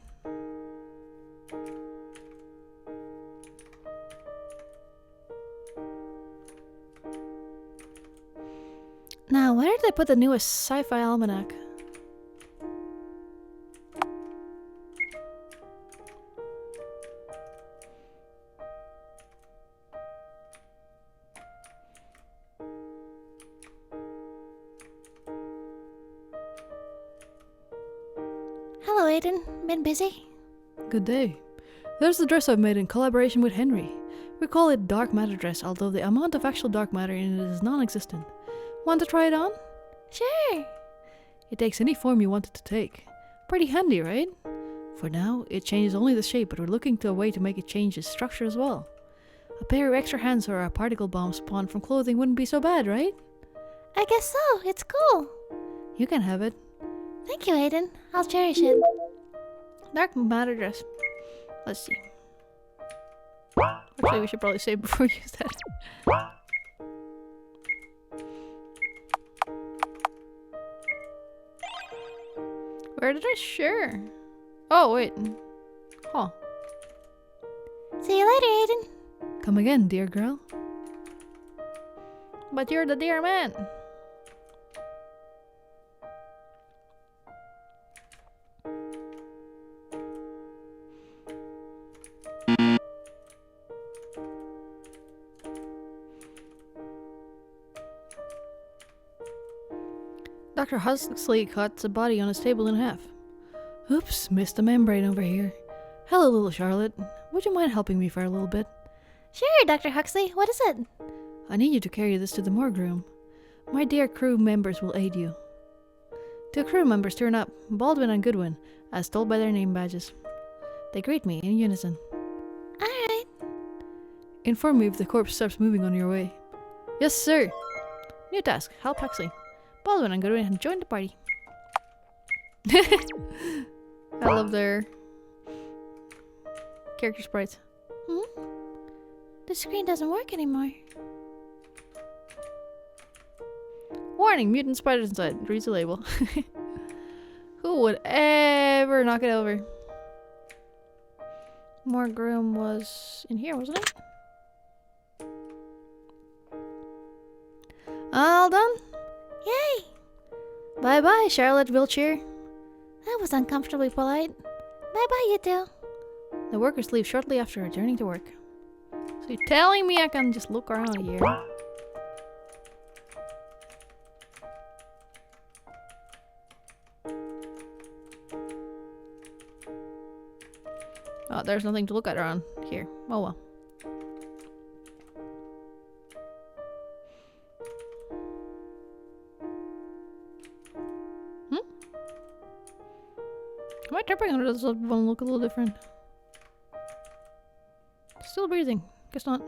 Speaker 1: Now, where did I put the newest sci-fi almanac?
Speaker 2: Hello, Aiden. Been busy?
Speaker 1: Good day. There's the dress I've made in collaboration with Henry. We call it dark matter dress, although the amount of actual dark matter in it is non-existent. Want to try it on?
Speaker 2: Sure.
Speaker 1: It takes any form you want it to take. Pretty handy, right? For now, it changes only the shape, but we're looking to a way to make it change its structure as well. A pair of extra hands or a particle bomb spawned from clothing wouldn't be so bad, right?
Speaker 2: I guess so. It's cool.
Speaker 1: You can have it.
Speaker 2: Thank you, Aiden. I'll cherish it.
Speaker 1: Dark matter dress. Let's see. Actually, we should probably save before we use that. Where did I share? Oh, wait. Huh.
Speaker 2: See you later, Aiden.
Speaker 1: Come again, dear girl. But you're the dear man. Dr. Huxley cut the body on his table in half. Oops, missed the membrane over here. Hello, little Charlotte. Would you mind helping me for a little bit?
Speaker 2: Sure, Dr. Huxley. What is it?
Speaker 1: I need you to carry this to the morgue room. My dear crew members will aid you. Two crew members turn up, Baldwin and Goodwin, as told by their name badges. They greet me in unison.
Speaker 2: Alright.
Speaker 1: Inform me if the corpse starts moving on your way. Yes, sir. New task, help Huxley. Baldwin and Goodwin have joined the party. I love their character sprites.
Speaker 2: The screen doesn't work anymore.
Speaker 1: Warning, mutant spiders inside. Reads the label. Who would ever knock it over? More groom was in here, wasn't it? All done?
Speaker 2: Yay!
Speaker 1: Bye-bye, Charlotte Wiltshire.
Speaker 2: That was uncomfortably polite. Bye-bye, you two.
Speaker 1: The workers leave shortly after returning to work. So you're telling me I can just look around here? Oh, there's nothing to look at around here. Oh well. Am I tripping or does this one look a little different? Still breathing. Guess not.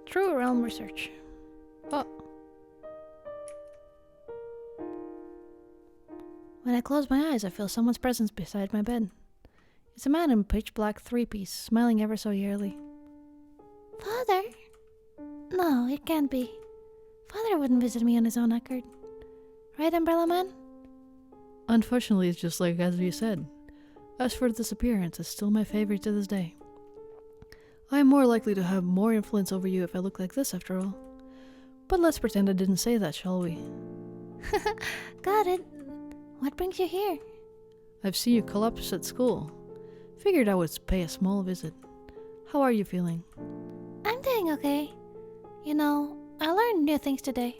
Speaker 1: True realm research. Oh. When I close my eyes, I feel someone's presence beside my bed. It's a man in pitch black three-piece, smiling ever so yearly.
Speaker 2: Father? No, it can't be. Father wouldn't visit me on his own accord. Right, Umbrella Man?
Speaker 1: Unfortunately, it's just like as you said. As for this appearance, it's still my favorite to this day. I am more likely to have more influence over you if I look like this, after all. But let's pretend I didn't say that, shall we?
Speaker 2: Got it. What brings you here?
Speaker 1: I've seen you collapse at school. Figured I would pay a small visit. How are you feeling?
Speaker 2: I'm doing okay. You know, I learned new things today.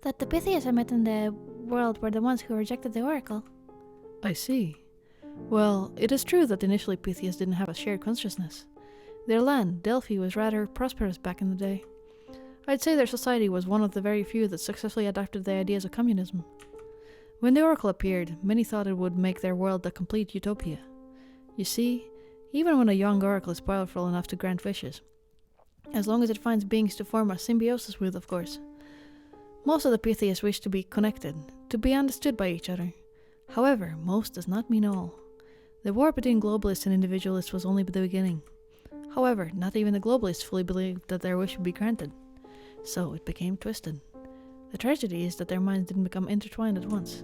Speaker 2: That the Pythias I met in the world were the ones who rejected the Oracle.
Speaker 1: I see. Well, it is true that initially Pythias didn't have a shared consciousness. Their land, Delphi, was rather prosperous back in the day. I'd say their society was one of the very few that successfully adopted the ideas of communism. When the Oracle appeared, many thought it would make their world a complete utopia. You see, even when a young Oracle is powerful enough to grant wishes, as long as it finds beings to form a symbiosis with, of course. Most of the Pythias wish to be connected, to be understood by each other. However, most does not mean all. The war between globalists and individualists was only the beginning. However, not even the globalists fully believed that their wish would be granted. So it became twisted. The tragedy is that their minds didn't become intertwined at once.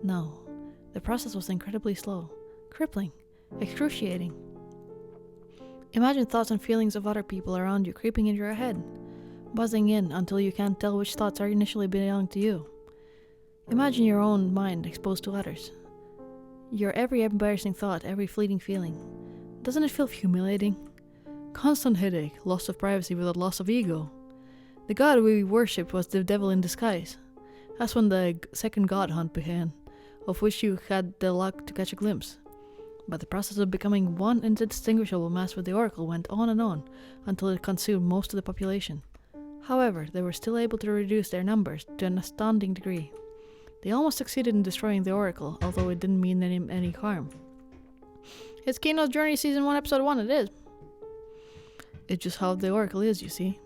Speaker 1: No, the process was incredibly slow, crippling, excruciating. Imagine thoughts and feelings of other people around you creeping into your head, buzzing in until you can't tell which thoughts are initially belong to you. Imagine your own mind exposed to others. Your every embarrassing thought, every fleeting feeling. Doesn't it feel humiliating? Constant headache, loss of privacy without loss of ego. The god we worshipped was the devil in disguise. That's when the second god hunt began, of which you had the luck to catch a glimpse. But the process of becoming one indistinguishable mass with the Oracle went on until it consumed most of the population. However, they were still able to reduce their numbers to an astounding degree. They almost succeeded in destroying the Oracle, although it didn't mean any harm. It's Kino's Journey Season 1, Episode 1, it is. It's just how the Oracle is, you see.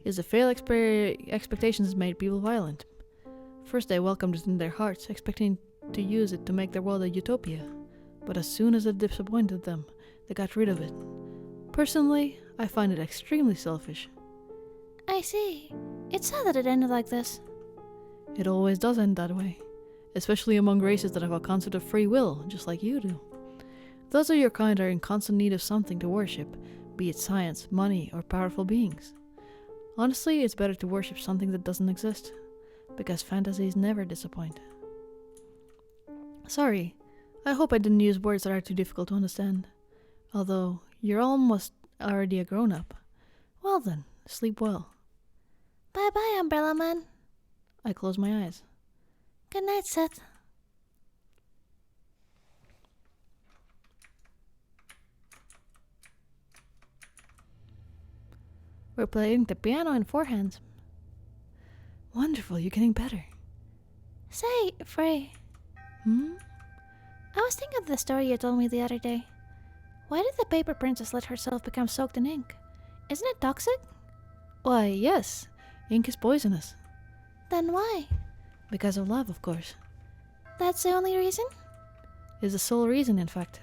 Speaker 1: Is the failed expectations made people violent. First they welcomed it in their hearts, expecting to use it to make their world a utopia. But as soon as it disappointed them, they got rid of it. Personally, I find it extremely selfish.
Speaker 2: I see. It's sad that it ended like this.
Speaker 1: It always does end that way. Especially among races that have a concept of free will, just like you do. Those of your kind are in constant need of something to worship, be it science, money, or powerful beings. Honestly, it's better to worship something that doesn't exist, because fantasies never disappoint. Sorry, I hope I didn't use words that are too difficult to understand. Although, you're almost already a grown-up. Well then, sleep well.
Speaker 2: Bye-bye, Umbrella Man.
Speaker 1: I close my eyes.
Speaker 2: Good night, Seth.
Speaker 1: We're playing the piano in four hands. Wonderful, you're getting better.
Speaker 2: Say, Frey. Hmm? I was thinking of the story you told me the other day. Why did the paper princess let herself become soaked in ink? Isn't it toxic?
Speaker 1: Why, yes. Ink is poisonous.
Speaker 2: Then why?
Speaker 1: Because of love, of course.
Speaker 2: That's the only reason?
Speaker 1: Is the sole reason, in fact.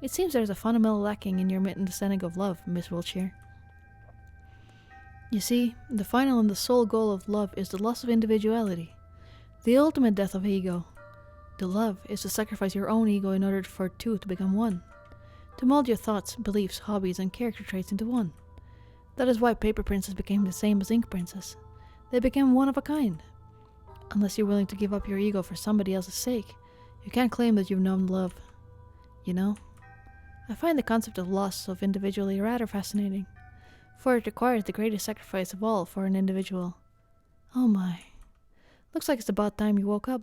Speaker 1: It seems there's a fundamental lacking in your understanding of love, Miss Wiltshire. You see, the final and the sole goal of love is the loss of individuality, the ultimate death of ego. To love is to sacrifice your own ego in order for two to become one, to mold your thoughts, beliefs, hobbies, and character traits into one. That is why Paper Princess became the same as Ink Princess. They became one of a kind. Unless you're willing to give up your ego for somebody else's sake, you can't claim that you've known love. You know? I find the concept of loss of individuality rather fascinating, for it requires the greatest sacrifice of all for an individual. Oh my. Looks like it's about time you woke up.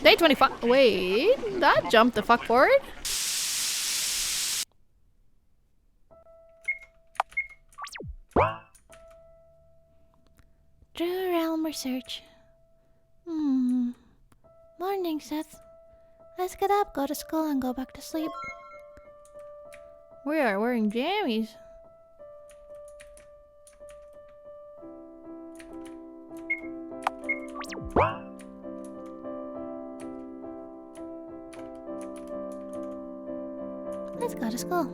Speaker 1: Day 25. Wait, that jumped the fuck forward?
Speaker 2: True Realm Research. Morning, Seth. Let's get up, go to school, and go back to sleep.
Speaker 1: We are wearing jammies.
Speaker 2: Let's go to school.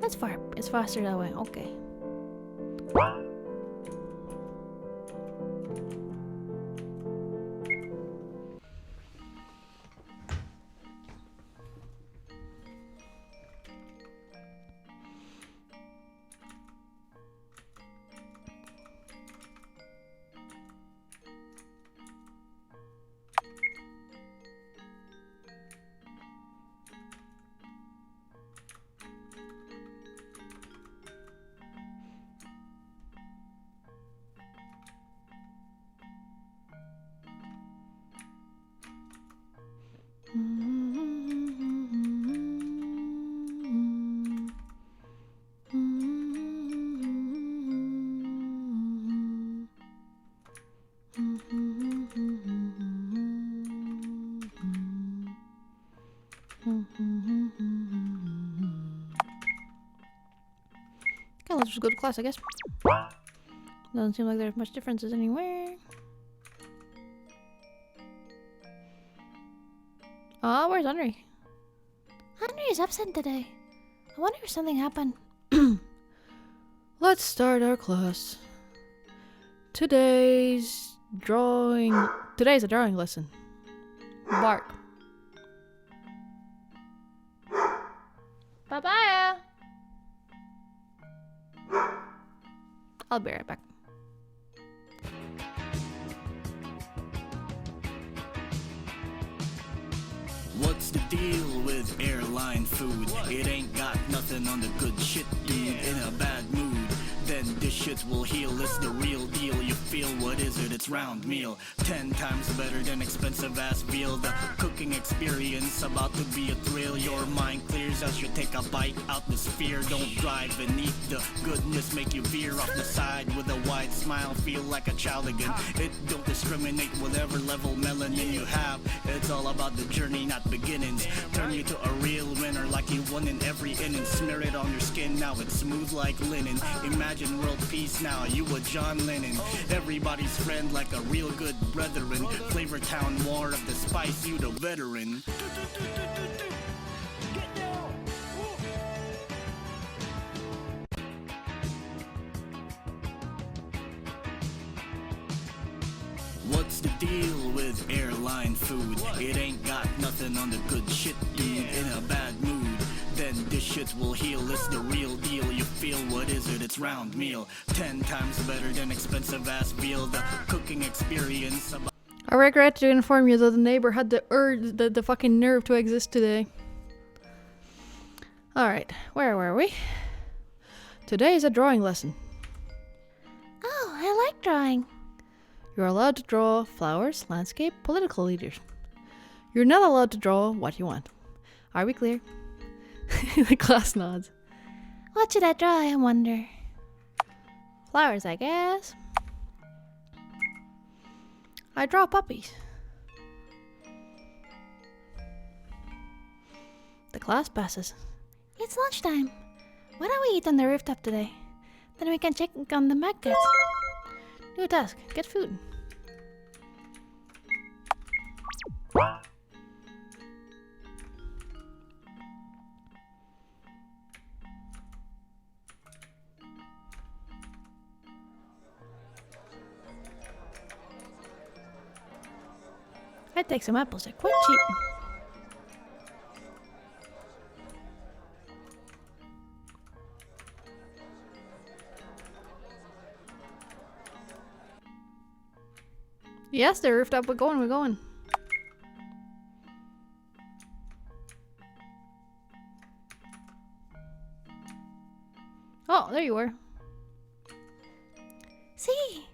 Speaker 1: That's far. It's faster that way. Okay. Okay, let's just go to class, I guess. Doesn't seem like there's much differences anywhere. Ah, where's Henry?
Speaker 2: Henry is absent today. I wonder if something happened.
Speaker 1: Let's start our class. Today's a drawing lesson. Bark. Bye-bye. I'll be right back.
Speaker 3: What's the deal with airline food? It ain't got nothing on the good shit, dude. In a bad mood, then this shit will heal. It's the real deal. You feel, what is it? It's round meal. 10 times better than expensive ass veal. The cooking experience about to be a thrill. Your mind clears as you take a bite out the sphere. Don't drive and eat the goodness. Make you veer off the side with a wide smile. Feel like a child again. It don't discriminate whatever level melanin you have. It's all about the journey, not beginnings. Turn you to a real winner like you won in every inning. Smear it on your skin, now it's smooth like linen. Imagine world peace now, you a John Lennon. Everybody's friend like a real good brethren. Flavor Town War of the Spice, you the veteran. What's the deal with airline food? It ain't got nothing on the good shit, dude. In a bad mood, then this shit will heal. It's the real deal. You feel, what is it? It's round meal. 10 times better than expensive ass veal. The cooking experience.
Speaker 1: I regret to inform you that the neighbor had the fucking nerve to exist today. Alright, where were we? Today is a drawing lesson.
Speaker 2: Oh, I like drawing.
Speaker 1: You're allowed to draw flowers, landscape, political leaders. You're not allowed to draw what you want. Are we clear? The class nods.
Speaker 2: What should I draw, I wonder?
Speaker 1: Flowers, I guess. I draw puppies. The class passes.
Speaker 2: It's lunchtime. Why don't we eat on the rooftop today? Then we can check on the maggots.
Speaker 1: New task. Get food. I'd take some apples. They're quite cheap. Yes, the rooftop. We're going. We're going. Oh, there you are.
Speaker 2: See?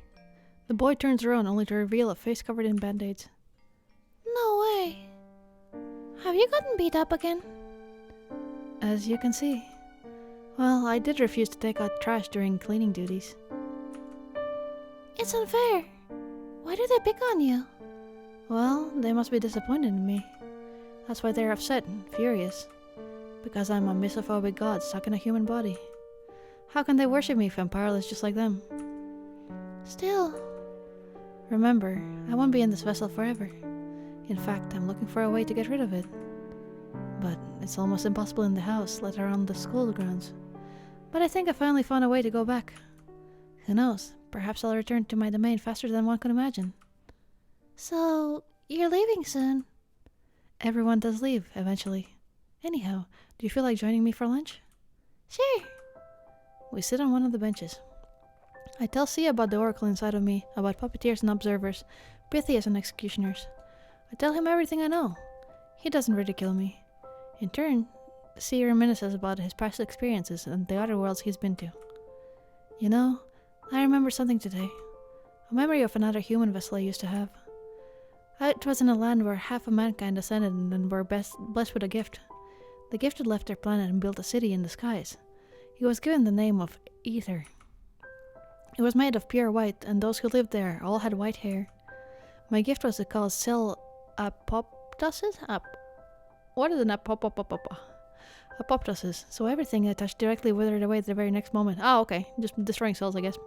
Speaker 1: The boy turns around only to reveal a face covered in band-aids.
Speaker 2: No way. Have you gotten beat up again?
Speaker 1: As you can see. Well, I did refuse to take out trash during cleaning duties.
Speaker 2: It's unfair. Why do they pick on you?
Speaker 1: Well, they must be disappointed in me. That's why they're upset and furious. Because I'm a misophobic god stuck in a human body. How can they worship me if I'm powerless just like them?
Speaker 2: Still.
Speaker 1: Remember, I won't be in this vessel forever. In fact, I'm looking for a way to get rid of it. But it's almost impossible in the house, let alone the school grounds. But I think I finally found a way to go back. Who knows? Perhaps I'll return to my domain faster than one could imagine.
Speaker 2: So, you're leaving soon?
Speaker 1: Everyone does leave, eventually. Anyhow, do you feel like joining me for lunch?
Speaker 2: Sure.
Speaker 1: We sit on one of the benches. I tell C about the oracle inside of me, about puppeteers and observers, Pythias and executioners. I tell him everything I know. He doesn't ridicule me. In turn, C reminisces about his past experiences and the other worlds he's been to. You know, I remember something today. A memory of another human vessel I used to have. It was in a land where half of mankind ascended and were blessed with a gift. The gifted left their planet and built a city in the skies. He was given the name of Ether. It was made of pure white, and those who lived there all had white hair. My gift was to cause cell apoptosis? What is an apoptosis? So everything I touched directly withered away the very next moment. Oh, okay. Just destroying cells, I guess.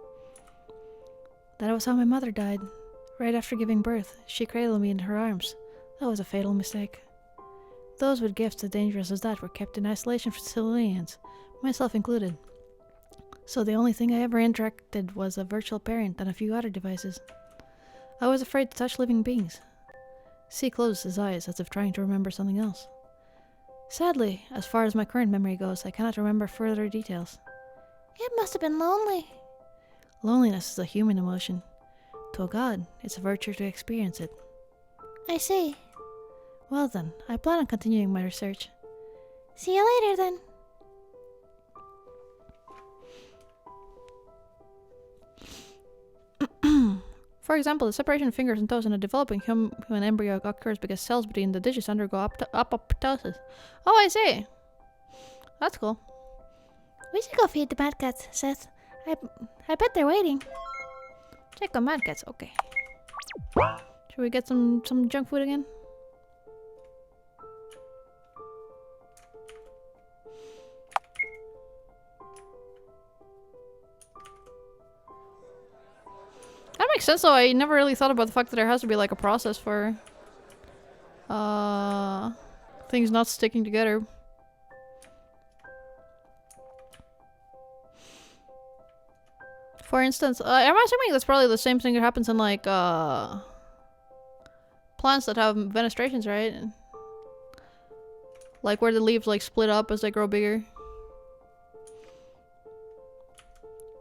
Speaker 1: That was how my mother died. Right after giving birth, she cradled me in her arms. That was a fatal mistake. Those with gifts as dangerous as that were kept in isolation from civilians, myself included. So the only thing I ever interacted was a virtual parent and a few other devices. I was afraid to touch living beings. C closed his eyes as if trying to remember something else. Sadly, as far as my current memory goes, I cannot remember further details.
Speaker 2: It must have been lonely.
Speaker 1: Loneliness is a human emotion. To a god, it's a virtue to experience it.
Speaker 2: I see.
Speaker 1: Well then, I plan on continuing my research.
Speaker 2: See you later then.
Speaker 1: For example, the separation of fingers and toes in a developing human embryo occurs because cells between the digits undergo apoptosis. Oh, I see. That's cool.
Speaker 2: We should go feed the mad cats, Seth. I bet they're waiting.
Speaker 1: Check on mad cats. Okay. Should we get some junk food again? That makes sense though. I never really thought about the fact that there has to be like a process for things not sticking together. For instance, I'm assuming that's probably the same thing that happens in like plants that have fenestrations, right? Like where the leaves like split up as they grow bigger.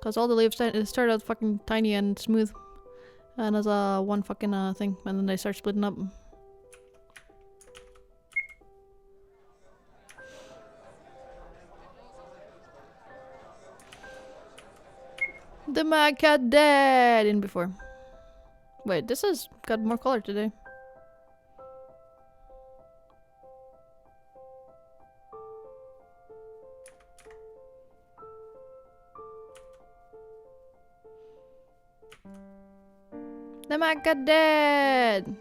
Speaker 1: Cause all the leaves start out fucking tiny and smooth. And as one fucking thing, and then they start splitting up. The mad cat dead in before. Wait, this has got more color today. The maggot dead!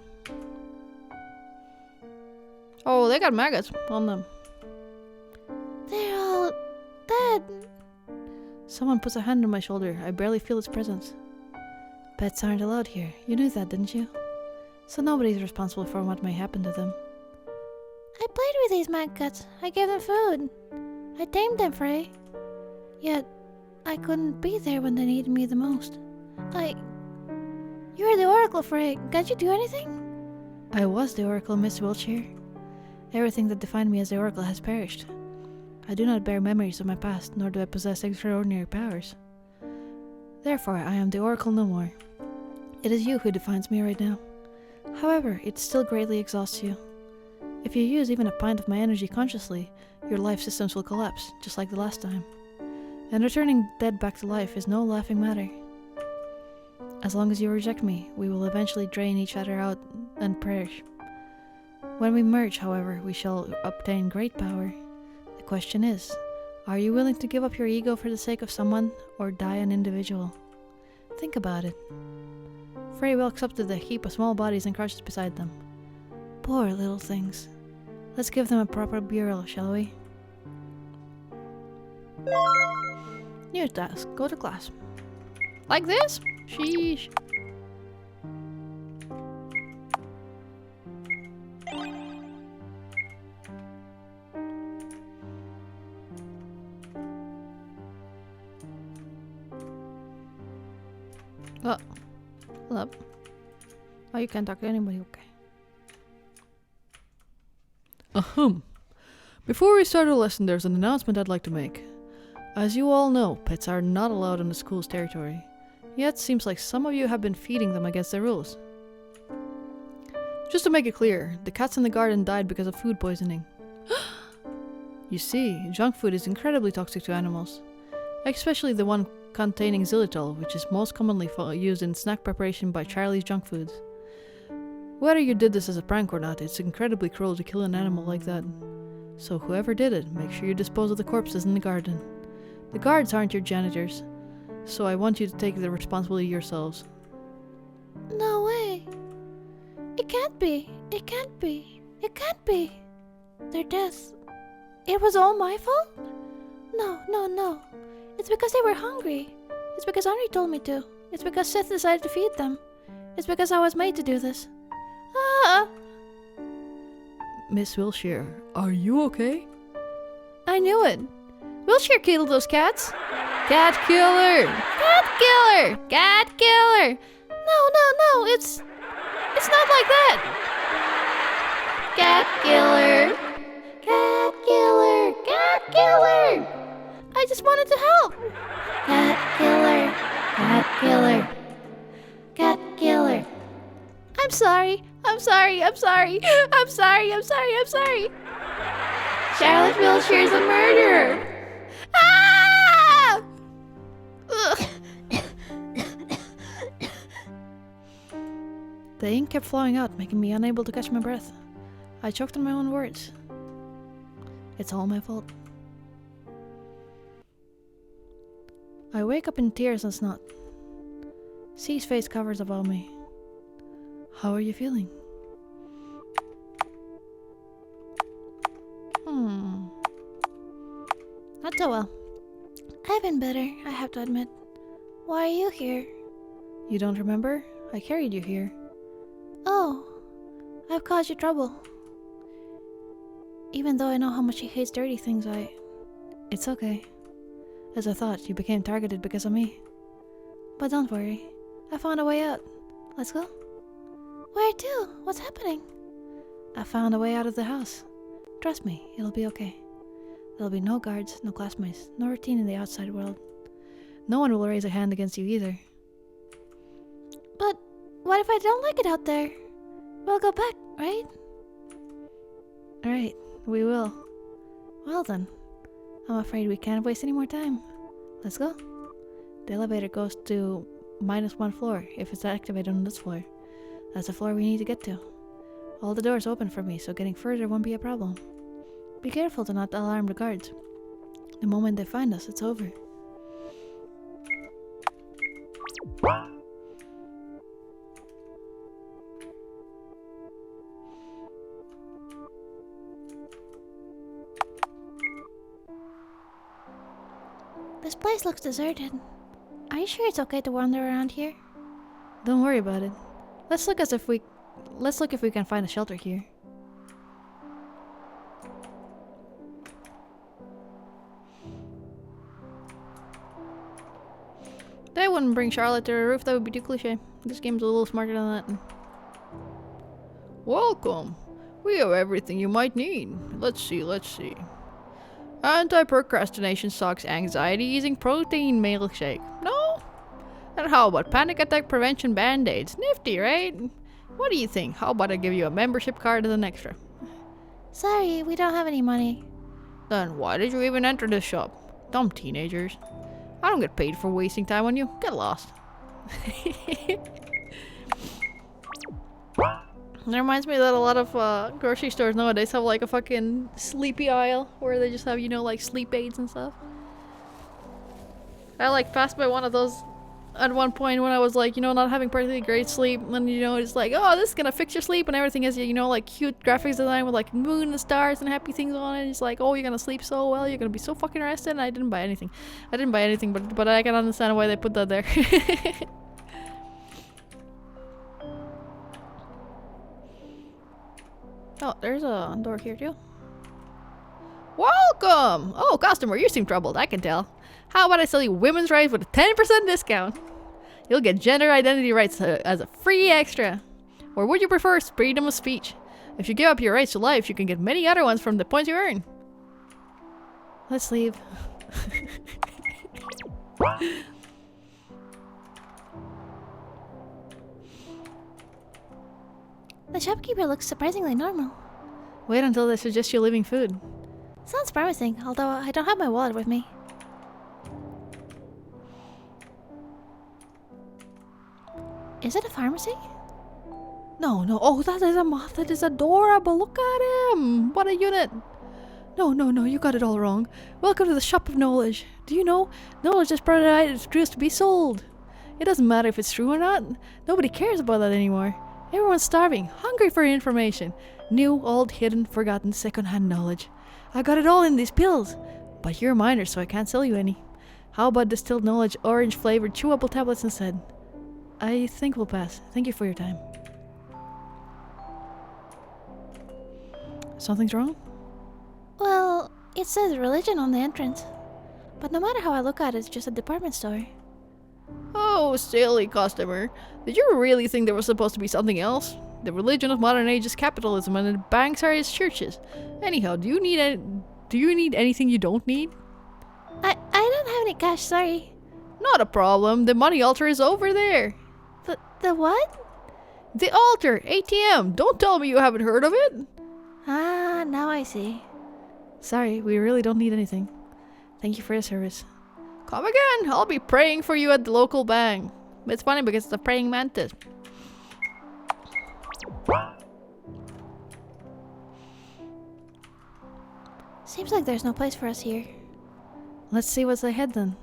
Speaker 1: Oh, they got maggots on them.
Speaker 2: They're all dead.
Speaker 1: Someone puts a hand on my shoulder. I barely feel its presence. Pets aren't allowed here. You knew that, didn't you? So nobody's responsible for what may happen to them.
Speaker 2: I played with these maggots. I gave them food. I tamed them, Frey. Yet, I couldn't be there when they needed me the most. You were the Oracle, Frey. Can't you do anything?
Speaker 1: I was the Oracle, Miss Wiltshire. Everything that defined me as the Oracle has perished. I do not bear memories of my past, nor do I possess extraordinary powers. Therefore, I am the Oracle no more. It is you who defines me right now. However, it still greatly exhausts you. If you use even a pint of my energy consciously, your life systems will collapse, just like the last time. And returning dead back to life is no laughing matter. As long as you reject me, we will eventually drain each other out and perish. When we merge, however, we shall obtain great power. The question is, are you willing to give up your ego for the sake of someone, or die an individual? Think about it. Frey walks up to the heap of small bodies and crouches beside them. Poor little things. Let's give them a proper burial, shall we? New task. Go to class. Like this? Sheesh. Oh. Hello. Oh, you can't talk to anybody, okay. Ahem. Before we start our lesson, there's an announcement I'd like to make. As you all know, pets are not allowed on the school's territory. Yet, seems like some of you have been feeding them against their rules. Just to make it clear, the cats in the garden died because of food poisoning. You see, junk food is incredibly toxic to animals. Especially the one containing xylitol, which is most commonly used in snack preparation by Charlie's Junk Foods. Whether you did this as a prank or not, it's incredibly cruel to kill an animal like that. So whoever did it, make sure you dispose of the corpses in the garden. The guards aren't your janitors, so I want you to take the responsibility yourselves.
Speaker 2: No way. It can't be. It can't be. It can't be. Their deaths. It was all my fault? No, no, no. It's because they were hungry. It's because Henri told me to. It's because Seth decided to feed them. It's because I was made to do this. Ah!
Speaker 1: Miss Wilshire, are you okay?
Speaker 2: I knew it.
Speaker 1: Wilshire killed those cats. Cat killer! Cat killer! Cat killer!
Speaker 2: No, no, no. It's not like that.
Speaker 1: Cat killer!
Speaker 2: Cat killer! Cat killer! I just wanted to help. Cat killer! Cat killer! Cat killer! I'm sorry. I'm sorry. I'm sorry. I'm sorry. I'm sorry. I'm sorry.
Speaker 1: Charlotte Wilshire's a murderer!
Speaker 2: Ah!
Speaker 1: The ink kept flowing out, making me unable to catch my breath. I choked on my own words. It's all my fault. I wake up in tears and snot. C's face covers above me. How are you feeling?
Speaker 2: Not so well. I've been better, I have to admit. Why are you here?
Speaker 1: You don't remember? I carried you here.
Speaker 2: Oh, I've caused you trouble. Even though I know how much he hates dirty things,
Speaker 1: It's okay. As I thought, you became targeted because of me. But don't worry. I found a way out. Let's go.
Speaker 2: Where to? What's happening?
Speaker 1: I found a way out of the house. Trust me, it'll be okay. There'll be no guards, no classmates, no routine in the outside world. No one will raise a hand against you either.
Speaker 2: But what if I don't like it out there? We'll go back, right?
Speaker 1: Alright, we will. Well then, I'm afraid we can't waste any more time. Let's go. The elevator goes to -1 floor if it's activated on this floor. That's the floor we need to get to. All the doors open for me, so getting further won't be a problem. Be careful to not alarm the guards. The moment they find us, it's over.
Speaker 2: This place looks deserted. Are you sure it's okay to wander around here?
Speaker 1: Don't worry about it. Let's look if we can find a shelter here. They wouldn't bring Charlotte to the roof, that would be too cliche. This game's a little smarter than that. Welcome! We have everything you might need. Let's see. Anti-procrastination socks, anxiety easing protein milkshake. No? And how about panic attack prevention band-aids? Nifty, right? What do you think? How about I give you a membership card as an extra?
Speaker 2: Sorry, we don't have any money.
Speaker 1: Then why did you even enter this shop? Dumb teenagers. I don't get paid for wasting time on you. Get lost. That reminds me that a lot of grocery stores nowadays have like a fucking sleepy aisle where they just have, you know, like sleep aids and stuff. I like passed by one of those at one point when I was like, you know, not having particularly great sleep, and you know, it's like, oh, this is gonna fix your sleep, and everything is, you know, like cute graphics design with like moon and stars and happy things on it. It's like, oh, you're gonna sleep so well, you're gonna be so fucking rested. And I didn't buy anything. But I can understand why they put that there. Oh, there's a door here too. Welcome! Oh, customer, you seem troubled, I can tell. How about I sell you women's rights with a 10% discount? You'll get gender identity rights as a free extra. Or would you prefer freedom of speech? If you give up your rights to life, you can get many other ones from the points you earn. Let's leave.
Speaker 2: The shopkeeper looks surprisingly normal.
Speaker 1: Wait until they suggest you leaving food.
Speaker 2: Sounds promising, although I don't have my wallet with me. Is it a pharmacy?
Speaker 1: No. Oh, that is a moth. That is adorable. Look at him. What a unit. No. You got it all wrong. Welcome to the shop of knowledge. Do you know? Knowledge is produced to be sold. It doesn't matter if it's true or not. Nobody cares about that anymore. Everyone's starving, hungry for information. New, old, hidden, forgotten, second-hand knowledge. I got it all in these pills. But you're a minor, so I can't sell you any. How about distilled knowledge, orange-flavored, chewable tablets instead? I think we'll pass. Thank you for your time. Something's wrong?
Speaker 2: Well, it says religion on the entrance. But no matter how I look at it, it's just a department store.
Speaker 1: Oh, silly customer. Did you really think there was supposed to be something else? The religion of modern age is capitalism and the banks are its churches. Anyhow, do you need anything you don't need?
Speaker 2: I don't have any cash, sorry.
Speaker 1: Not a problem. The money altar is over there.
Speaker 2: The what?
Speaker 1: The altar, ATM. Don't tell me you haven't heard of it.
Speaker 2: Ah, now I see.
Speaker 1: Sorry, we really don't need anything. Thank you for your service. Come again. I'll be praying for you at the local bank. It's funny because it's a praying mantis.
Speaker 2: Seems like there's no place for us here.
Speaker 1: Let's see what's ahead then.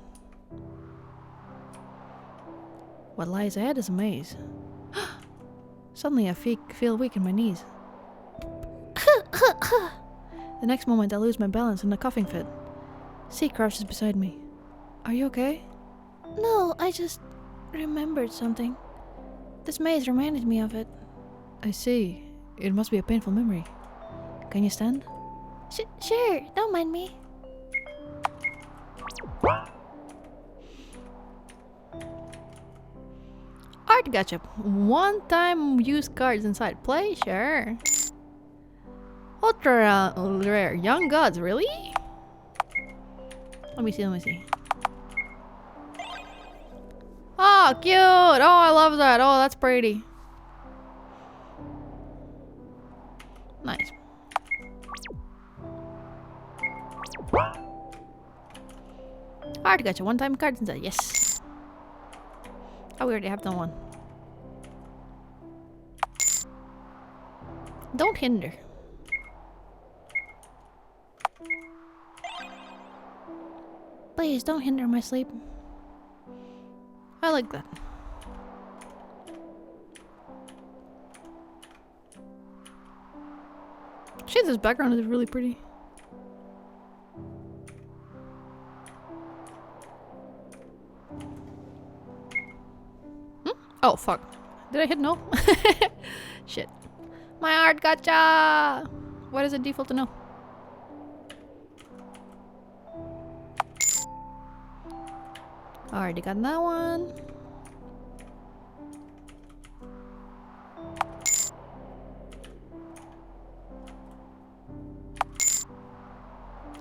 Speaker 1: What lies ahead is a maze. Suddenly I feel weak in my knees. The next moment I lose my balance in a coughing fit. C crouches beside me. Are you okay?
Speaker 2: No, I just remembered something. This maze reminded me of it.
Speaker 1: I see. It must be a painful memory. Can you stand?
Speaker 2: Sure, don't mind me.
Speaker 1: Art gotcha. One-time use cards inside. Play? Sure. Ultra rare. Young gods, really? Let me see. Oh, cute! Oh, I love that. Oh, that's pretty. Nice. Art gotcha. One-time cards inside. Yes. Oh, we already have done one. Don't hinder.
Speaker 2: Please don't hinder my sleep.
Speaker 1: I like that. Shit, this background is really pretty. Oh, fuck. Did I hit no? Shit. My heart gotcha! Why does it default to no? Already got that one.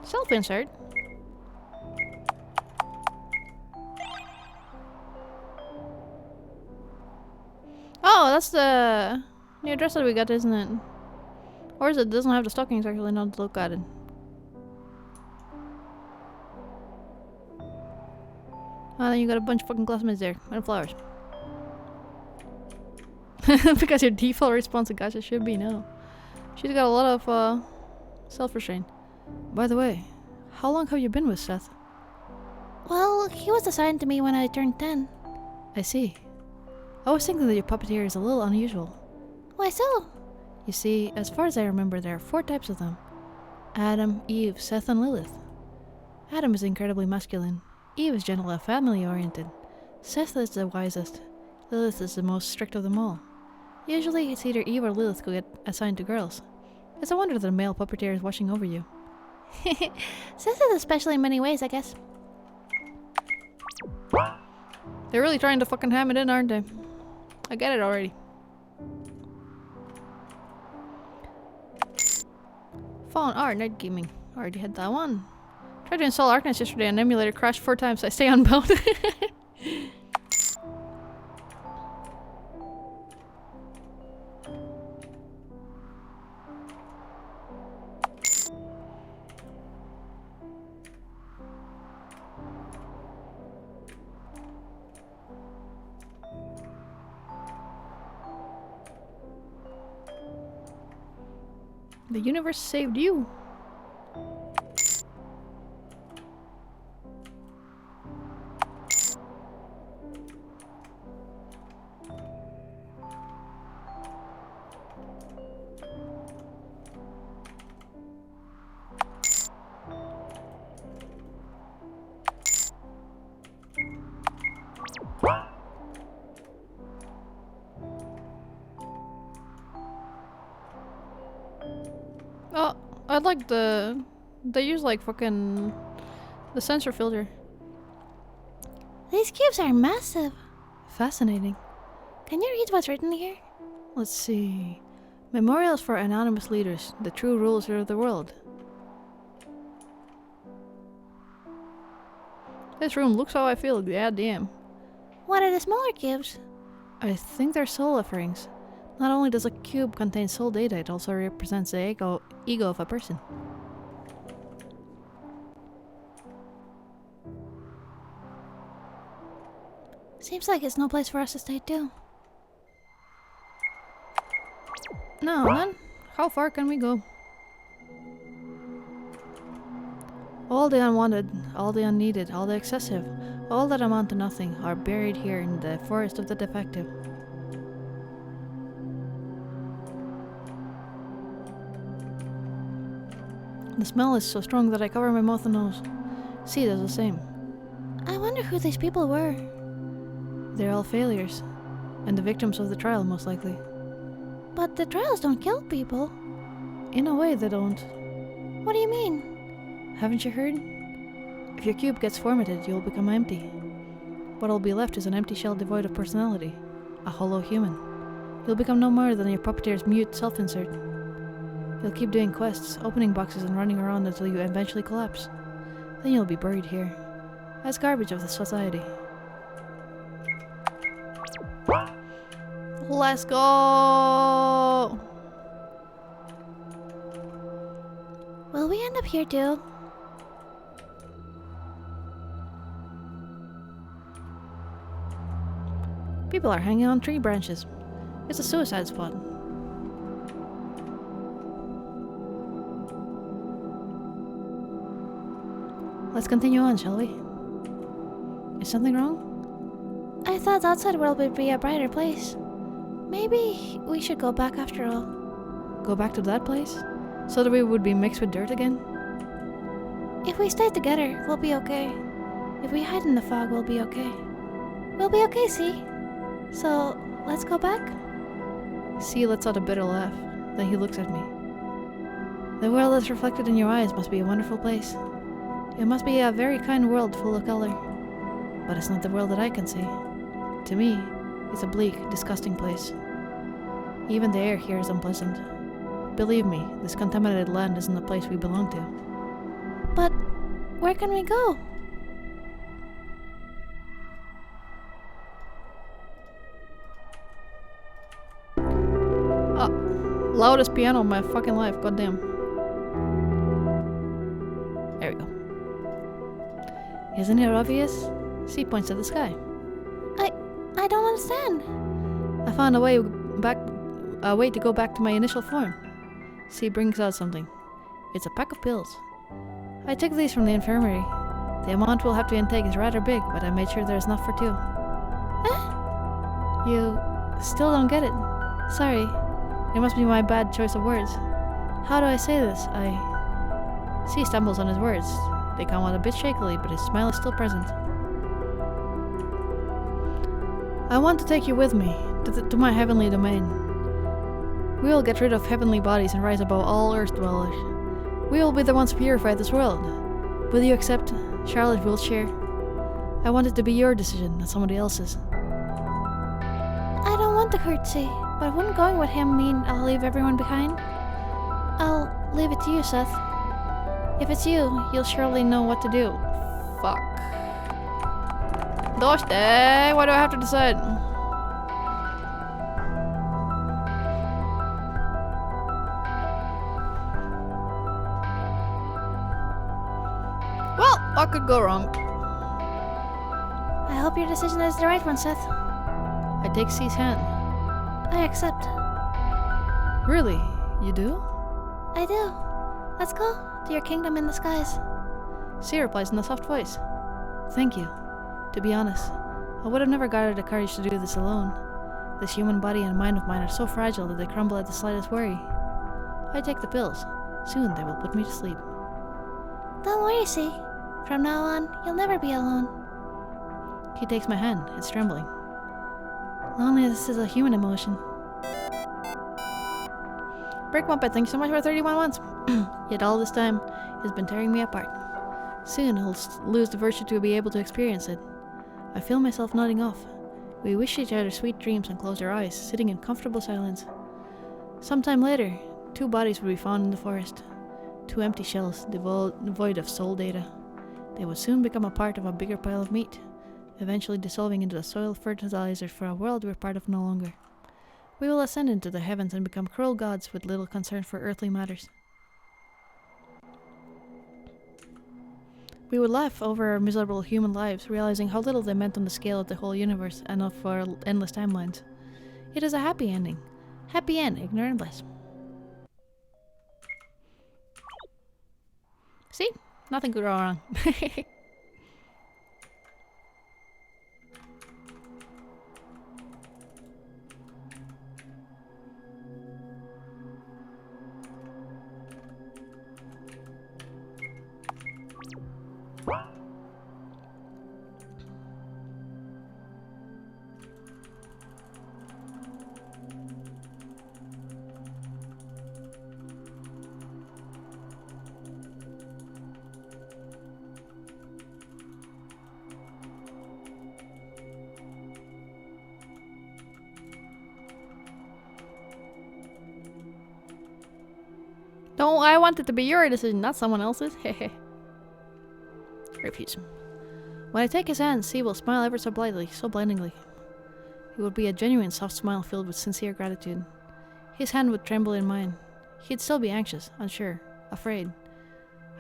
Speaker 1: Self-insert. Oh, that's the new dress that we got, isn't it? Or is it doesn't have the stockings actually, not to look at it. Oh, then you got a bunch of fucking classmates there, and flowers. Because your default response to gotcha should be no. She's got a lot of self-restraint. By the way, how long have you been with Seth?
Speaker 2: Well, he was assigned to me when I turned 10.
Speaker 1: I see. I was thinking that your puppeteer is a little unusual.
Speaker 2: Why so?
Speaker 1: You see, as far as I remember, there are 4 types of them. Adam, Eve, Seth, and Lilith. Adam is incredibly masculine. Eve is gentle and family-oriented. Seth is the wisest. Lilith is the most strict of them all. Usually, it's either Eve or Lilith who get assigned to girls. It's a wonder that a male puppeteer is watching over you.
Speaker 2: Seth is special in many ways, I guess.
Speaker 1: They're really trying to fucking ham it in, aren't they? I get it already. Phone art, night gaming. Already had that one. Tried to install Arkness yesterday and emulator crashed 4 times, so I stay unbound. The universe saved you. Oh, I'd like the... They use like fucking... the sensor filter.
Speaker 2: These cubes are massive.
Speaker 1: Fascinating.
Speaker 2: Can you read what's written here?
Speaker 1: Let's see... Memorials for anonymous leaders, the true rulers of the world. This room looks how I feel, god damn.
Speaker 2: What are the smaller cubes?
Speaker 1: I think they're soul offerings. Not only does a cube contain soul data, it also represents the ego of a person.
Speaker 2: Seems like it's no place for us to stay too.
Speaker 1: No, man. How far can we go? All the unwanted, all the unneeded, all the excessive, all that amount to nothing are buried here in the forest of the defective. The smell is so strong that I cover my mouth and nose. See, does the same.
Speaker 2: I wonder who these people were.
Speaker 1: They're all failures. And the victims of the trial, most likely.
Speaker 2: But the trials don't kill people.
Speaker 1: In a way, they don't.
Speaker 2: What do you mean?
Speaker 1: Haven't you heard? If your cube gets formatted, you'll become empty. What'll be left is an empty shell devoid of personality. A hollow human. You'll become no more than your puppeteer's mute self-insert. You'll keep doing quests, opening boxes and running around until you eventually collapse. Then you'll be buried here. As garbage of the society. Let's go!
Speaker 2: Will we end up here too?
Speaker 1: People are hanging on tree branches. It's a suicide spot. Let's continue on, shall we? Is something wrong?
Speaker 2: I thought the outside world would be a brighter place. Maybe we should go back after all.
Speaker 1: Go back to that place? So that we would be mixed with dirt again?
Speaker 2: If we stay together, we'll be okay. If we hide in the fog, we'll be okay. We'll be okay, see? So, let's go back?
Speaker 1: C lets out a bitter laugh. Then he looks at me. The world that's reflected in your eyes must be a wonderful place. It must be a very kind world full of color. But it's not the world that I can see. To me, it's a bleak, disgusting place. Even the air here is unpleasant. Believe me, this contaminated land isn't the place we belong to.
Speaker 2: But where can we go?
Speaker 1: Loudest piano of my fucking life, goddamn. There we go. Isn't it obvious? C points at the sky.
Speaker 2: I don't understand.
Speaker 1: I found a way to go back to my initial form. C brings out something. It's a pack of pills. I took these from the infirmary. The amount we'll have to intake is rather big, but I made sure there's enough for 2. You still don't get it. Sorry. It must be my bad choice of words. How do I say this? C stumbles on his words. They come out a bit shakily, but his smile is still present. I want to take you with me, to my heavenly domain. We will get rid of heavenly bodies and rise above all earth dwellers. We will be the ones who purify this world. Will you accept, Charlotte Wiltshire? I want it to be your decision, not somebody else's.
Speaker 2: I don't want to hurt C, but wouldn't going with him mean I'll leave everyone behind? I'll leave it to you, Seth. If it's you, you'll surely know what to do.
Speaker 1: Fuck. Doshte, why do I have to decide? Well, what could go wrong?
Speaker 2: I hope your decision is the right one, Seth.
Speaker 1: I take C's hand.
Speaker 2: I accept.
Speaker 1: Really? You do?
Speaker 2: I do. Let's go to your kingdom in the skies.
Speaker 1: C replies in a soft voice. Thank you. To be honest, I would have never gathered the courage to do this alone. This human body and mind of mine are so fragile that they crumble at the slightest worry. I take the pills. Soon they will put me to sleep.
Speaker 2: Don't worry, C. From now on, you'll never be alone.
Speaker 1: He takes my hand. It's trembling. Loneliness is a human emotion. Brick Muppet, thanks so much for 31 months. Yet all this time, it's been tearing me apart. Soon I'll lose the virtue to be able to experience it. I feel myself nodding off. We wish each other sweet dreams and close our eyes, sitting in comfortable silence. Sometime later, 2 bodies would be found in the forest. 2 empty shells, devoid of soul data. They would soon become a part of a bigger pile of meat, eventually dissolving into the soil fertilizer for a world we're part of no longer. We will ascend into the heavens and become cruel gods with little concern for earthly matters. We would laugh over our miserable human lives, realizing how little they meant on the scale of the whole universe and of our endless timelines. It is a happy ending. Happy end, ignorant bliss. See? Nothing could go wrong. No, I want it to be your decision, not someone else's. Hehe. Refuse. When I take his hand, C will smile ever so blithely, so blindingly. It would be a genuine soft smile filled with sincere gratitude. His hand would tremble in mine. He'd still be anxious, unsure, afraid.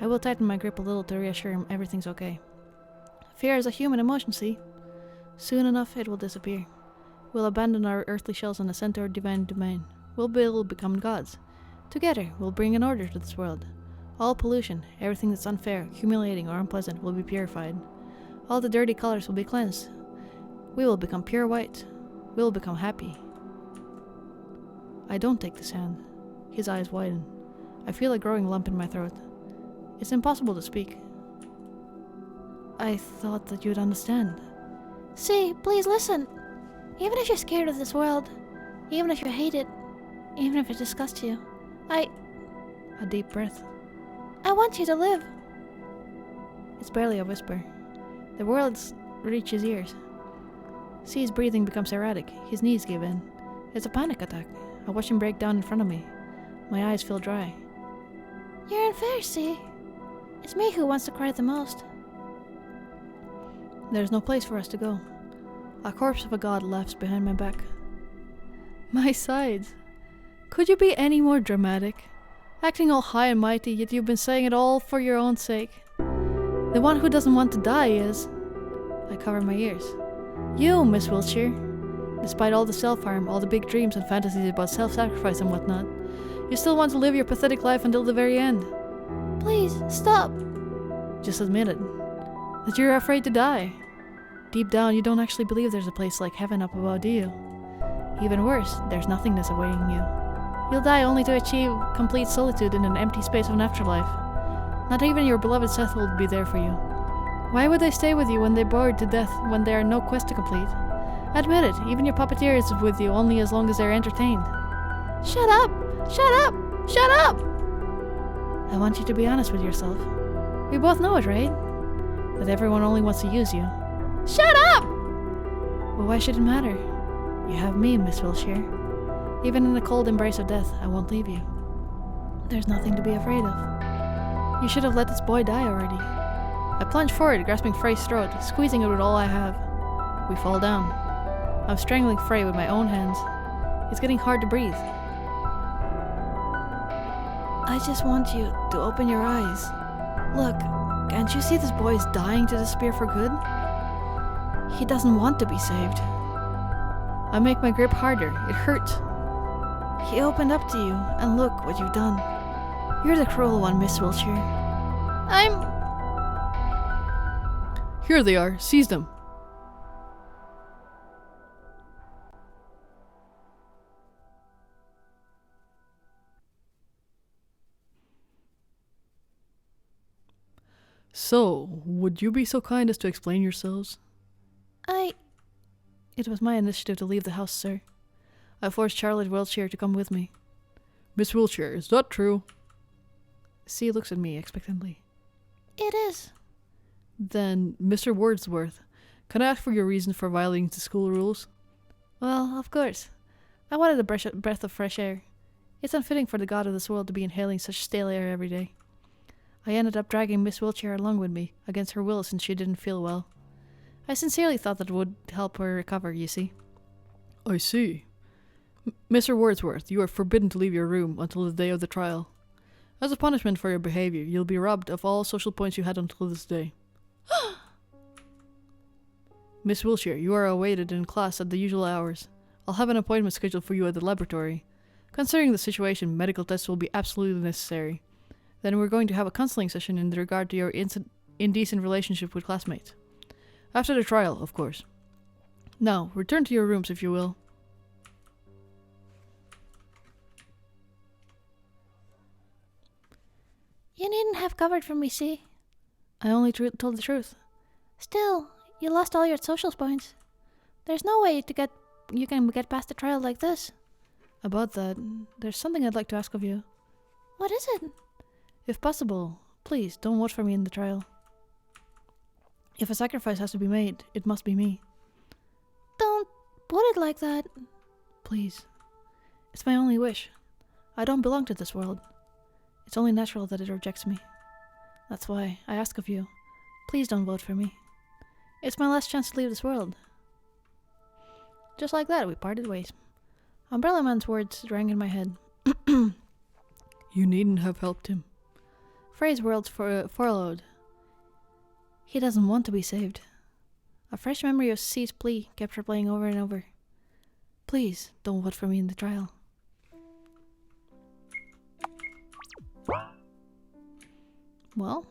Speaker 1: I will tighten my grip a little to reassure him everything's okay. Fear is a human emotion, see? Soon enough, it will disappear. We'll abandon our earthly shells and ascend to our divine domain. We'll become gods. Together, we'll bring an order to this world. All pollution, everything that's unfair, humiliating, or unpleasant will be purified. All the dirty colors will be cleansed. We will become pure white. We will become happy. I don't take this hand. His eyes widen. I feel a growing lump in my throat. It's impossible to speak. I thought that you'd understand.
Speaker 2: C, please listen. Even if you're scared of this world, even if you hate it, even if it disgusts you,
Speaker 1: A deep breath.
Speaker 2: I want you to live.
Speaker 1: It's barely a whisper. The words reach his ears. See, his breathing becomes erratic. His knees give in. It's a panic attack. I watch him break down in front of me. My eyes feel dry.
Speaker 2: You're unfair, see? It's me who wants to cry the most.
Speaker 1: There's no place for us to go. A corpse of a god laughs behind my back. My sides. Could you be any more dramatic? Acting all high and mighty, yet you've been saying it all for your own sake. The one who doesn't want to die is... I cover my ears. You, Miss Wiltshire. Despite all the self-harm, all the big dreams and fantasies about self-sacrifice and whatnot, you still want to live your pathetic life until the very end.
Speaker 2: Please, stop.
Speaker 1: Just admit it. That you're afraid to die. Deep down, you don't actually believe there's a place like heaven up above, do you? Even worse, there's nothingness awaiting you. You'll die only to achieve complete solitude in an empty space of an afterlife. Not even your beloved Seth will be there for you. Why would they stay with you when they're bored to death when there are no quests to complete? Admit it, even your puppeteer is with you only as long as they're entertained.
Speaker 2: Shut up! Shut up! Shut up!
Speaker 1: I want you to be honest with yourself. We both know it, right? That everyone only wants to use you.
Speaker 2: Shut up!
Speaker 1: Well, why should it matter? You have me, Miss Wilshire. Even in the cold embrace of death, I won't leave you. There's nothing to be afraid of. You should have let this boy die already. I plunge forward, grasping Frey's throat, squeezing it with all I have. We fall down. I'm strangling Frey with my own hands. It's getting hard to breathe. I just want you to open your eyes. Look, can't you see this boy is dying to despair for good? He doesn't want to be saved. I make my grip harder. It hurts. He opened up to you, and look what you've done. You're the cruel one, Miss Wiltshire. Here they are. Seize them. So, would you be so kind as to explain yourselves? It was my initiative to leave the house, sir. I forced Charlotte Wiltshire to come with me. Miss Wiltshire, is that true? C looks at me expectantly.
Speaker 2: It is.
Speaker 1: Then, Mr. Wordsworth, can I ask for your reason for violating the school rules? Well, of course. I wanted a breath of fresh air. It's unfitting for the god of this world to be inhaling such stale air every day. I ended up dragging Miss Wiltshire along with me, against her will since she didn't feel well. I sincerely thought that it would help her recover, you see. I see. Mr. Wordsworth, you are forbidden to leave your room until the day of the trial. As a punishment for your behavior, you'll be robbed of all social points you had until this day. Miss Wiltshire, you are awaited in class at the usual hours. I'll have an appointment scheduled for you at the laboratory. Considering the situation, medical tests will be absolutely necessary. Then we're going to have a counseling session in regard to your indecent relationship with classmates. After the trial, of course. Now, return to your rooms if you will.
Speaker 2: You needn't have covered for me, see?
Speaker 1: I only told the truth.
Speaker 2: Still, you lost all your social points. There's no way you can get past the trial like this.
Speaker 1: About that, there's something I'd like to ask of you.
Speaker 2: What is it?
Speaker 1: If possible, please don't vote for me in the trial. If a sacrifice has to be made, it must be me.
Speaker 2: Don't put it like that.
Speaker 1: Please. It's my only wish. I don't belong to this world. It's only natural that it rejects me. That's why I ask of you, please don't vote for me. It's my last chance to leave this world. Just like that, we parted ways. Umbrella Man's words rang in my head. You needn't have helped him. Frey's words followed. He doesn't want to be saved. A fresh memory of C's plea kept replaying over and over. Please, don't vote for me in the trial. Well...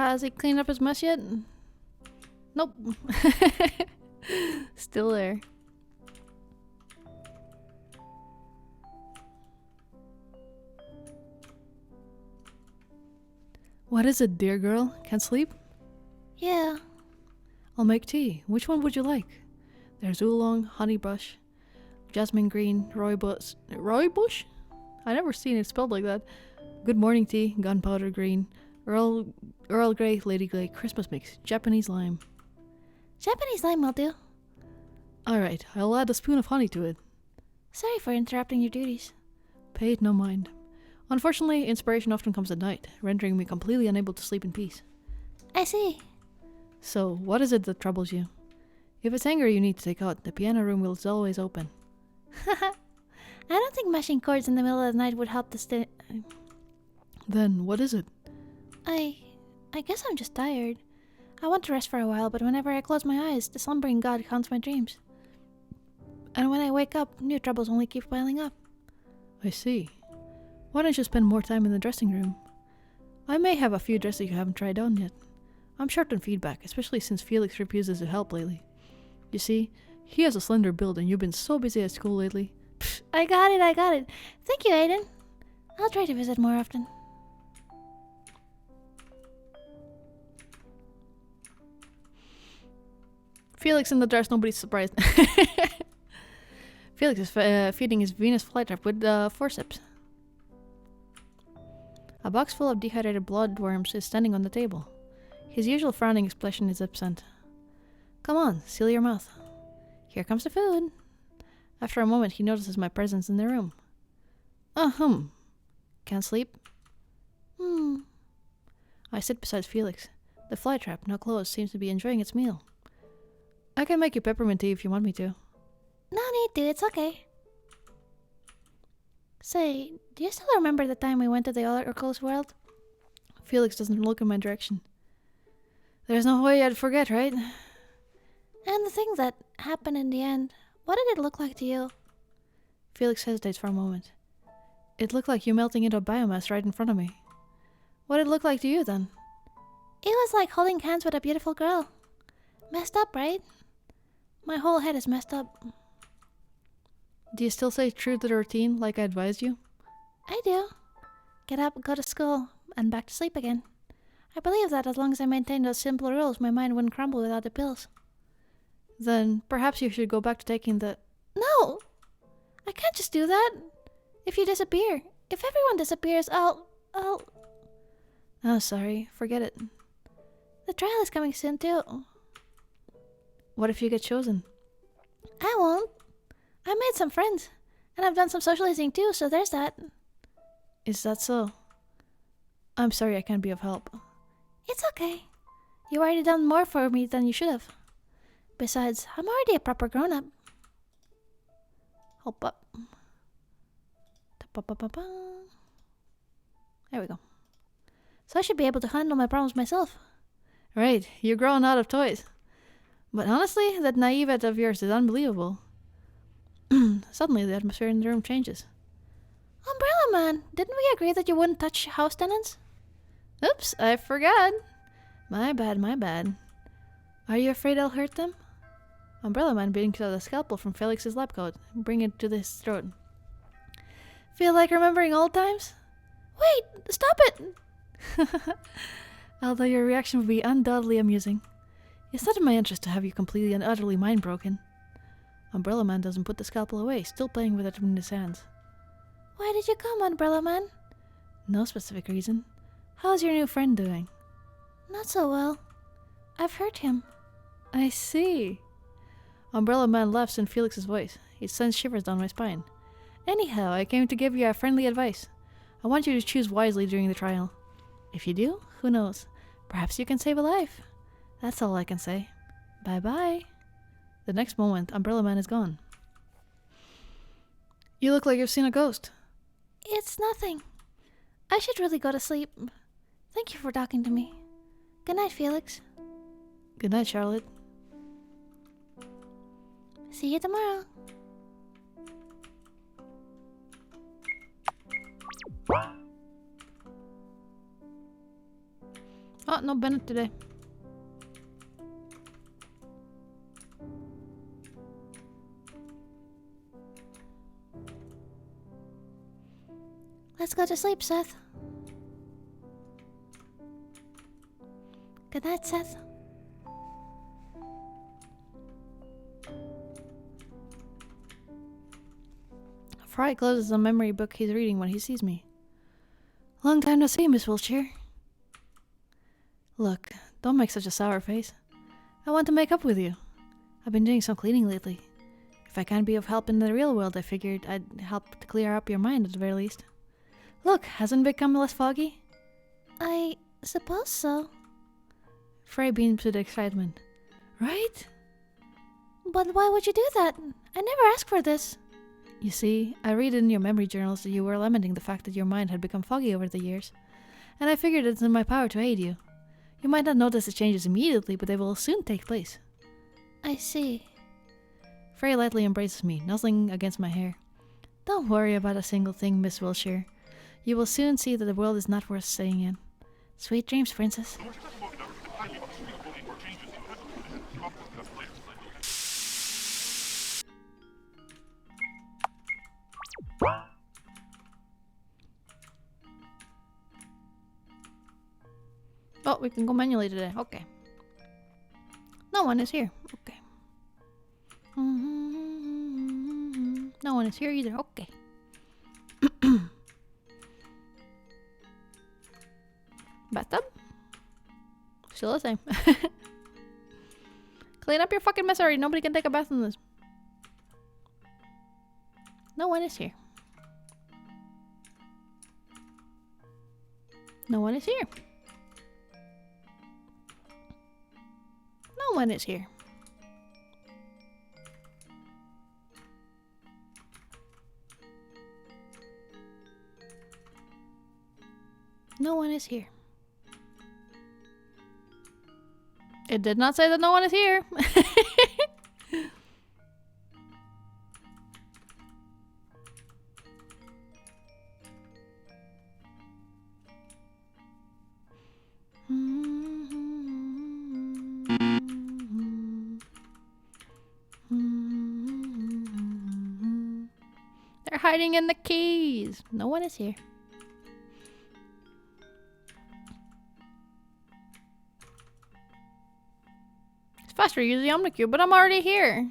Speaker 1: Has he cleaned up his mess yet? Nope. Still there. What is it, dear girl? Can't sleep?
Speaker 2: Yeah.
Speaker 1: I'll make tea. Which one would you like? There's oolong, honeybush, jasmine green, rooibos. Rooibos? I never seen it spelled like that. Good morning tea, gunpowder green, Earl Grey, Lady Grey, Christmas mix, Japanese lime.
Speaker 2: Japanese lime will do.
Speaker 1: Alright, I'll add a spoon of honey to it.
Speaker 2: Sorry for interrupting your duties.
Speaker 1: Pay it no mind. Unfortunately, inspiration often comes at night, rendering me completely unable to sleep in peace.
Speaker 2: I see.
Speaker 1: So, what is it that troubles you? If it's anger you need to take out, the piano room is always open.
Speaker 2: I don't think mashing chords in the middle of the night would help the
Speaker 1: Then, what is it?
Speaker 2: I guess I'm just tired. I want to rest for a while, but whenever I close my eyes, the slumbering god haunts my dreams. And when I wake up, new troubles only keep piling up.
Speaker 1: I see. Why don't you spend more time in the dressing room? I may have a few dresses you haven't tried on yet. I'm short on feedback, especially since Felix refuses to help lately. You see, he has a slender build and you've been so busy at school lately.
Speaker 2: Pfft, I got it. Thank you, Aiden. I'll try to visit more often.
Speaker 1: Felix in the dress, nobody's surprised. Felix is feeding his Venus flytrap with forceps. A box full of dehydrated bloodworms is standing on the table. His usual frowning expression is absent. Come on, seal your mouth. Here comes the food. After a moment, he notices my presence in the room. Can't sleep? I sit beside Felix. The flytrap, now closed, seems to be enjoying its meal. I can make you peppermint tea if you want me to.
Speaker 2: No need to, it's okay. Say, do you still remember the time we went to the Oracle's world?
Speaker 1: Felix doesn't look in my direction. There's no way I'd forget, right?
Speaker 2: And the thing that happened in the end, what did it look like to you?
Speaker 1: Felix hesitates for a moment. It looked like you melting into biomass right in front of me. What did it look like to you then?
Speaker 2: It was like holding hands with a beautiful girl. Messed up, right? My whole head is messed up.
Speaker 1: Do you still stay true to the routine like I advised you?
Speaker 2: I do. Get up, go to school, and back to sleep again. I believe that as long as I maintain those simple rules, my mind wouldn't crumble without the pills.
Speaker 1: Then perhaps you should go back to taking the...
Speaker 2: No! I can't just do that. If you disappear, if everyone disappears, I'll...
Speaker 1: Oh, sorry. Forget it.
Speaker 2: The trial is coming soon, too.
Speaker 1: What if you get chosen?
Speaker 2: I won't. I made some friends, and I've done some socializing too, so there's that.
Speaker 1: Is that so? I'm sorry I can't be of help.
Speaker 2: It's okay. You already done more for me than you should have. Besides, I'm already a proper grown-up.
Speaker 1: Hop up. There we go.
Speaker 2: So I should be able to handle my problems myself.
Speaker 1: Right, you're growing out of toys. But honestly, that naivete of yours is unbelievable. Suddenly, the atmosphere in the room changes.
Speaker 2: Umbrella Man, didn't we agree that you wouldn't touch house tenants?
Speaker 1: Oops, I forgot. My bad. Are you afraid I'll hurt them? Umbrella Man brings out a scalpel from Felix's lab coat and bring it to his throat. Feel like remembering old times?
Speaker 2: Wait, stop it!
Speaker 1: Although your reaction would be undoubtedly amusing. It's not in my interest to have you completely and utterly mind-broken. Umbrella Man doesn't put the scalpel away, still playing with it in his hands.
Speaker 2: Why did you come, Umbrella Man?
Speaker 1: No specific reason. How's your new friend doing?
Speaker 2: Not so well. I've hurt him.
Speaker 1: I see. Umbrella Man laughs in Felix's voice. It sends shivers down my spine. Anyhow, I came to give you a friendly advice. I want you to choose wisely during the trial. If you do, who knows? Perhaps you can save a life. That's all I can say. Bye-bye. The next moment, Umbrella Man is gone. You look like you've seen a ghost.
Speaker 2: It's nothing. I should really go to sleep. Thank you for talking to me. Good night, Felix.
Speaker 1: Good night, Charlotte.
Speaker 2: See you tomorrow.
Speaker 1: Oh, no Bennett today.
Speaker 2: Let's go to sleep, Seth. Good night, Seth.
Speaker 1: Fry closes the memory book he's reading when he sees me. Long time no see, Miss Wiltshire. Look, don't make such a sour face. I want to make up with you. I've been doing some cleaning lately. If I can't be of help in the real world, I figured I'd help to clear up your mind at the very least. Look, hasn't it become less foggy?
Speaker 2: I suppose so.
Speaker 1: Frey beams with excitement. Right?
Speaker 2: But why would you do that? I never asked for this.
Speaker 1: You see, I read in your memory journals that you were lamenting the fact that your mind had become foggy over the years, and I figured it's in my power to aid you. You might not notice the changes immediately, but they will soon take place.
Speaker 2: I see.
Speaker 1: Frey lightly embraces me, nuzzling against my hair. Don't worry about a single thing, Miss Wilshire. You will soon see that the world is not worth staying in. Sweet dreams, princess. Oh, we can go manually today. Okay. No one is here. Okay. No one is here either. Okay. Bathtub? Still the same. Clean up your fucking mess already. Nobody can take a bath in this. No one is here. No one is here. No one is here. No one is here. It did not say that no one is here. They're hiding in the keys. No one is here. It's faster to use the Omnicube, but I'm already here.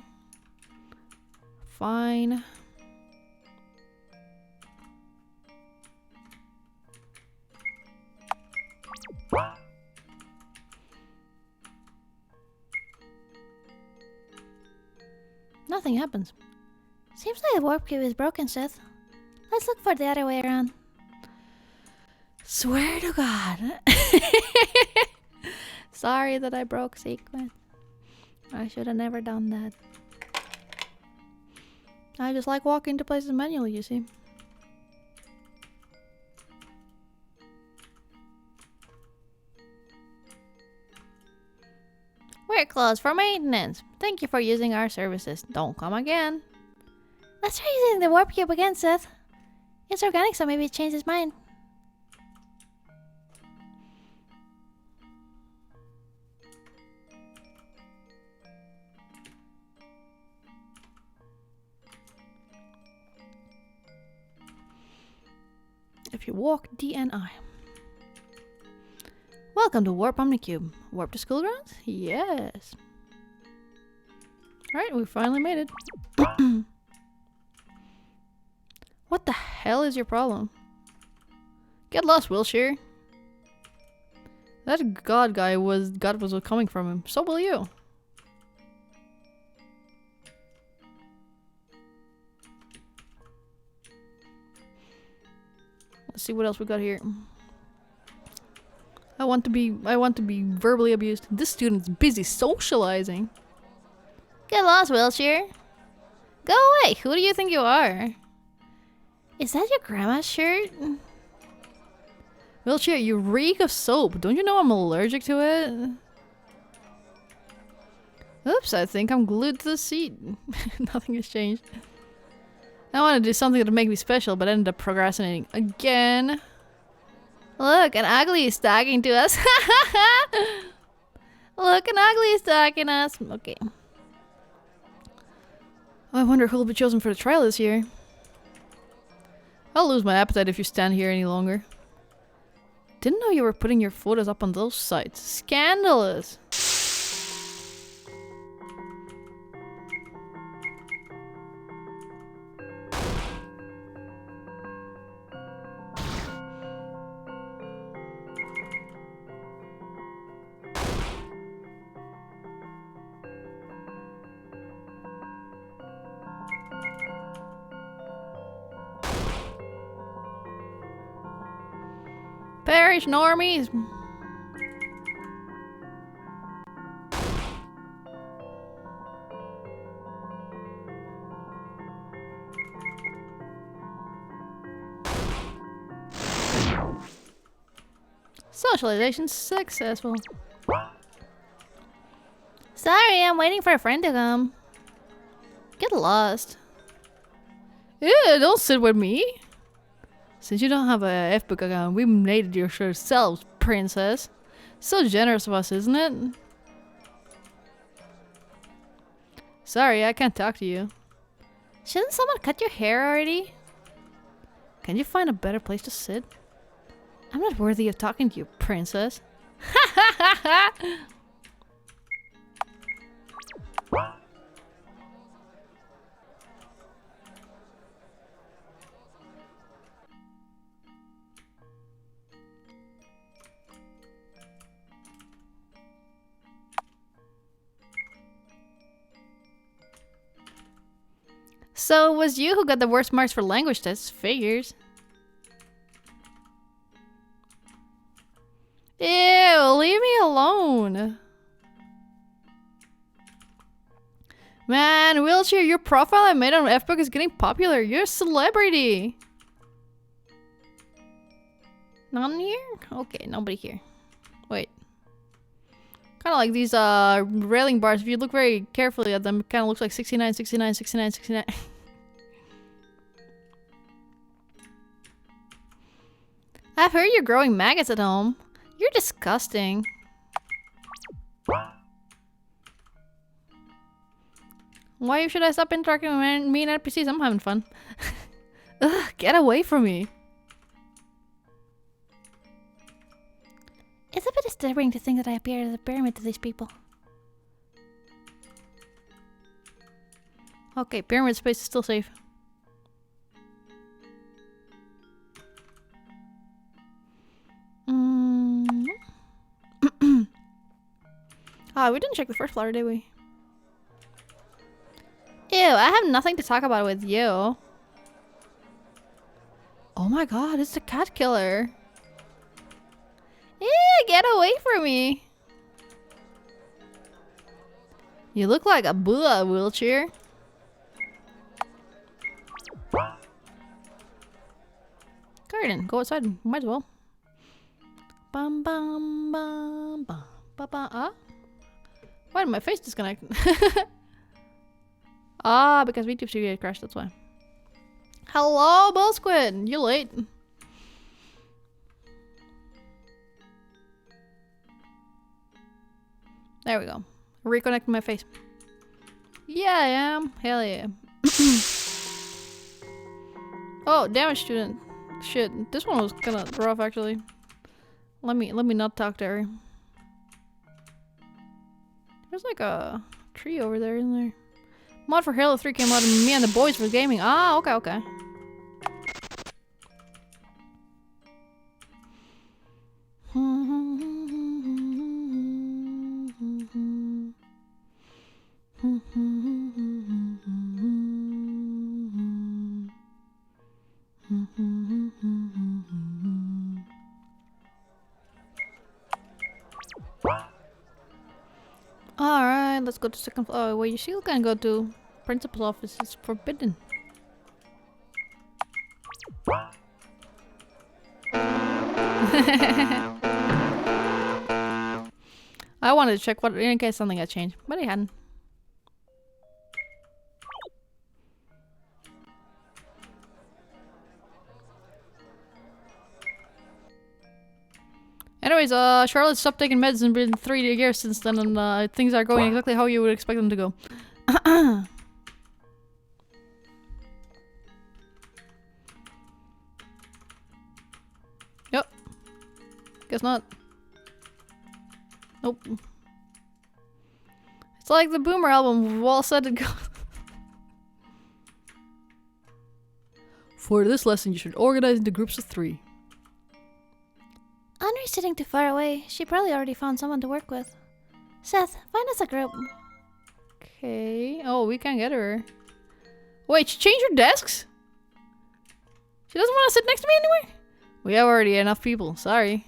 Speaker 1: Fine. Nothing happens.
Speaker 2: Seems like the warp cube is broken, Seth. Let's look for the other way around.
Speaker 1: Swear to God. Sorry that I broke sequence. I should have never done that. I just like walking to places manually, you see. We're closed for maintenance. Thank you for using our services. Don't come again.
Speaker 2: Let's try using the warp cube again, Seth. It's organic, so maybe it changed his mind.
Speaker 1: If you walk DNI. Welcome to Warp Omnicube. Warp to school grounds? Yes. Alright, we finally made it. What the hell is your problem? Get lost, Wilshire. That God guy was coming from him. So will you. Let's see what else we got here. I want to be verbally abused. This student's busy socializing. Get lost, Wilshire. Go away. Who do you think you are? Is that your grandma's shirt? Wilshire, you reek of soap. Don't you know I'm allergic to it? Oops, I think I'm glued to the seat. Nothing has changed. I want to do something that would make me special, but I ended up procrastinating again. Look, an ugly is talking to us. Look, an ugly is talking to us. Okay. I wonder who will be chosen for the trial this year. I'll lose my appetite if you stand here any longer. Didn't know you were putting your photos up on those sites. Scandalous! Perish normies! Socialization successful. Sorry, I'm waiting for a friend to come. Get lost. Ew, don't sit with me. Since you don't have a F-book account, we made it yourselves, princess. So generous of us, isn't it? Sorry, I can't talk to you. Shouldn't someone cut your hair already? Can you find a better place to sit? I'm not worthy of talking to you, princess. So it was you who got the worst marks for language tests. Figures. Ew, leave me alone. Man, Wheelchair, your profile I made on F-Book is getting popular. You're a celebrity. None here? Okay, nobody here. Wait. Kind of like these railing bars. If you look very carefully at them, it kind of looks like 69, 69, 69, 69. I've heard you're growing maggots at home. You're disgusting. Why should I stop interacting with me and NPCs? I'm having fun. Ugh, get away from me.
Speaker 2: It's a bit disturbing to think that I appeared as a pyramid to these people.
Speaker 1: Okay, pyramid space is still safe. Ah, we didn't check the first floor, did we? Ew, I have nothing to talk about with you. Oh my god, it's the cat killer. Get away from me. You look like a Buddha, Wheelchair. Garden, go outside. Might as well. Bum bum bum bum bum bum. Why did my face disconnect? Ah, because YouTube Studio crashed, that's why. Hello, Bull Squid! You're late. There we go. Reconnect my face. Yeah, I am. Hell yeah. Oh, damage student. Shit, this one was kinda rough actually. Let me not talk to her. There's like a tree over there, isn't there? Mod for Halo 3 came out and me and the boys for gaming. Ah, okay, okay. Alright, let's go to second floor. Oh, wait, you still can't go to principal's office. It's forbidden. I wanted to check what in case something had changed, but it hadn't. Anyways, Charlotte stopped taking meds and been 3 years since then, and things are going exactly how you would expect them to go. Yep. Guess not. Nope. It's like the Boomer album, well said to go. For this lesson, you should organize into groups of 3.
Speaker 2: Henri's sitting too far away. She probably already found someone to work with. Seth, find us a group.
Speaker 1: Okay. Oh, we can't get her. Wait, she changed her desks? She doesn't want to sit next to me anymore? We have already enough people. Sorry.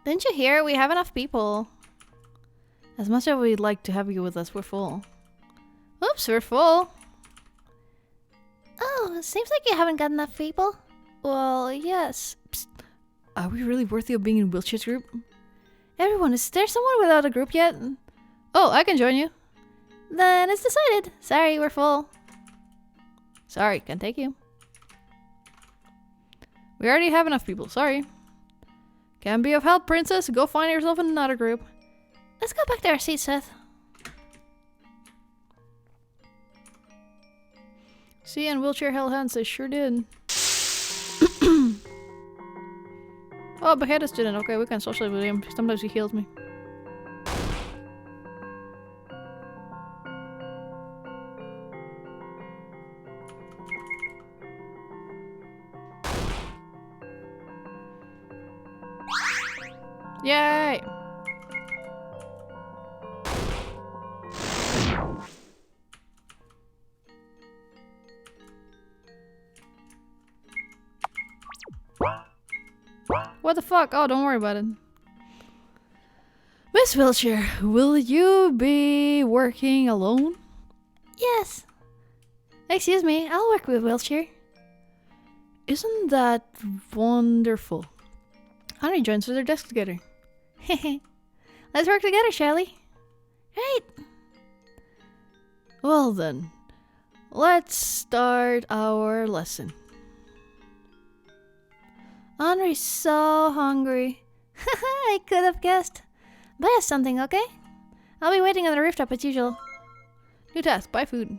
Speaker 1: Didn't you hear? We have enough people. As much as we'd like to have you with us, we're full. Oops, we're full.
Speaker 2: Oh, seems like you haven't got enough people.
Speaker 1: Well, yes. Psst. Are we really worthy of being in Wheelchair's group? Everyone, is there someone without a group yet? Oh, I can join you.
Speaker 2: Then it's decided. Sorry, we're full.
Speaker 1: Sorry, can't take you. We already have enough people, sorry. Can't be of help, princess. Go find yourself another group.
Speaker 2: Let's go back to our seats, Seth.
Speaker 1: See, and wheelchair held hands, they sure did. Oh, beheaded student. Okay, we can socialize with him. Sometimes he heals me. Yay! What the fuck? Oh, don't worry about it. Miss Wheelchair, will you be working alone?
Speaker 2: Yes. Excuse me, I'll work with Wheelchair.
Speaker 1: Isn't that wonderful? Honey joins with their desk together.
Speaker 2: Let's work together, shall we? Right.
Speaker 1: Well then, let's start our lesson.
Speaker 2: Henri's so hungry. I could have guessed. Buy us something, okay? I'll be waiting on the rooftop as usual.
Speaker 1: New task, buy food.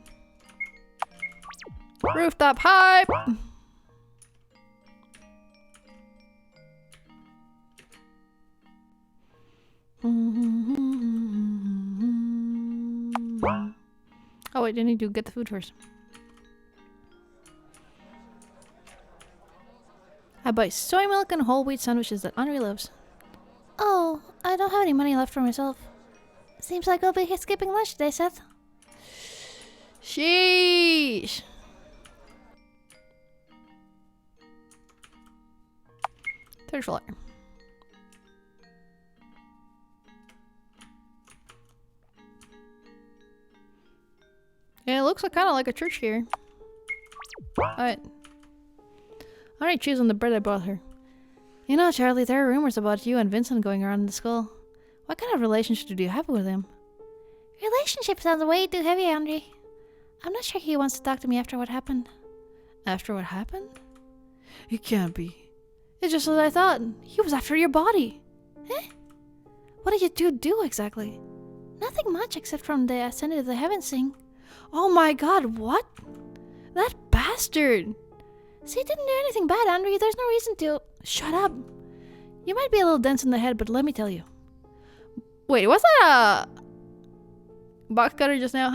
Speaker 1: Rooftop hype! Oh wait, I need to get the food first. I buy soy milk and whole wheat sandwiches that Henri loves.
Speaker 2: Oh, I don't have any money left for myself. Seems like I'll be skipping lunch today, Seth.
Speaker 1: Sheesh! Third floor. Yeah, it looks like, kind of like a church here. Alright. Alright, cheese on the bread I bought her. You know, Charlie, there are rumors about you and Vincent going around in the school. What kind of relationship do you have with him?
Speaker 2: Relationship sounds way too heavy, Henri. I'm not sure he wants to talk to me after what happened.
Speaker 1: After what happened? It can't be. It's just as I thought. He was after your body.
Speaker 2: Eh?
Speaker 1: What did you two do exactly?
Speaker 2: Nothing much except from the ascended to the heavens thing.
Speaker 1: Oh my god, what? That bastard!
Speaker 2: See, he didn't do anything bad, Henri. There's no reason to...
Speaker 1: Shut up! You might be a little dense in the head, but let me tell you. Wait, was that a box cutter just now?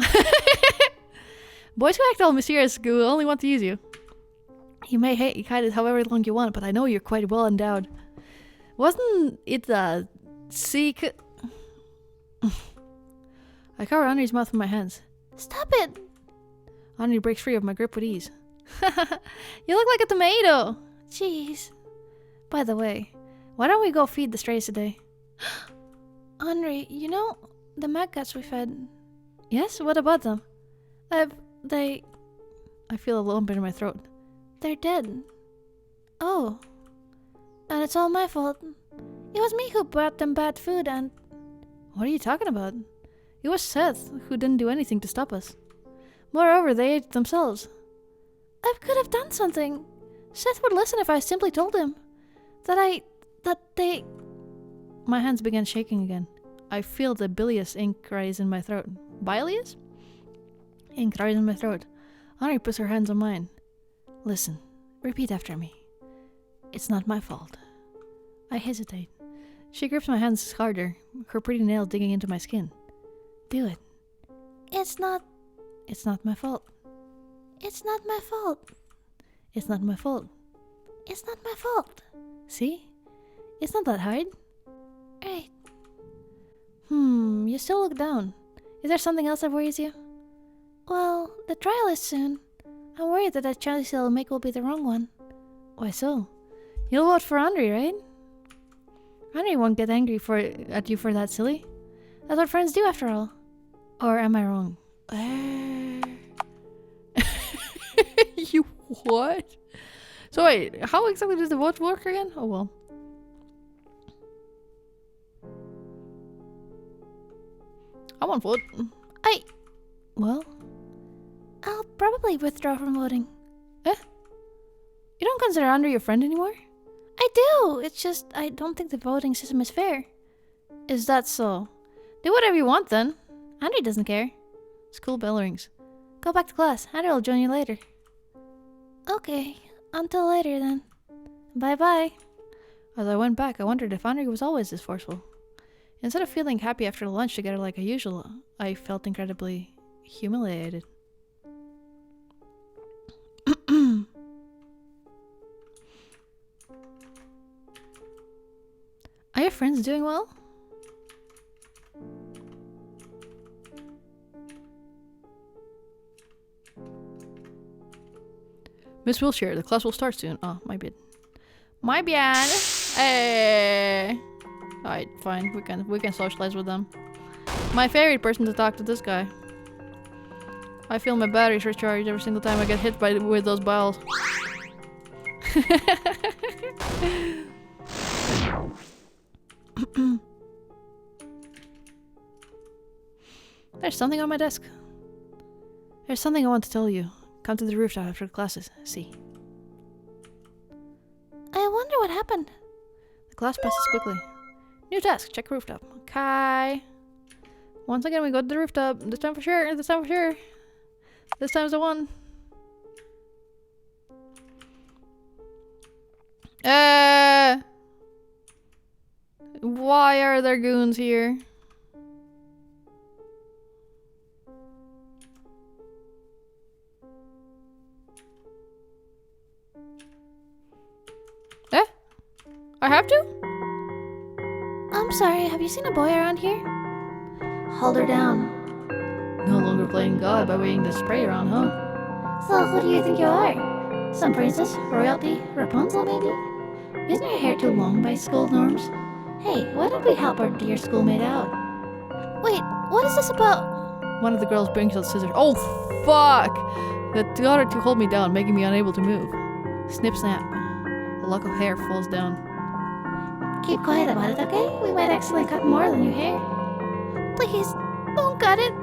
Speaker 1: Boys who act all mysterious will only want to use you. You may hide it however long you want, but I know you're quite well endowed. Wasn't it a secret? I cover Henri's mouth with my hands.
Speaker 2: Stop it!
Speaker 1: Henri breaks free of my grip with ease. You look like a tomato!
Speaker 2: Jeez.
Speaker 1: By the way, why don't we go feed the strays today?
Speaker 2: Henri, you know, the maggots we fed...
Speaker 1: Yes? What about them?
Speaker 2: They...
Speaker 1: I feel a lump in my throat.
Speaker 2: They're dead. Oh. And it's all my fault. It was me who brought them bad food and...
Speaker 1: What are you talking about? It was Seth who didn't do anything to stop us. Moreover, they ate themselves.
Speaker 2: I could have done something.
Speaker 1: Seth would listen if I simply told him that they... My hands began shaking again. I feel the bilious ink rise in my throat. Bilious? Ink rise in my throat. Henri puts her hands on mine. Listen, repeat after me. It's not my fault. I hesitate. She grips my hands harder, her pretty nails digging into my skin. Do it.
Speaker 2: It's not
Speaker 1: my fault.
Speaker 2: It's not my fault.
Speaker 1: It's not my fault.
Speaker 2: It's not my fault.
Speaker 1: See? It's not that hard.
Speaker 2: Right.
Speaker 1: You still look down. Is there something else that worries you?
Speaker 2: Well, the trial is soon. I'm worried that choice I'll make will be the wrong one.
Speaker 1: Why so? You'll vote for Henri, right? Henri won't get angry at you for that, silly. That's what friends do, after all. Or am I wrong? You what? So wait, how exactly does the vote work again? Oh well. I won't vote. Well?
Speaker 2: I'll probably withdraw from voting.
Speaker 1: You don't consider Henri your friend anymore?
Speaker 2: I do! It's just, I don't think the voting system is fair.
Speaker 1: Is that so? Do whatever you want then. Henri doesn't care. School bell rings. Go back to class. Henri will join you later.
Speaker 2: Okay, until later then.
Speaker 1: Bye-bye. As I went back, I wondered if Henri was always this forceful. Instead of feeling happy after lunch together like usual, I felt incredibly humiliated. Are your friends doing well? Miss Wilshire, the class will start soon. Oh, my bad. My bad. Hey. Alright, fine. We can socialize with them. My favorite person to talk to, this guy. I feel my batteries recharge every single time I get hit with those balls. There's something on my desk. There's something I want to tell you. Come to the rooftop after classes. See.
Speaker 2: I wonder what happened.
Speaker 1: The class passes quickly. New task. Check rooftop. Okay. Once again, we go to the rooftop. This time for sure. This time for sure. This time's the one. Why are there goons here? I have to?
Speaker 2: I'm sorry, have you seen a boy around here? Hold her down.
Speaker 1: No longer playing God by waving the spray around, huh?
Speaker 2: So who do you think you are? Some princess? Royalty? Rapunzel maybe?
Speaker 1: Isn't your hair too long by school norms?
Speaker 2: Hey, why don't we help our dear schoolmate out? Wait, what is this about?
Speaker 1: One of the girls brings out scissors. Oh, fuck! The other two hold me down, making me unable to move. Snip snap. A lock of hair falls down.
Speaker 2: Keep quiet about it, okay? We might accidentally cut more than your hair. Please, don't cut it.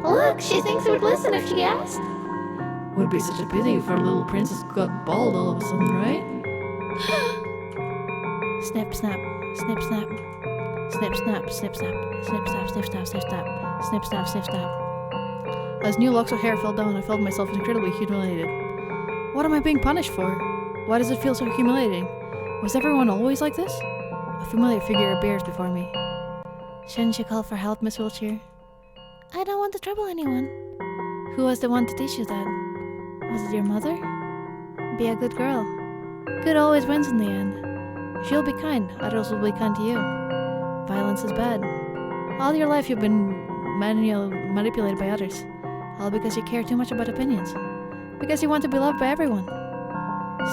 Speaker 2: Look, she thinks we would listen if she asked.
Speaker 1: Would be such a pity if our little princess got bald all of a sudden, right? Snip snap, snip snap, snip snap, snip snap, snip snap, snip snap, snip snap, snip snap, snip snap. As new locks of hair fell down, I felt myself incredibly humiliated. What am I being punished for? Why does it feel so humiliating? Was everyone always like this? A familiar figure appears before me.
Speaker 2: Shouldn't you call for help, Miss Wiltshire? I don't want to trouble anyone.
Speaker 1: Who was the one to teach you that?
Speaker 2: Was it your mother?
Speaker 1: Be a good girl. Good always wins in the end. If you'll be kind, others will be kind to you. Violence is bad. All your life you've been manipulated by others. All because you care too much about opinions. Because you want to be loved by everyone.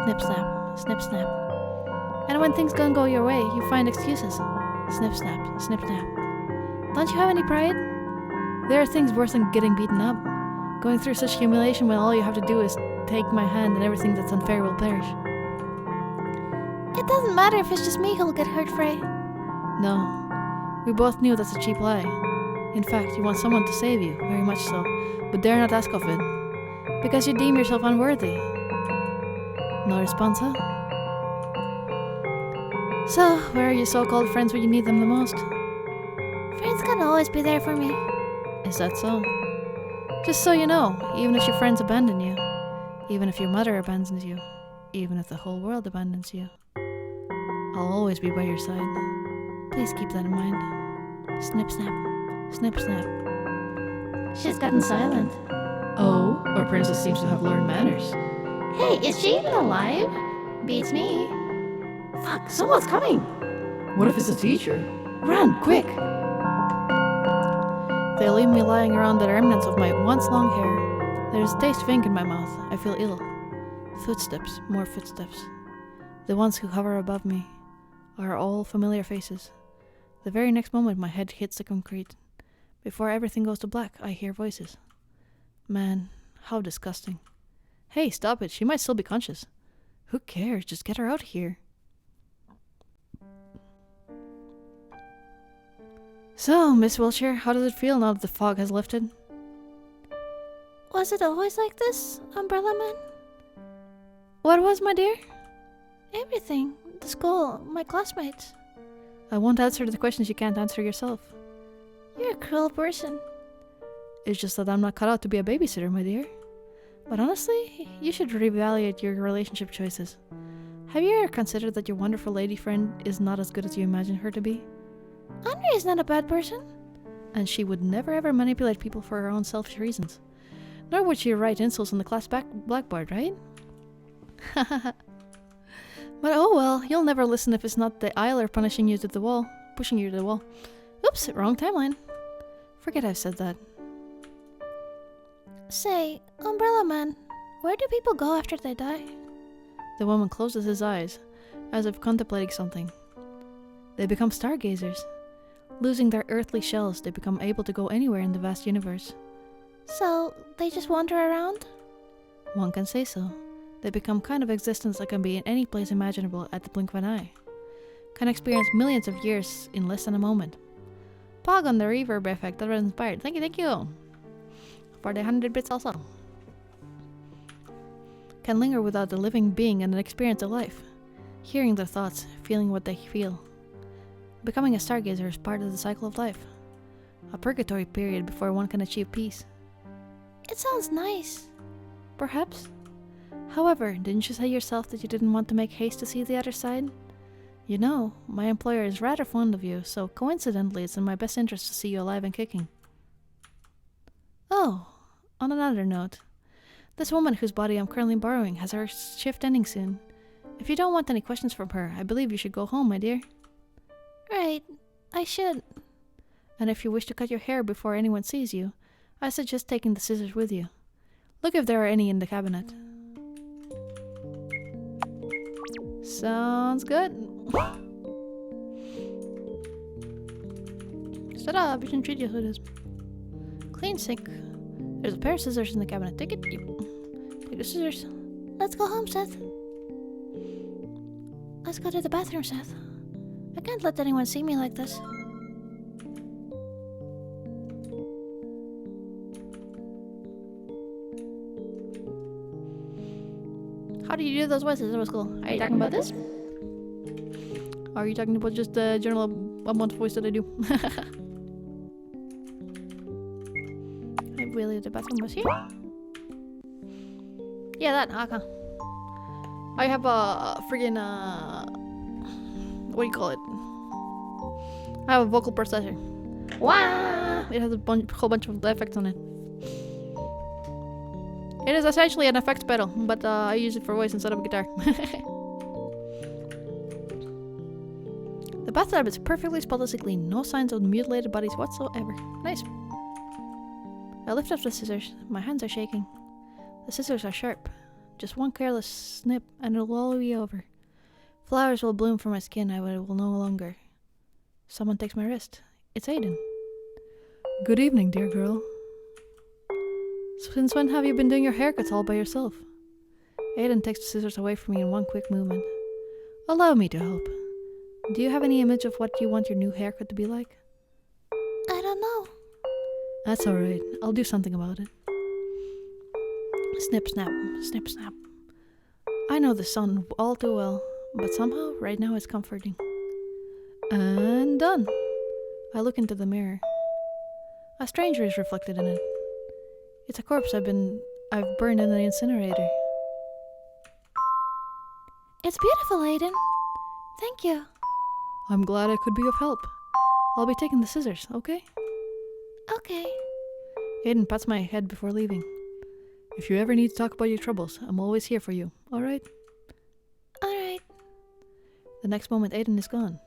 Speaker 1: Snip snap, snip snap. And when things don't go your way, you find excuses. Snip snap, snip snap. Don't you have any pride? There are things worse than getting beaten up. Going through such humiliation when all you have to do is take my hand and everything that's unfair will perish.
Speaker 2: It doesn't matter if it's just me who'll get hurt, Frey.
Speaker 1: No. We both knew that's a cheap lie. In fact, you want someone to save you, very much so, but dare not ask of it. Because you deem yourself unworthy. No response, huh? So, where are your so-called friends when you need them the most?
Speaker 2: Friends can always be there for me.
Speaker 1: Is that so? Just so you know, even if your friends abandon you, even if your mother abandons you, even if the whole world abandons you, I'll always be by your side. Please keep that in mind. Snip, snap. Snip, snap.
Speaker 2: She's gotten silent.
Speaker 1: Oh, our princess seems to have learned manners.
Speaker 2: Hey, is she even alive? Beats me. Fuck, someone's coming.
Speaker 1: What if it's a teacher?
Speaker 2: Run, quick.
Speaker 1: They leave me lying around the remnants of my once long hair. There's a taste of ink in my mouth. I feel ill. Footsteps, more footsteps. The ones who hover above me are all familiar faces. The very next moment my head hits the concrete. Before everything goes to black, I hear voices. Man, how disgusting. Hey, stop it. She might still be conscious. Who cares? Just get her out of here. So, Miss Wilshire, how does it feel now that the fog has lifted?
Speaker 2: Was it always like this, Umbrella Man?
Speaker 1: What was, my dear?
Speaker 2: Everything. The school, my classmates.
Speaker 1: I won't answer the questions you can't answer yourself.
Speaker 2: You're a cruel person.
Speaker 1: It's just that I'm not cut out to be a babysitter, my dear. But honestly, you should reevaluate your relationship choices. Have you ever considered that your wonderful lady friend is not as good as you imagine her to be?
Speaker 2: Andre is not a bad person.
Speaker 1: And she would never ever manipulate people for her own selfish reasons. Nor would she write insults on the class blackboard, right? But oh well, you'll never listen if it's not the Eiler pushing you to the wall. Oops, wrong timeline. Forget I've said that.
Speaker 2: Say, Umbrella Man, where do people go after they die?
Speaker 1: The woman closes his eyes, as if contemplating something. They become stargazers. Losing their earthly shells, they become able to go anywhere in the vast universe.
Speaker 2: So, they just wander around?
Speaker 1: One can say so. They become kind of existence that can be in any place imaginable at the blink of an eye. Can experience millions of years in less than a moment. Pog on the reverb effect, that was inspired. Thank you. For the 100 bits also. Can linger without a living being and experience a life. Hearing their thoughts, feeling what they feel. Becoming a stargazer is part of the cycle of life. A purgatory period before one can achieve peace.
Speaker 2: It sounds nice.
Speaker 1: Perhaps. However, didn't you say yourself that you didn't want to make haste to see the other side? You know, my employer is rather fond of you, so coincidentally it's in my best interest to see you alive and kicking. Oh, on another note, this woman whose body I'm currently borrowing has her shift ending soon. If you don't want any questions from her, I believe you should go home, my dear.
Speaker 2: Right, I should.
Speaker 1: And if you wish to cut your hair before anyone sees you, I suggest taking the scissors with you. Look if there are any in the cabinet. Sounds good. Shut up, you shouldn't treat you who it is. Clean sink. There's a pair of scissors in the cabinet. Take it. Take the scissors.
Speaker 2: Let's go home, Seth. Let's go to the bathroom, Seth. I can't let anyone see me like this.
Speaker 1: How do you do those voices? That was cool. Are you talking about this? Or are you talking about just the general amount of voice that I do? I really, the bathroom was here. Yeah, that. Okay. I have a friggin' what do you call it? I have a vocal processor. Wow! It has a whole bunch of effects on it. It is essentially an effects pedal, but I use it for voice instead of guitar. The bathtub is perfectly spotlessly clean, no signs of mutilated bodies whatsoever. Nice. I lift up the scissors. My hands are shaking. The scissors are sharp. Just one careless snip and it'll all be over. Flowers will bloom from my skin, I will no longer. Someone takes my wrist. It's Aiden. Good evening, dear girl. Since when have you been doing your haircuts all by yourself? Aiden takes the scissors away from me in one quick movement. Allow me to help. Do you have any image of what you want your new haircut to be like?
Speaker 2: I don't know.
Speaker 1: That's alright. I'll do something about it. Snip, snap, snip, snap. I I know this sound all too well, but somehow, right now, it's comforting. And done. I look into the mirror. A stranger is reflected in it. It's a corpse I've burned in the incinerator.
Speaker 2: It's beautiful, Aiden. Thank you.
Speaker 1: I'm glad I could be of help. I'll be taking the scissors, okay?
Speaker 2: Okay.
Speaker 1: Aiden pats my head before leaving. If you ever need to talk about your troubles, I'm always here for you, alright?
Speaker 2: Alright.
Speaker 1: The next moment, Aiden is gone.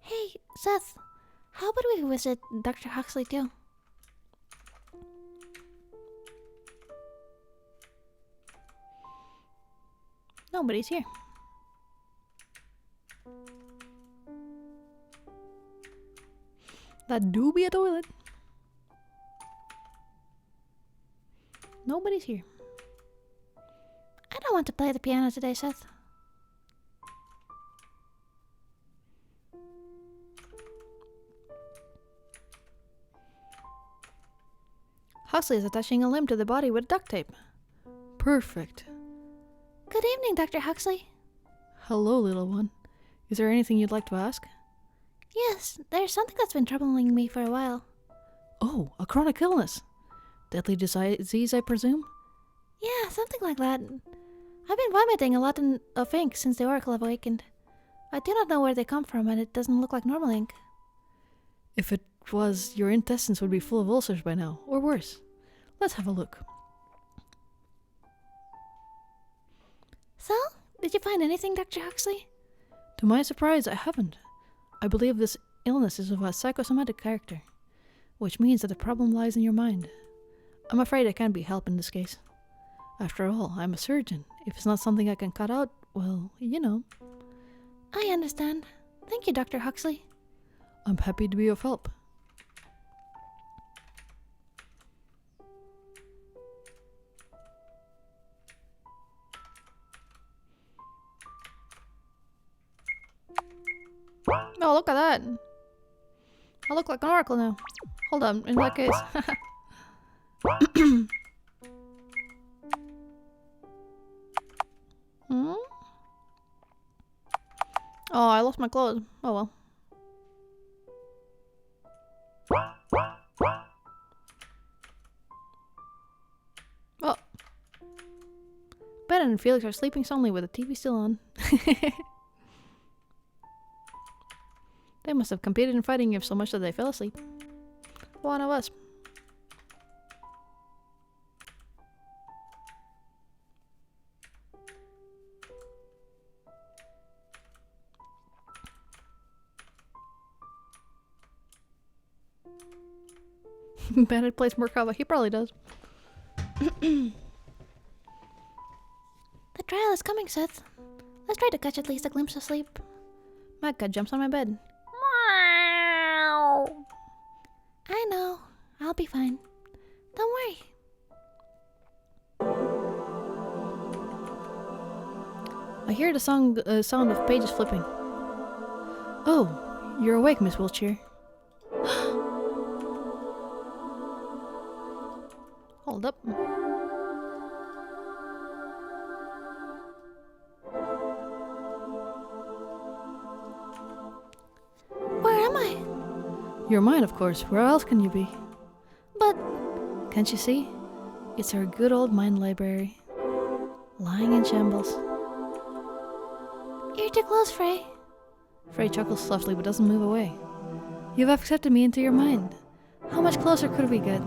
Speaker 2: Hey, Seth. How about we visit Dr. Huxley too?
Speaker 1: Nobody's here. That do be a toilet. Nobody's here.
Speaker 2: I don't want to play the piano today, Seth.
Speaker 1: Huxley is attaching a limb to the body with duct tape. Perfect.
Speaker 2: Good evening, Dr. Huxley.
Speaker 1: Hello, little one. Is there anything you'd like to ask?
Speaker 2: Yes, there's something that's been troubling me for a while.
Speaker 1: Oh, a chronic illness. Deadly disease, I presume?
Speaker 2: Yeah, something like that. I've been vomiting a lot of ink since the Oracle awakened. I do not know where they come from, and it doesn't look like normal ink.
Speaker 1: If it was, your intestines would be full of ulcers by now, or worse. Let's have a look.
Speaker 2: So, did you find anything, Dr. Huxley?
Speaker 1: To my surprise, I haven't. I believe this illness is of a psychosomatic character, which means that the problem lies in your mind. I'm afraid I can't be help in this case. After all, I'm a surgeon. If it's not something I can cut out, well, you know.
Speaker 2: I understand. Thank you, Dr. Huxley.
Speaker 1: I'm happy to be of help. Oh, look at that. I look like an oracle now. Hold on, in that case. Hmm? Oh, I lost my clothes. Oh well. Oh. Ben and Felix are sleeping soundly with the TV still on. They must have competed in fighting if so much that they fell asleep. One of us. Bennett plays Merkava. He probably does.
Speaker 2: The trial is coming, Seth. Let's try to catch at least a glimpse of sleep.
Speaker 1: My cat jumps on my bed.
Speaker 2: I know. I'll be fine. Don't worry.
Speaker 1: I hear the sound of pages flipping. Oh, you're awake, Miss Wiltshire. Hold up.
Speaker 2: Where am I?
Speaker 1: You're mine, of course. Where else can you be?
Speaker 2: But
Speaker 1: Can't you see? It's our good old mind library. Lying in shambles.
Speaker 2: you're too close, Frey.
Speaker 1: Frey chuckles softly but doesn't move away. You've accepted me into your mind. How much closer could we get?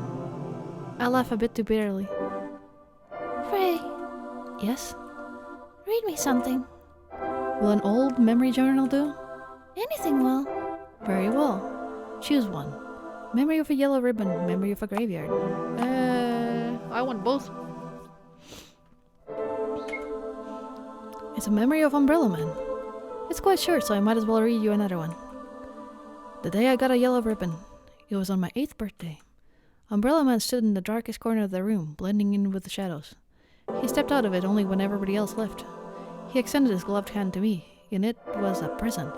Speaker 1: I laugh a bit too bitterly.
Speaker 2: Frey,
Speaker 1: Yes?
Speaker 2: read me something.
Speaker 1: Will an old memory journal do?
Speaker 2: Anything will.
Speaker 1: Very well. Choose one. Memory of a yellow ribbon, memory of a graveyard. I want both. It's a memory of Umbrella Man. It's quite short, so I might as well read you another one. The day I got a yellow ribbon. It was on my 8th birthday. Umbrella Man stood in the darkest corner of the room, blending in with the shadows. He stepped out of it only when everybody else left. He extended his gloved hand to me. In it was a present.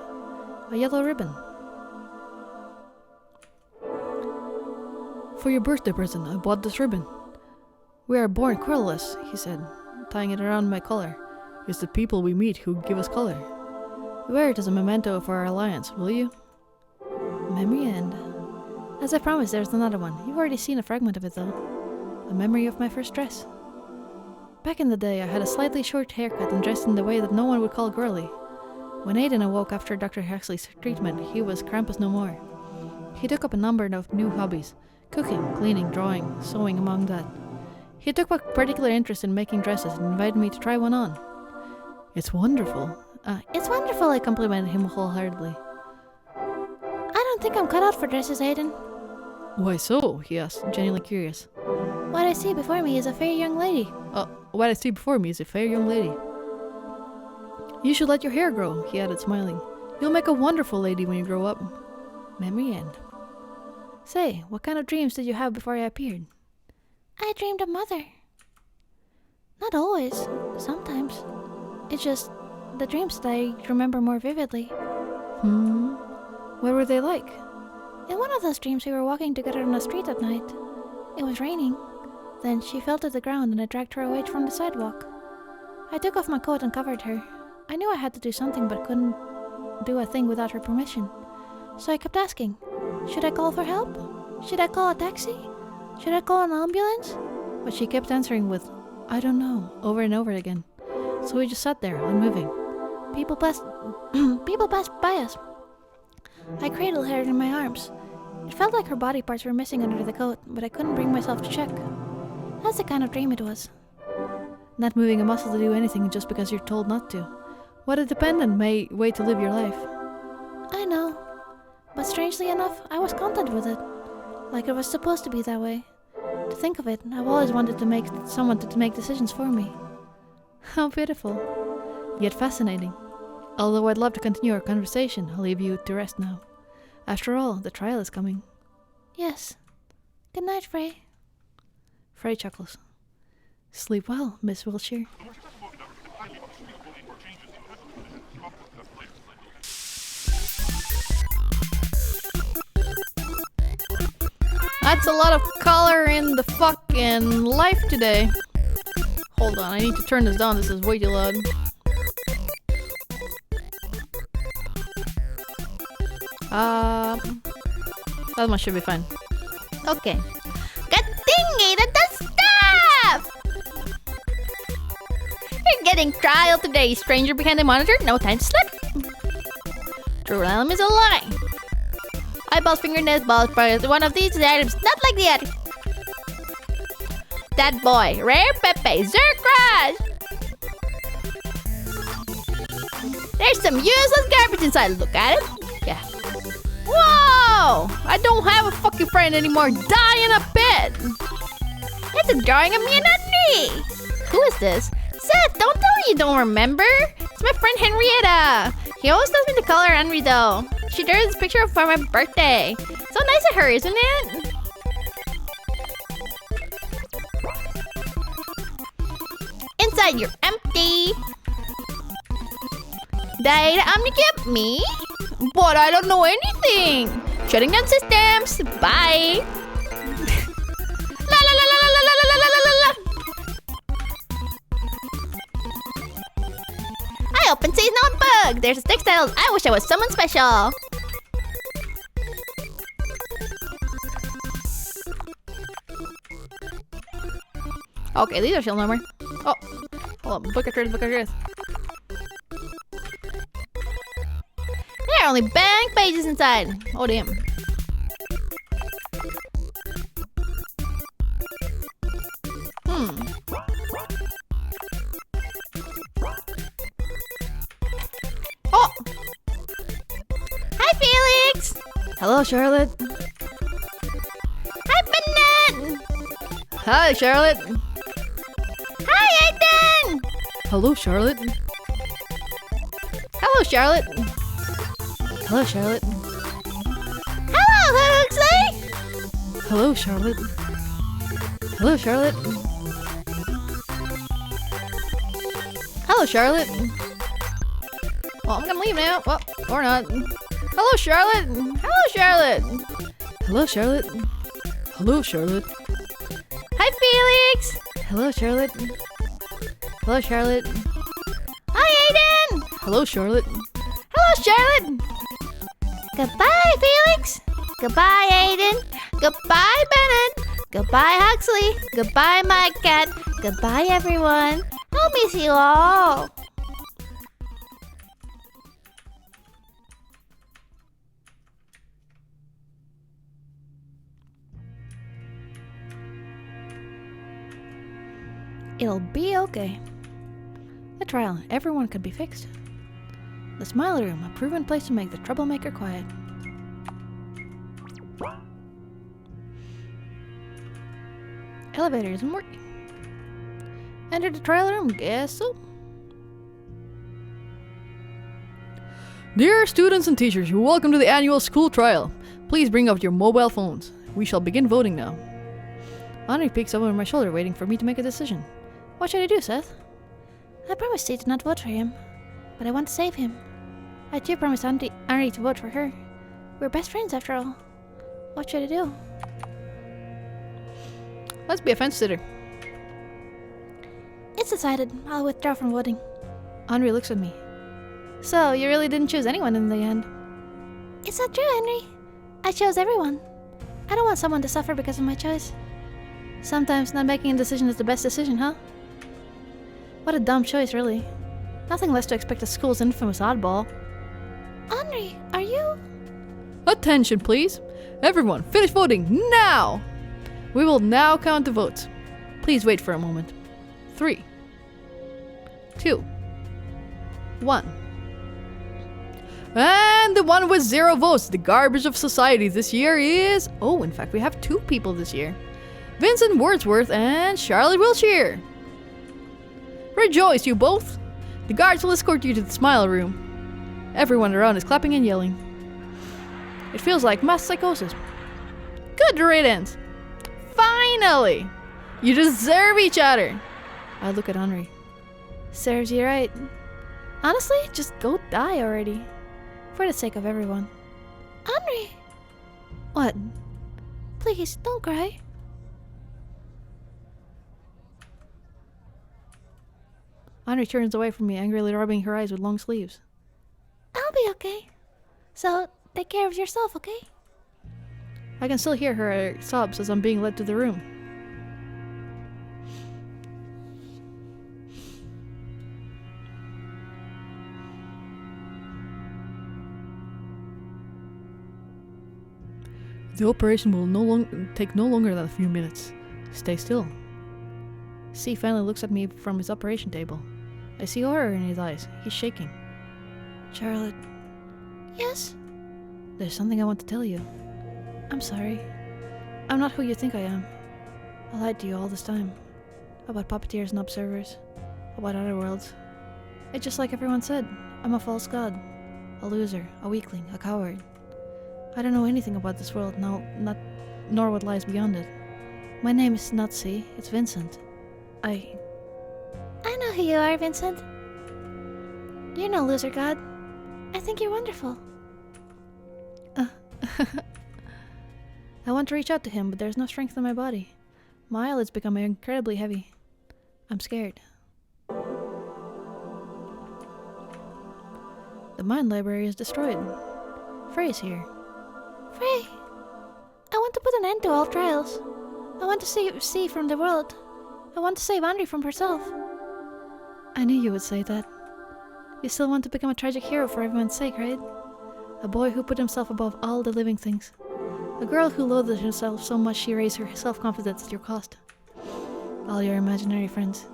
Speaker 1: A yellow ribbon. For your birthday present, I bought this ribbon. We are born colorless, he said, tying it around my collar. It's the people we meet who give us color. Wear it as a memento for our alliance, will you? Memory end. As I promised, there's another one. You've already seen a fragment of it, though. A memory of my first dress. Back in the day, I had a slightly short haircut and dressed in the way that no one would call girly. When Aiden awoke after Dr. Huxley's treatment, he was Krampus no more. He took up a number of new hobbies. Cooking, cleaning, drawing, sewing among that. He took a particular interest in making dresses and invited me to try one on. It's wonderful.
Speaker 2: It's wonderful, I complimented him wholeheartedly. I don't think I'm cut out for dresses, Aiden.
Speaker 1: Why so? He asked, genuinely curious.
Speaker 2: What I see before me is a fair young lady.
Speaker 1: What I see before me is a fair young lady. You should let your hair grow, he added, smiling. You'll make a wonderful lady when you grow up. Memory end. Say, what kind of dreams did you have before I appeared?
Speaker 2: I dreamed of Mother. Not always. Sometimes. It's just the dreams that I remember more vividly.
Speaker 1: What were they like?
Speaker 2: In one of those dreams, we were walking together on the street at night. It was raining. Then she fell to the ground and I dragged her away from the sidewalk. I took off my coat and covered her. I knew I had to do something but couldn't do a thing without her permission. So I kept asking, should I call for help? Should I call a taxi? Should I call an ambulance?
Speaker 1: But she kept answering with, I don't know, over and over again. So we just sat there, unmoving.
Speaker 2: People passed by us. I cradled her in my arms. It felt like her body parts were missing under the coat, but I couldn't bring myself to check. That's the kind of dream it was.
Speaker 1: Not moving a muscle to do anything just because you're told not to. What a dependent way to live your life.
Speaker 2: I know. But strangely enough, I was content with it. Like it was supposed to be that way. To think of it, I've always wanted to make someone to make decisions for me.
Speaker 1: How pitiful. Yet fascinating. Although I'd love to continue our conversation, I'll leave you to rest now. After all, the trial is coming.
Speaker 2: Yes. Good night, Frey.
Speaker 1: Frey chuckles. Sleep well, Miss Wilshire. That's a lot of color in the fucking life today. Hold on, I need to turn this down. This is way too loud. That one should be fine.
Speaker 2: Okay. Good thing, Aiden, that's stuff! You're getting trial today, stranger behind the monitor. No time to slip. True realm is a lie. Eyeballs, fingernails, balls, but one of these items, not like the other. That boy, rare Pepe, Zercrush! There's some useless garbage inside. Look at it. Yeah. Whoa! I don't have a fucking friend anymore. Die in a pit. It's a drawing of me and Henry. Who is this? Seth, don't tell me you don't remember. It's my friend Henrietta. He always tells me to call her Henry though. She drew this picture for my birthday. So nice of her, isn't it? Inside you're empty. Did omnicap me? But I don't know anything. Shutting down systems. Bye. La la la la la la la la la la. I opened Say's notebook. There's a textile. I wish I was someone special.
Speaker 1: Okay, these are still number. Oh, hold on. Book of truth, book of truth.
Speaker 2: There are only blank pages inside.
Speaker 1: Oh, damn.
Speaker 2: Oh! Hi, Felix!
Speaker 1: Hello, Charlotte.
Speaker 2: Hi, Bennett!
Speaker 1: Hi, Charlotte.
Speaker 2: Hi, Aiden!
Speaker 1: Hello, Charlotte.
Speaker 2: Hello, Charlotte.
Speaker 1: Hello, Charlotte.
Speaker 2: Hello, Huxley!
Speaker 1: Hello, Charlotte. Hello, Charlotte. Hello, Charlotte. Well, I'm gonna leave now. Well, or not. Hello, Charlotte. Hello, Charlotte. Hello, Charlotte. Hello, Charlotte.
Speaker 2: Hi, Felix!
Speaker 1: Hello, Charlotte. Hello, Charlotte. Hello, Charlotte.
Speaker 2: Hello, Charlotte! Goodbye, Felix! Goodbye, Aiden! Goodbye, Bennett! Goodbye, Huxley! Goodbye, my cat! Goodbye, everyone! I'll miss you all!
Speaker 1: It'll be okay. A trial, everyone could be fixed. The Smile Room, a proven place to make the troublemaker quiet. Elevator isn't working. Enter the trial room, guess so. Dear students and teachers, you're welcome to the annual school trial. Please bring up your mobile phones. We shall begin voting now. Henri peeks over my shoulder, waiting for me to make a decision. What should I do, Seth?
Speaker 2: I promised you to not vote for him, but I want to save him. I too promised Henri to vote for her. We're best friends after all. What should I do?
Speaker 1: Let's be a fence sitter.
Speaker 2: It's decided. I'll withdraw from voting.
Speaker 1: Henri looks at me. So, you really didn't choose anyone in the end?
Speaker 2: It's not true, Henry. I chose everyone. I don't want someone to suffer because of my choice.
Speaker 1: Sometimes not making a decision is the best decision, huh? What a dumb choice, really. Nothing less to expect a school's infamous oddball.
Speaker 2: Henri, are you?
Speaker 1: Attention, please. Everyone, finish voting now! We will now count the votes. Please wait for a moment. 3, 2, 1. And the one with 0 votes, the garbage of society this year is... Oh, in fact, we have 2 people this year. Vincent Wordsworth and Charlotte Wilshire. Rejoice, you both! The guards will escort you to the Smile Room. Everyone around is clapping and yelling. It feels like mass psychosis. Good riddance! Finally! You deserve each other! I look at Henri. Serves you right. Honestly, just go die already. For the sake of everyone.
Speaker 2: Henri!
Speaker 1: What?
Speaker 2: Please, don't cry.
Speaker 1: Henri turns away from me, angrily rubbing her eyes with long sleeves.
Speaker 2: I'll be okay. So, take care of yourself, okay?
Speaker 1: I can still hear her sobs as I'm being led to the room. The operation will take no longer than a few minutes. Stay still. C finally looks at me from his operation table. I see horror in his eyes. He's shaking. Charlotte,
Speaker 2: Yes?
Speaker 1: there's something I want to tell you. I'm sorry. I'm not who you think I am. I lied to you all this time. About puppeteers and observers. About other worlds. It's just like everyone said. I'm a false god. A loser. A weakling. A coward. I don't know anything about this world, nor what lies beyond it. My name is not C, it's Vincent.
Speaker 2: I know who you are, Vincent. You're no loser god. I think you're wonderful.
Speaker 1: I want to reach out to him, but there's no strength in my body. My eyelids become incredibly heavy. I'm scared. The mind library is destroyed. Frey's here.
Speaker 2: Frey, I want to put an end to all trials. I want to save C from the world. I want to save Henri from herself.
Speaker 1: I knew you would say that. You still want to become a tragic hero for everyone's sake, right? A boy who put himself above all the living things. A girl who loathed herself so much she raised her self-confidence at your cost. All your imaginary friends.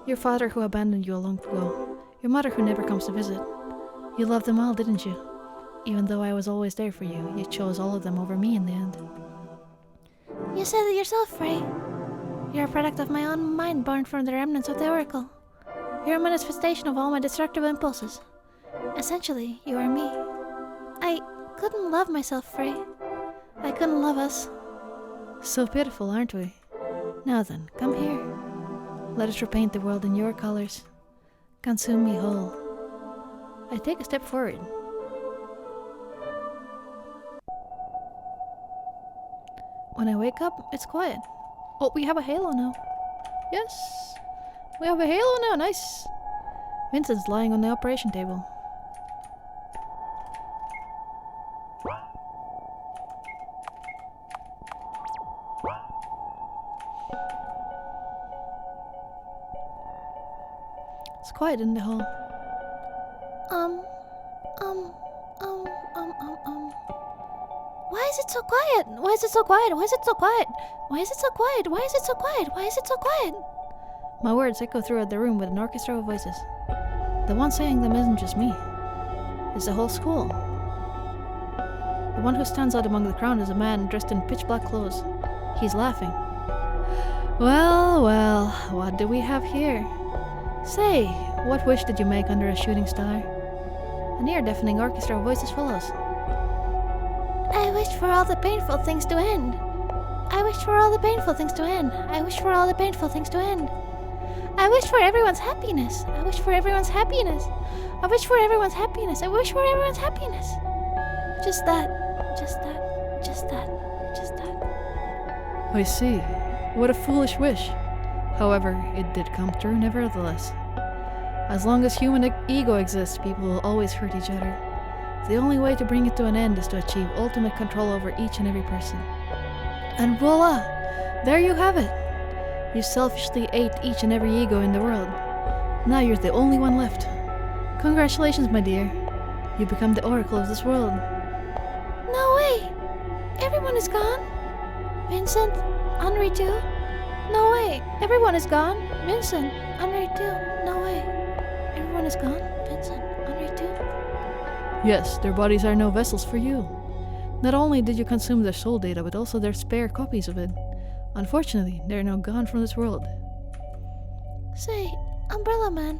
Speaker 1: Your father who abandoned you long ago. Your mother who never comes to visit. You loved them all, didn't you? Even though I was always there for you, you chose all of them over me in the end.
Speaker 2: You said it yourself, Frey. You're a product of my own mind born from the remnants of the Oracle. You're a manifestation of all my destructive impulses. Essentially, you are me. I couldn't love myself, Frey. I couldn't love us.
Speaker 1: So pitiful, aren't we? Now then, come here. Let us repaint the world in your colors. Consume me whole. I take a step forward. When I wake up, it's quiet. Oh, we have a halo now. Yes, we have a halo now, nice. Vincent's lying on the operation table. quiet in the hall.
Speaker 2: Why is it so quiet? Why is it so quiet? Why is it so quiet? Why is it so quiet? Why is it so quiet? Why is it so quiet?
Speaker 1: My words echo throughout the room with an orchestra of voices. The one saying them isn't just me. It's the whole school. The one who stands out among the crowd is a man dressed in pitch black clothes. He's laughing. Well, well, what do we have here? Say, what wish did you make under a shooting star? An ear-deafening orchestra of voices follows.
Speaker 2: I wished for all the painful things to end. I wished for all the painful things to end. I wished for all the painful things to end. I wish for everyone's happiness. I wish for everyone's happiness. I wish for everyone's happiness. I wish for everyone's happiness. Just that. Just that. Just that. Just that.
Speaker 1: I see. What a foolish wish. However, it did come true nevertheless. As long as human ego exists, people will always hurt each other. The only way to bring it to an end is to achieve ultimate control over each and every person. And voila! There you have it! You selfishly ate each and every ego in the world. Now you're the only one left. Congratulations, my dear. You become the oracle of this world.
Speaker 2: No way! Everyone is gone? Vincent? Henri too? No way! Everyone is gone? Vincent? Henri too? No way! Everyone is gone? Vincent? Henri too?
Speaker 1: Yes, their bodies are no vessels for you. Not only did you consume their soul data, but also their spare copies of it. Unfortunately, they are now gone from this world.
Speaker 2: Say, Umbrella Man,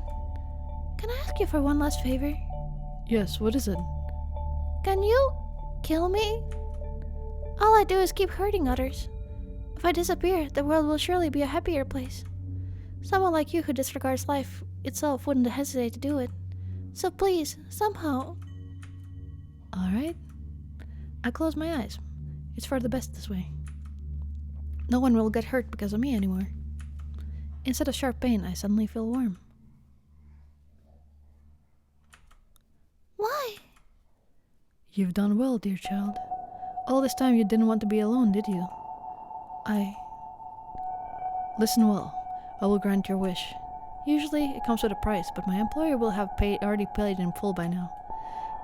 Speaker 2: can I ask you for one last favor?
Speaker 1: Yes, what is it?
Speaker 2: Can you kill me? All I do is keep hurting others. If I disappear, the world will surely be a happier place. Someone like you who disregards life itself wouldn't hesitate to do it. So please, somehow.
Speaker 1: Alright. I close my eyes. It's for the best this way. No one will get hurt because of me anymore. Instead of sharp pain, I suddenly feel warm.
Speaker 2: Why?
Speaker 1: You've done well, dear child. All this time you didn't want to be alone, did you? Listen well. I will grant your wish. Usually it comes with a price, but my employer will have already paid in full by now.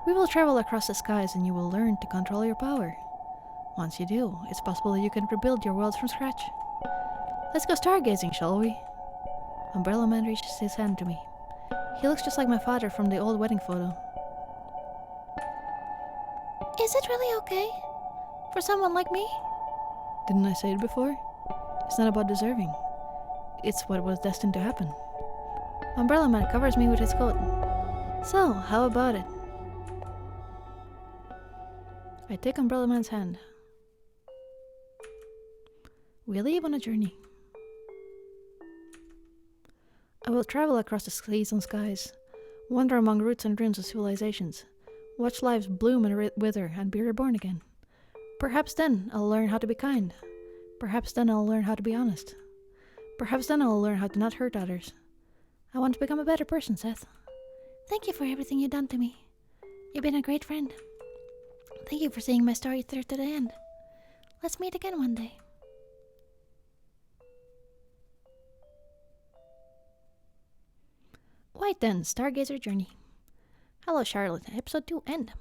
Speaker 1: We will travel across the skies and you will learn to control your power. Once you do, it's possible that you can rebuild your worlds from scratch. Let's go stargazing, shall we? Umbrella Man reaches his hand to me. He looks just like my father from the old wedding photo.
Speaker 2: Is it really okay? For someone like me?
Speaker 1: Didn't I say it before? It's not about deserving. It's what was destined to happen. Umbrella Man covers me with his coat. So, how about it? I take Umbrella Man's hand. We leave on a journey. I will travel across the seas and skies, wander among roots and ruins of civilizations, watch lives bloom and wither and be reborn again. Perhaps then I'll learn how to be kind. Perhaps then I'll learn how to be honest. Perhaps then I'll learn how to not hurt others. I want to become a better person, Seth.
Speaker 2: Thank you for everything you've done to me. You've been a great friend. Thank you for seeing my story through to the end. Let's meet again one day.
Speaker 1: Right then, Stargazer Journey. Hello, Charlotte. Episode 2 end.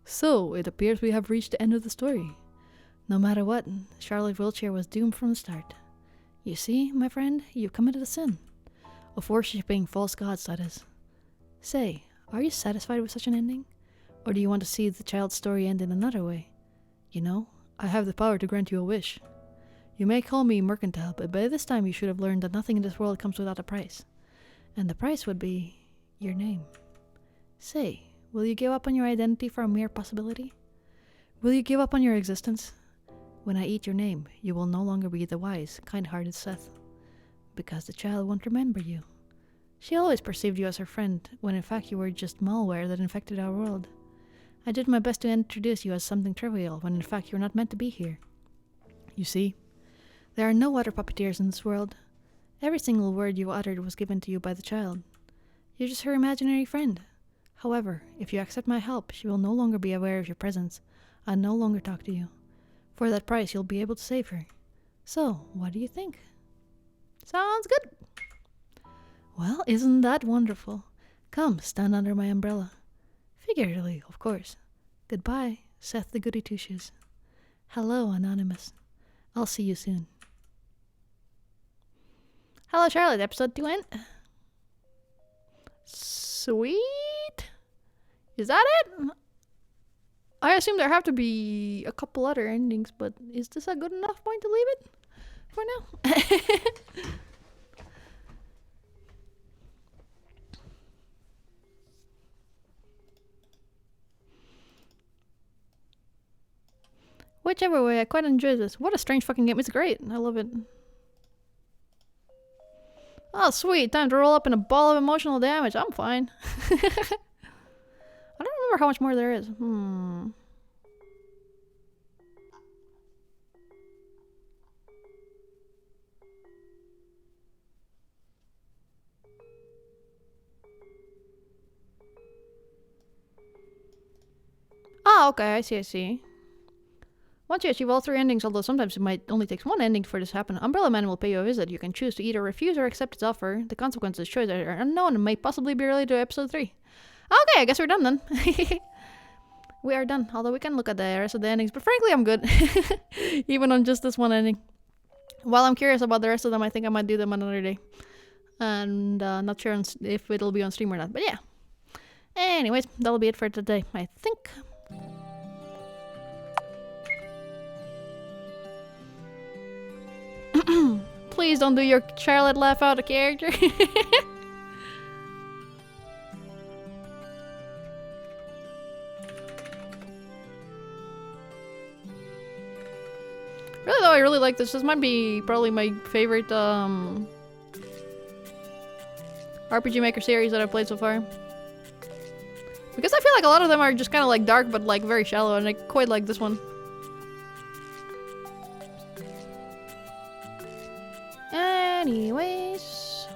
Speaker 1: So, it appears we have reached the end of the story. No matter what, Charlotte Wiltshire was doomed from the start. You see, my friend, you've committed a sin. Of worshipping false gods, that is. Say, are you satisfied with such an ending? Or do you want to see the child's story end in another way? You know, I have the power to grant you a wish. You may call me mercantile, but by this time you should have learned that nothing in this world comes without a price. And the price would be your name. Say, will you give up on your identity for a mere possibility? Will you give up on your existence? When I eat your name, you will no longer be the wise, kind-hearted Seth. Because the child won't remember you. She always perceived you as her friend, when in fact you were just malware that infected our world. I did my best to introduce you as something trivial, when in fact you were not meant to be here. You see, there are no other puppeteers in this world. Every single word you uttered was given to you by the child. You're just her imaginary friend. However, if you accept my help, she will no longer be aware of your presence, and no longer talk to you. For that price, you'll be able to save her. So, what do you think? Sounds good. Well, isn't that wonderful? Come, stand under my umbrella. Figuratively, of course. Goodbye, Seth the Goody Two-Shoes. Hello, Anonymous. I'll see you soon. Hello, Charlotte. Episode 2 in. Sweet. Is that it? I assume there have to be a couple other endings, but is this a good enough point to leave it for now? Whichever way, I quite enjoy this. What a strange fucking game. It's great. I love it. Oh, sweet. Time to roll up in a ball of emotional damage. I'm fine. I don't remember how much more there is. Oh, okay. I see. Once you achieve all 3 endings, although sometimes it might only take 1 ending for this to happen, Umbrella Man will pay you a visit. You can choose to either refuse or accept its offer. The consequences choice are unknown and may possibly be related to episode 3. Okay, I guess we're done then. We are done, although we can look at the rest of the endings, but frankly I'm good. Even on just this 1 ending. While I'm curious about the rest of them, I think I might do them another day. And not sure if it'll be on stream or not, but yeah. Anyways, that'll be it for today, I think. Please don't do your Charlotte laugh out of character. Really though, I really like this. This might be probably my favorite RPG Maker series that I've played so far. Because I feel like a lot of them are just kind of like dark but like very shallow, and I quite like this one. Anyways.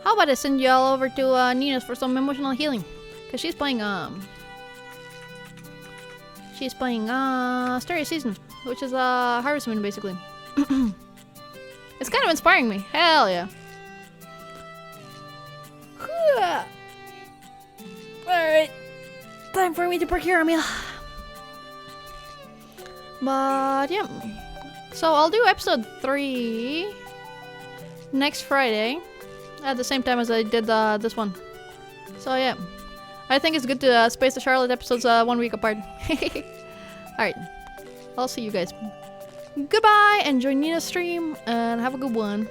Speaker 1: How about I send you all over to Nina's for some emotional healing? Because she's playing Starry Season, which is Harvest Moon basically. It's kind of inspiring me. Hell yeah. Alright. Time for me to procure a meal. But yeah. So I'll do episode 3 next Friday at the same time as I did this one. So yeah. I think it's good to space the Charlotte episodes 1 week apart. Alright. I'll see you guys. Goodbye, enjoy Nina's stream, and have a good one.